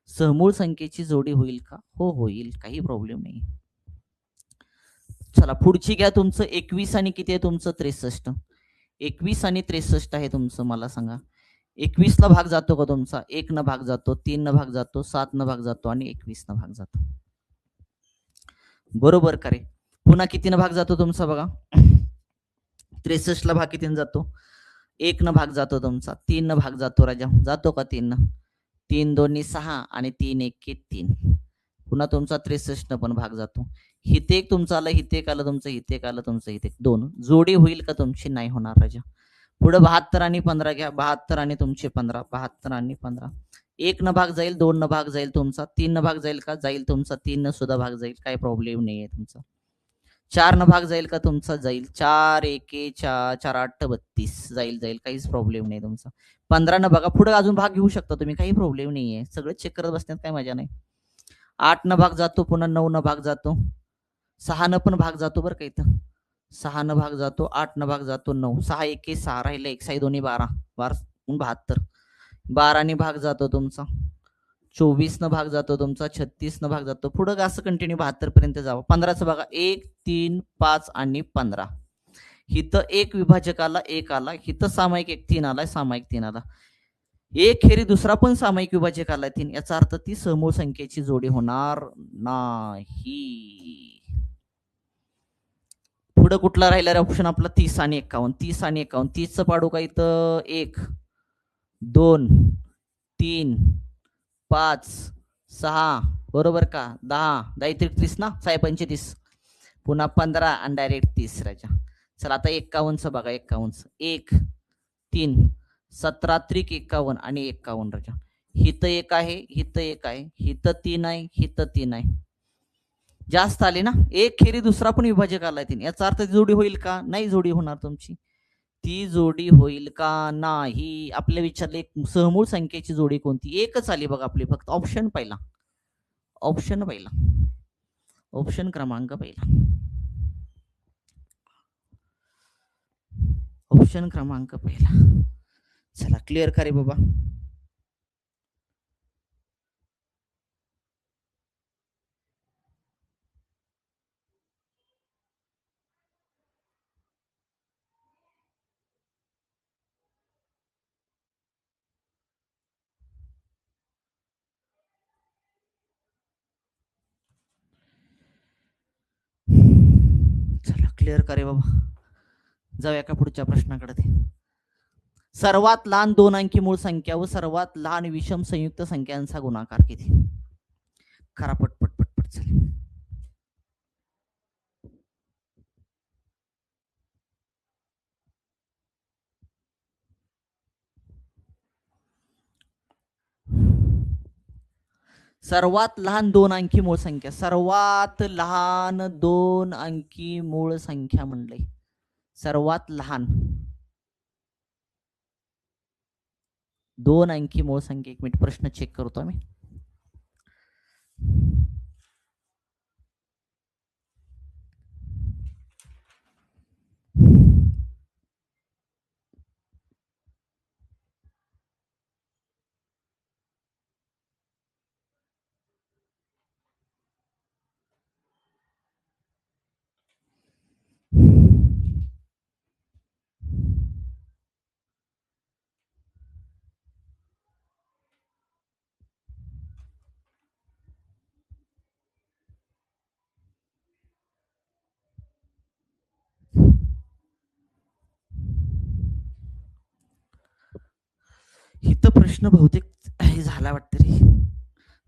समूळ संख्येची जोडी होईल का? हो होईल, काही प्रॉब्लेम नाही. चला पुढची घ्या. तुमचं 21 आणि किती आहे तुमचं? 63. 21 आणि 63 आहे तुमचं. मला सांगा 21 ला भाग जातो का तुमचा? 1 न भाग जातो, 3 न भाग जातो, 7 न भाग जातो आणि 21 न भाग जातो. बरोबर का रे? पुन्हा किती न भाग जातो तुमचा बघा? 63 ला भाग किती जातो? 1 न भाग जातो तुमचा, 3 न भाग जातो राजा. जातो का 3 न? 3 2 6 आणि 3 1 3. पुन्हा तुमचा 63 न पण भाग जातो. हिते एक तुमचं आलं, हिते एक आलं तुमचं, हिते एक आलं तुमचं, हिते 2. जोडी होईल का तुमची? नाही होणार राजा. पुढे 72 आणि 15 घ्या. 72 आणि तुमचे 15. 72 आणि 15. एक न भाग जाईल, 2 न भाग जाईल तुमचा, 3 न भाग जाईल का? जाईल तुमचा, 3 न सुद्धा भाग जाईल, काही प्रॉब्लेम नाहीये तुमचा. 4 न भाग जाईल का? तुमचा जाईल. 4 एके 4, 4 8 32 जाईल, काहीच प्रॉब्लेम नाही तुमचा. 15 न बघा, पुढे अजून भाग घेऊ शकता तुम्ही, काही प्रॉब्लेम नाहीये. सगळं चेक करत बसण्यात काही मजा नाही. 8 न भाग जातो, पुन्हा 9 न भाग जातो, 6 न पण भाग जातो बरं का इथं. 6 न भाग जातो, 8 न भाग जातो, 9, 6 एके 6 राहिलं, 1 6 दोन्ही 12, 72. 12 ने भाग जातो तुमचा, 24 न भाग जातो तुमचा, 36 न भाग जातो, पुढं असं कंटिन्यू 72 पर्यंत जावं. 15चं बघा, 1 3 5 आणि 15. हिथं एक विभाजक आला, 1 आला, हिथं सामायिक 1 3 आलाय, सामायिक 3 आला. एक खेरी दुसरा पण सामायिक विभाजक आलाय 3, याचा अर्थ ती समूळ संख्येची जोडी होणार नाही. पुढं कुठला राहिला रे ऑप्शन आपला? 30 आणि 51. 30 आणि 51, 30चं पाडू का इथं? 1 2 3 5 6, बरोबर का? 10 10 30 ना, 6 35, पुन्हा 15 आणि डायरेक्ट 30 राजा. चला आता 51चं बघा, 51चं 1 3 17 त्रिक 51 आणि 51 राजा. हिथं 1 आहे, हिथं 1 आहे, हिथं 3 आहे, हिथं 3 आहे. जास्त आले ना, एक खेरी दुसरा पण विभाजक आलाय 3, याचा अर्थ जोडी होईल का? नाही जोडी होणार तुमची. ती जोडी होईल का? नाही. आपल्या विचारले सहमूळ संख्येची जोडी कोणती? एकच आली बघा आपली, फक्त ऑप्शन पहिला, ऑप्शन पहिला, ऑप्शन क्रमांक पहिला, ऑप्शन क्रमांक पहिला. चला क्लिअर करे बाबा. चला क्लिअर करे बाबा. जाऊया का पुढच्या प्रश्नाकडे. ते सर्वात लहान 2 अंकी मूळ संख्या व सर्वात लहान विषम संयुक्त संख्यांचा गुणाकार किती? करा पटपट पटपट. चला सर्वात लहान 2 अंकी मूळ संख्या, सर्वात लहान 2 अंकी मूळ संख्या म्हणले, सर्वात लहान 2 अंकी मूळ संख्या. एक मिनिट प्रश्न चेक करतो आम्ही. इथं प्रश्न बहुतेक हे झाला वाटतं रे,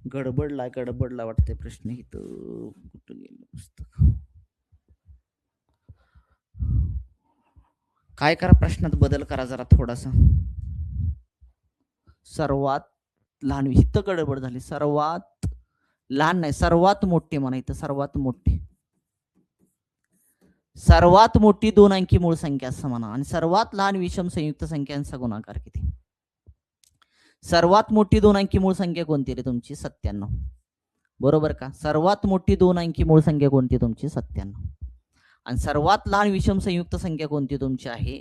गडबडला वाटतंय प्रश्न. इथं कुठं गेलं पुस्तक? काय करा, प्रश्नात बदल करा जरा थोडासा. सर्वात लहान, इथं गडबड झाली. सर्वात लहान नाही, सर्वात मोठी म्हणा इथं, सर्वात मोठी, सर्वात मोठी 2 अंकी मूळ संख्या असं म्हणा. आणि सर्वात लहान विषम संयुक्त संख्यांचा गुणाकार किती? सर्वात मोठी 2 अंकी मूळ संख्या कोणती रे तुमची? 97, बरोबर का? सर्वात मोठी 2 अंकी मूळ संख्या कोणती तुमची? 97. आणि सर्वात लहान विषम संयुक्त संख्या कोणती तुमची आहे?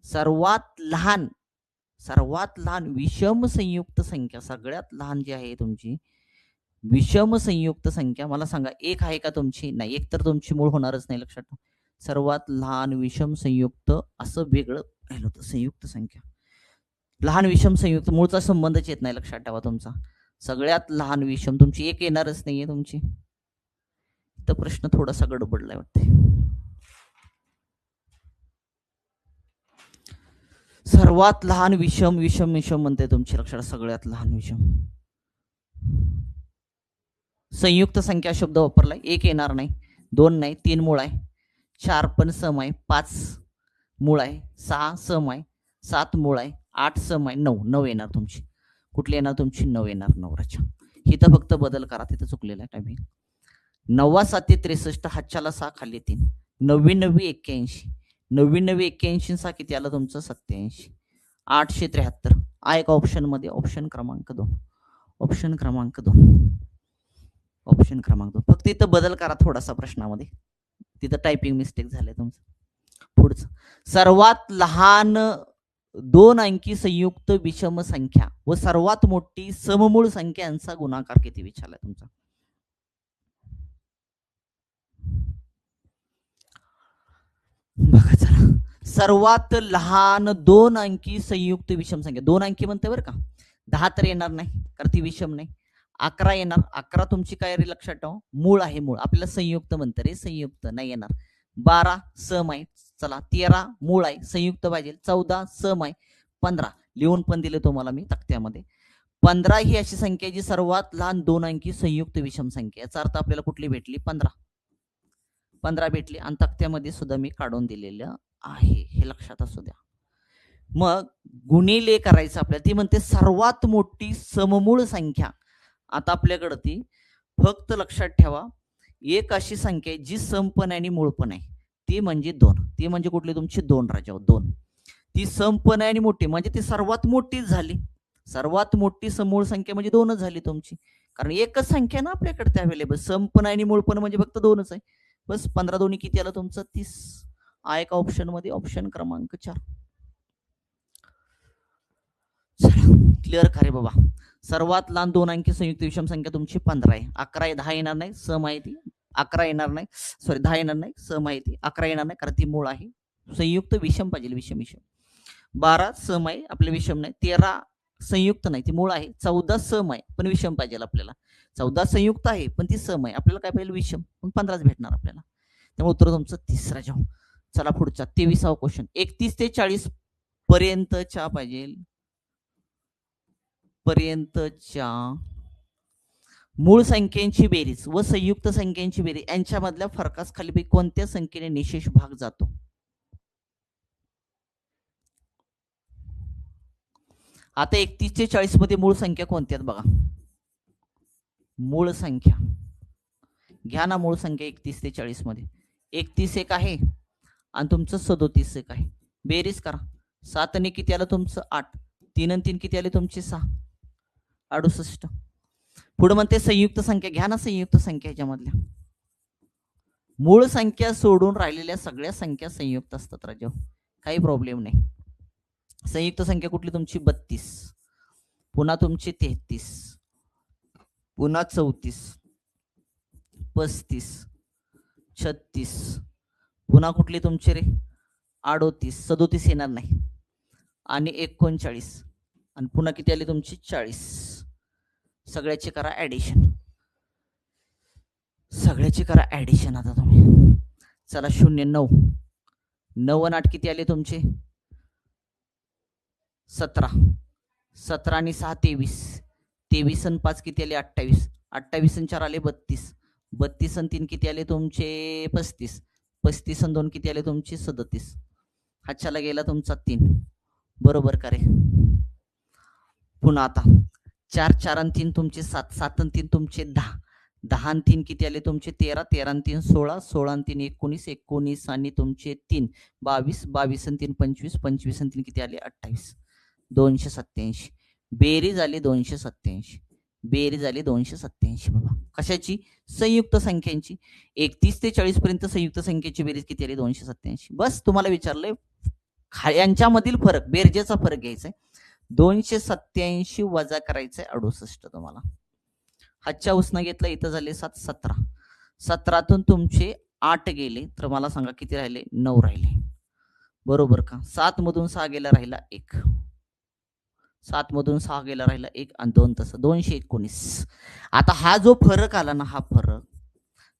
सर्वात लहान, सर्वात लहान विषम संयुक्त संख्या, सगळ्यात लहान जी आहे तुमची विषम संयुक्त संख्या, मला सांगा एक आहे का तुमची? नाही, एक तर तुमची मूळ होणारच नाही, लक्षात ठेवा. सर्वात लहान विषम संयुक्त असं वेगळं राहिलं होतं, संयुक्त संख्या. लहान विषम संयुक्त मूळचा संबंधच येत नाही, लक्षात ठेवा तुमचा. सगळ्यात लहान विषम तुमची एक येणारच नाहीये तुमची. तर प्रश्न थोडासा गडबडलाय वाटते. सर्वात लहान विषम विषम विषम म्हणते तुमची, लक्षात. सगळ्यात लहान विषम संयुक्त संख्या शब्द वापरलाय. एक येणार नाही, 2 नाही, 3 मूळ आहे, 4 पण सम आहे, 5 मूळ आहे, 6 सम आहे, 7 मूळ आहे, 8 सम आहे, 9 येणार तुमची. कुठली येणार तुमची 9 येणार 9 रचा. इथं फक्त बदल करा, तिथं चुकलेला आहे टायमिंग. 9 7 63 हातच्याला 6 खाली 3 9 9 81 9 9 81 6 किती आलं तुमचं 87 873. हा एक ऑप्शन मध्ये ऑप्शन क्रमांक 2 ऑप्शन क्रमांक 2 ऑप्शन क्रमांक 2 फक्त इथं बदल करा थोडासा प्रश्नामध्ये, तिथं टायपिंग मिस्टेक झालंय तुमचं. पुढचं सर्वात लहान 2 अंकी संयुक्त विषम संख्या व सर्वात मोठी सममूळ संख्यांचा गुणाकार किती विचारलाय तुमचा. बघा चला, सर्वात लहान 2 अंकी संयुक्त विषम संख्या, 2 अंकी म्हणते बरं का, 10 तर येणार नाही कारण ती विषम नाही. 11 येणार, 11 तुमची काय रे लक्षात ठेवा मूळ आहे, मूळ आपल्याला संयुक्त म्हणतं रे, संयुक्त नाही येणार. 12 सम आहे, चला 13 मूळ आहे संयुक्त पाहिजे, 14 सम आहे, 15 लिहून पण दिले तुम्हाला मी तक्त्यामध्ये. 15 ही अशी संख्या जी सर्वात लहान 2 अंकी संयुक्त विषम संख्या, याचा अर्थ आपल्याला कुठली भेटली 15 भेटली आणि तक्त्यामध्ये सुद्धा मी काढून दिलेलं आहे, हे लक्षात असू द्या. मग गुणिले करायचं आपल्याला, ती म्हणते सर्वात मोठी सममूळ संख्या. आता आपल्याकडे ती फक्त लक्षात ठेवा एक अशी संख्या आहे जी सम पण आहे आणि मूळ पण आहे, ती म्हणजे 2. ती म्हणजे कुठली तुमची 2 राजा 2. ती सम पण आहे आणि मोठी म्हणजे ती सर्वात मोठी झाली. सर्वात मोठी समूळ संख्या म्हणजे 2च झाली तुमची, कारण एकच संख्या ना आपल्याकडे त्या अवेलेबल, सम पण आहे आणि मूळ पण म्हणजे फक्त 2च आहे. बस 15 दोन्ही किती आलं तुमचं 30. हा एका ऑप्शन मध्ये ऑप्शन क्रमांक 4. क्लिअर खरे बाबा. सर्वात लहान 2 अंकी संयुक्त विषम संख्या तुमची 15 आहे. 11 आहे, 10 येणार नाही, सम आहे ती. 11 येणार नाही, सॉरी 10 येणार नाही, सम आहे ती. 11 येणार नाही कारण ती मूळ आहे, संयुक्त विषम पाहिजे, विषम विषम. 12 सम आहे आपले, विषम नाही. 13 संयुक्त नाही, ती मूळ आहे. 14 सम आहे पण विषम पाहिजे आपल्याला. 14 संयुक्त आहे पण ती सम आहे, आपल्याला काय पाहिजे विषम, पण 15च भेटणार आपल्याला. त्यामुळे उत्तर तुमचं 3 जाऊ. चला पुढचा 23वा क्वेश्चन. 31 ते 40 पर्यंतच्या पाहिजे, पर्यंतच्या मूळ संख्येची बेरीज व संयुक्त संख्येची बेरीज यांच्यामधल्या फरकास खालीपैकी कोणत्या संख्येने निशेष भाग जातो. आता 31 ते 40 मध्ये मूळ संख्या कोणत्या बघा, मूळ संख्या घ्या ना, मूळ संख्या 31 ते 40 मध्ये 31 एक आहे आणि तुमचं 37 एक आहे. बेरीज करा, 7 ने किती आलं तुमचं 8, 3 आणि 3 किती आले तुमचे 6, 68. पुढे म्हणते संयुक्त संख्या, घ्या ना संयुक्त संख्या, ह्याच्यामधल्या मूळ संख्या सोडून राहिलेल्या सगळ्या संख्या संयुक्त असतात राजा, काही प्रॉब्लेम नाही. संयुक्त संख्या कुठली तुमची 32, पुन्हा तुमची 33, पुन्हा 34, 35, 36, पुन्हा कुठली तुमची रे 38, 37 येणार नाही आणि 39 आणि पुन्हा किती आली तुमची 40. सगळ्याची करा ऍडिशन, सगळ्याची करा ऍडिशन आता तुम्ही. चला 0 9 9 आणि 8 किती आले तुमचे 17, 17 आणि 6 23, 23 आणि 5 किती आले 28, 28 आणि 4 आले 32, 32 आणि 3 किती आले तुमचे 35, 35 आणि 2 किती आले तुमचे 37. हातच्याला गेला तुमचा 3, बरोबर का रे. पुन्हा आता 4 4 आणि 3 तुमचे 7, 7 आणि 3 तुमचे 10, 10 आणि 3 किती आले तुमचे 13, 13 आणि 3 16, 16 आणि 3 19, 19 आणि तुमचे 3 22, 22 आणि 3 25, 25 आणि 3 किती आले 28, 287. बेरीज आली 287, बेरीज आली 287 बाबा. कशाची, संयुक्त संख्यांची. 31 ते 40 पर्यंत संयुक्त संख्येची बेरीज किती आली 287. बस तुम्हाला विचारलंय यांच्यामधील फरक, बेरजेचा फरक घ्यायचा आहे. 287 वजा करायचंय 68 तुम्हाला. हातच्या उसनं घेतलं, इथं झाले 7, 17, 17तून तुमचे 8 गेले तर मला सांगा किती राहिले 9 राहिले, बरोबर का. 7 मधून 6 गेला राहिला 1, 7 मधून 6 गेला राहिला 1 आणि 2 तसं 219. आता हा जो फरक आला ना, हा फरक,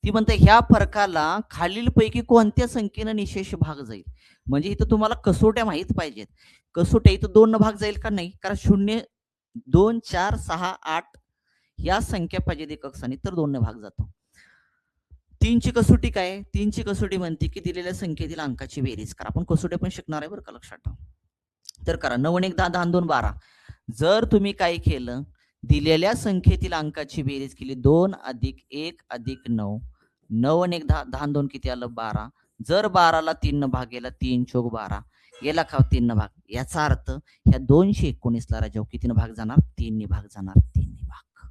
ती म्हणते ह्या फरकाला खालीलपैकी कोणत्या संख्येनं निशेष भाग जाईल. म्हणजे इथं तुम्हाला कसोट्या माहित पाहिजेत. कसोट्या इथं 2 भाग जाईल का नाही, कारण 0 2 4 6 8 या संख्या पाहिजे एकक स्थानी तर 2 भाग जातो. 3 ची कसोटी काय, 3 ची कसोटी म्हणते की दिलेल्या संख्येतील अंकाची बेरीज करा. आपण कसोट्या पण शिकणार आहे बरं का, लक्षात ठेवा. तर करा 9 1 10, 10 2 12, जर तुम्ही काय केलं, दिलेल्या संख्येतील अंकाची बेरीज केली 2 अधिक 1 अधिक 9, 9 आणि 1 10, 10 आणि 2 किती आलं 12. जर 12ला 3 भाग गेला 3 चोक 12, गेला का 3 भाग. याचा अर्थ ह्या 219ला राजाओ कितीनं भाग जाणार, 3 भाग जाणार, 3 भाग.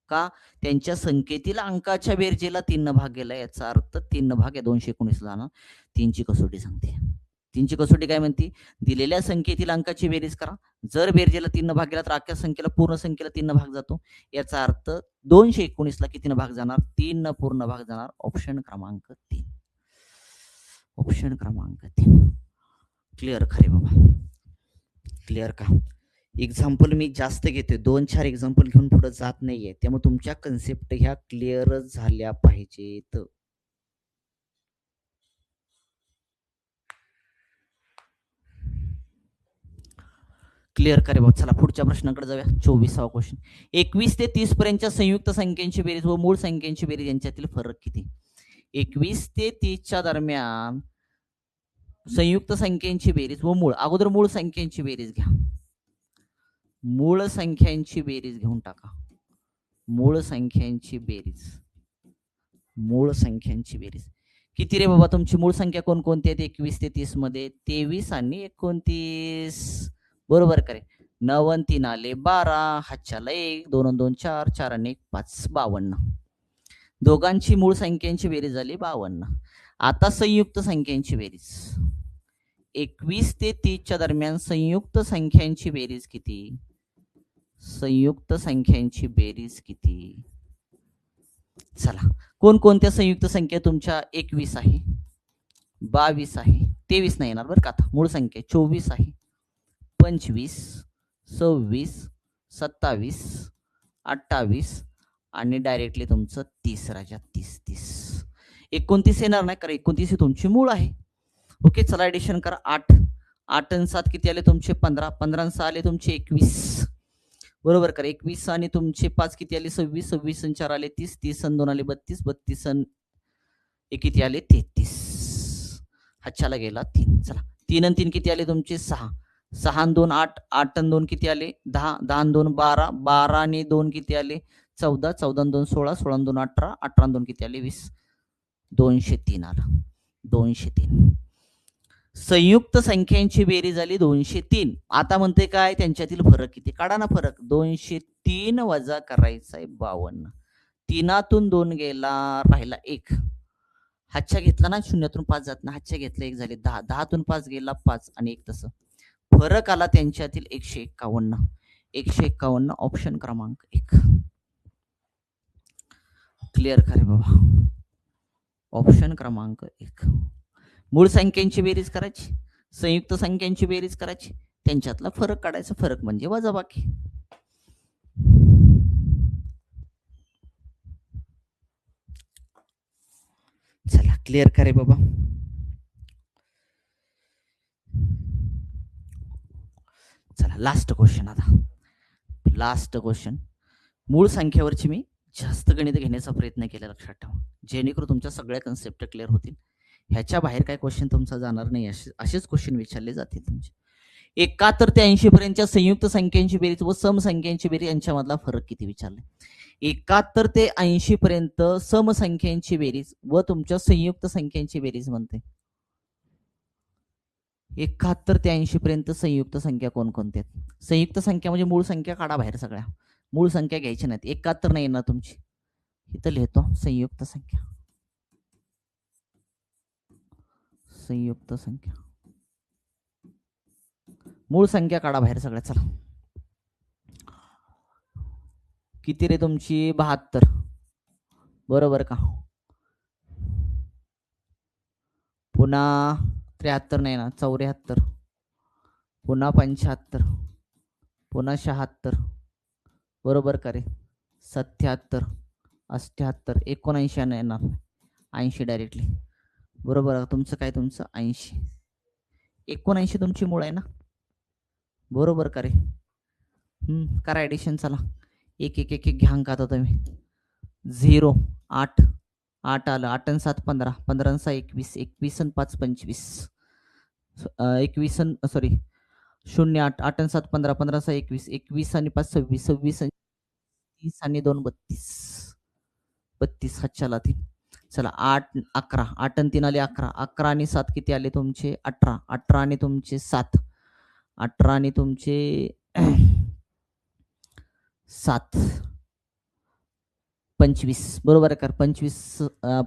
का, त्यांच्या संख्येतील अंकाच्या बेरजेला 3 भाग गेला, याचा अर्थ 3 भाग या 219ला जाणार. 3ची कसोटी सांगते. 3ची कसोटी काय म्हणते, दिलेल्या संख्येतील अंकाची बेरीज करा. जर बेरजेला 3 भाग गेला तर अख्ख्या संख्येला पूर्ण संख्येला 3 भाग जातो. याचा अर्थ 219ला कितीनं भाग जाणार, 3 पूर्ण भाग जाणार. ऑप्शन क्रमांक 3. ऑप्शन क्रमांक 3. क्लिअर खरे बाबा, क्लिअर का. एक्झाम्पल मी जास्त घेतोय, 2-4 एक्झाम्पल घेऊन पुढे जात नाहीये, त्यामुळे तुमच्या कन्सेप्ट ह्या क्लिअरच झाल्या पाहिजेत. क्लिअर करे भाऊ. चला पुढच्या प्रश्नाकडे जाऊया. 24वा क्वेश्चन. 21 ते 30 पर्यंतच्या संयुक्त संख्यांची बेरीज व मूळ संख्यांची बेरीज यांच्यातील फरक किती. 21 ते 30च्या दरम्यान संयुक्त संख्यांची बेरीज व मूळ, अगोदर मूळ संख्यांची बेरीज घ्या. मूळ संख्यांची बेरीज घेऊन टाका. मूळ संख्यांची बेरीज, मूळ संख्यांची बेरीज किती रे बाबा तुमची मूळ संख्या कोणकोणती आहेत 21 ते 30 मध्ये, 23 आणि 29. बरोबर करे. 9 आणि 3 आले 12, हातच्याला 1, 2 आणि 2 4, 4 आणि 1 5, 52. दोघांची मूळ संख्यांची बेरीज झाली 52. आता संयुक्त संख्यांची बेरीज, 21 ते 30च्या दरम्यान संयुक्त संख्यांची बेरीज किती, संयुक्त संख्यांची बेरीज किती. चला, कोणकोणत्या संयुक्त संख्या तुमच्या 21 आहे, 22 आहे, 23 नाही येणार बरं का. आता मूळ संख्या 24 आहे, 25, 26, 27, 28 आणि डायरेक्टली तुमचं 30 राजा 30. 29 येणार नाही कारण 29 ही तुमची मूळ आहे. ओके, चला ऍडिशन करा. 8 आणि 7 किती आले तुमचे 15, 15 आणि 6 आले तुमचे 21. बरोबर करा. 21 आणि तुमचे 5 किती आले 26, 26 आणि 4 आले 30, 30 आणि 2 आले 32, 32 आणि 1 किती आले 33. हातच्याला गेला 3. चला 3 आणि 3 किती आले तुमचे 6, 6 आणि 2 8, 8 आणि 2 किती आले 10, 10 आणि 2 12, 12 आणि 2 किती आले 14, 14 आणि 2 16, 16 आणि 2 18, 18 आणि 2 किती आले 20, 203 आलं. 203 संयुक्त संख्यांची बेरीज झाली 203. आता म्हणते काय, त्यांच्यातील फरक किती, काढा ना फरक. 203 वजा करायचा आहे 52. 3तून 2 गेला, राहिला 1. हातच्या घेतला ना, 0तून 5 जात ना, हातच्या घेतला 1 झाले 10, 10तून 5 गेला 5 आणि 1 तसं फरक आला त्यांच्यातील 151. 151 ऑप्शन क्रमांक 1. क्लिअर करे बाबा. ऑप्शन क्रमांक 1. मूळ संख्यांची बेरीज करायची, संयुक्त संख्यांची बेरीज करायची, त्यांच्यातला फरक काढायचा. फरक म्हणजे वजाबाकी. चला क्लिअर करे बाबा. चला लास्ट क्वेश्चन. आता लास्ट क्वेश्चन. मूळ संख्येवरची मी जास्त गणित घेण्याचा प्रयत्न केला, लक्षात ठेवा, जेणेकरून तुमच्या सगळ्या कन्सेप्ट क्लिअर होतील. ह्याच्या बाहेर काय क्वेश्चन तुमचा जाणार नाही, असेच क्वेश्चन विचारले जातील तुमचे. 71 ते 80 पर्यंतच्या संयुक्त संख्यांची बेरीज व सम संख्यांची बेरीज यांच्यामधला फरक किती विचारले. 71 ते 80 पर्यंत समसंख्यांची बेरीज व तुमच्या संयुक्त संख्यांची बेरीज म्हणते. 71 ते 80 पर्यंत संयुक्त संख्या कोणकोणत्या आहेत. संयुक्त संख्या म्हणजे मूळ संख्या काढा बाहेर, सगळ्या मूळ संख्या घ्यायच्या नाहीत. 71 नाही येणार तुमची, इथं लिहितो संयुक्त संख्या. संयुक्त संख्या मूळ संख्या काढा बाहेर सगळ्या. चला किती रे तुमची 72. बरोबर का. पुन्हा 73 नाही ना, 74, पुन्हा 75, पुन्हा 76. बरोबर का रे. 77, 78, 79 नाही येणार, 80 डायरेक्टली. बरोबर. तुमचं काय, तुमचं 80. 79 तुमची मूळ आहे ना. बरोबर का रे. करा ऍडिशन. चला एक एक एक एक घ्या अंक. आता तुम्ही 0 8 8 आलं, 8 आणि 7 15, 15 आणि 6 21, 21 आणि 5 25, 21 सॉरी 0 8 8 आणि 7 15 15 6 21 21 आणि 5 26 26 आणि 30 आणि 2 32 32 हातच्याला 3 चला 8 11 8 आणि 3 आले 11 11 आणि 7 किती आले तुमचे 18 18 आणि तुमचे 7 18 आणि तुमचे 7 25 बरोबर आहे का 25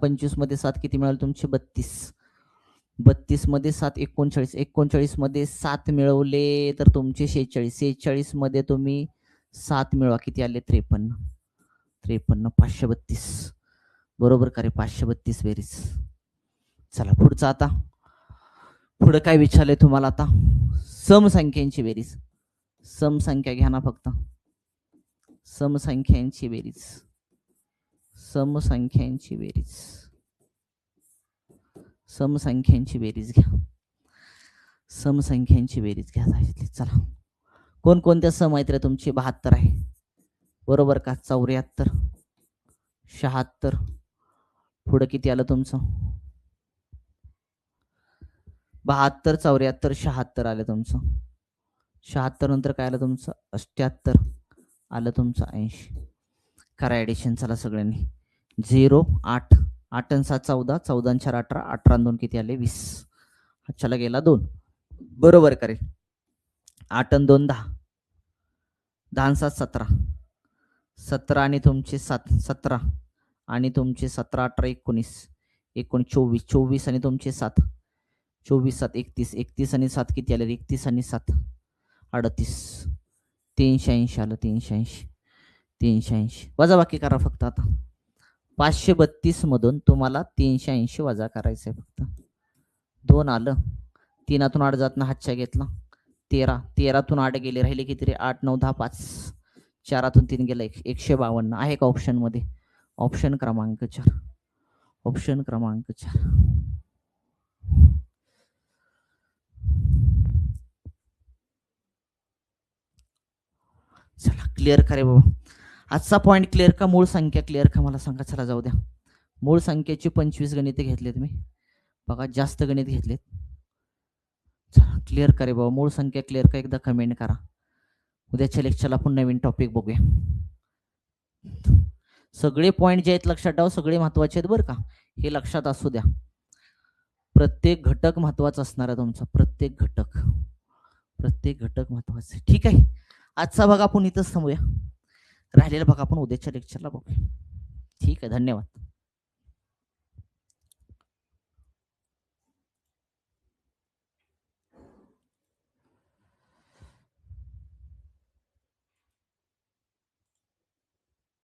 25 मध्ये 7 किती मिळाले तुमचे 32 32 मध्ये 7 39 39 मध्ये 7 मिळवले तर तुमचे 46 46 मध्ये तुम्ही 7 मिळवा किती आले 53 53 532 बरोबर का रे 532 बेरीज. चला पुढचा आता पुढे काय विचारले तुम्हाला आता समसंख्यांची बेरीज समसंख्या घ्या ना फक्त समसंख्यांची बेरीज समसंख्यांची बेरीज समसंख्यांची बेरीज घ्या समसंख्यांची बेरीज घ्या चला कोणकोणत्या सम आहेत रे तुमची 72 आहे बरोबर का 74 76 पुढे किती आलं तुमचं 72 74 76 आलं तुमचं 76 नंतर काय आलं तुमचं 78 आलं तुमचं 80 करा ऍडिशन चला सगळ्यांनी 0 8 8 आणि 7 14 14 आणि 4 18 18 आणि 2 किती आले 20 हातच्याला गेला 2 बरोबर करे 8 आणि 2 10 10 आणि 7 17 17 आणि तुमचे 7 17 आणि तुमचे 17 18 19 19 24 24 आणि तुमचे 7 24 7 31 31 आणि 7 किती आले 31 आणि 7 38 380 आलं 380 380 वजा बाकी करा फक्त आता 532 मधून तुम्हाला 380 वजा करायचंय फक्त 2 आलं 3तून 8 जात ना हातच्या घेतला 13 13तून 8 गेले राहिले किती रे 8 9 10 5 4तून 3 गेलं 152 आहे का ऑप्शन मध्ये ऑप्शन क्रमांक 4 ऑप्शन क्रमांक 4 चला क्लिअर करे बाबा आजचा पॉइंट क्लिअर का मूळ संख्या क्लिअर का मला सांगा चला जाऊ द्या मूळ संख्येची 25 गणिते घेतलेत मी बघा जास्त गणित घेतलेत चला क्लिअर करे बाबा मूळ संख्या क्लिअर का एकदा कमेंट करा उद्याच्या लेक्चरला आपण नवीन टॉपिक बघूया सगळे पॉइंट जे आहेत लक्षात ठेवा सगळे महत्वाचे आहेत बरं का हे लक्षात असू द्या प्रत्येक घटक महत्वाचा असणार आहे तुमचा प्रत्येक घटक महत्वाचे ठीक आहे आजचा भाग आपण इथंच थांबूया राहिलेला भाग आपण उद्याच्या लेक्चरला बघूया ठीक आहे धन्यवाद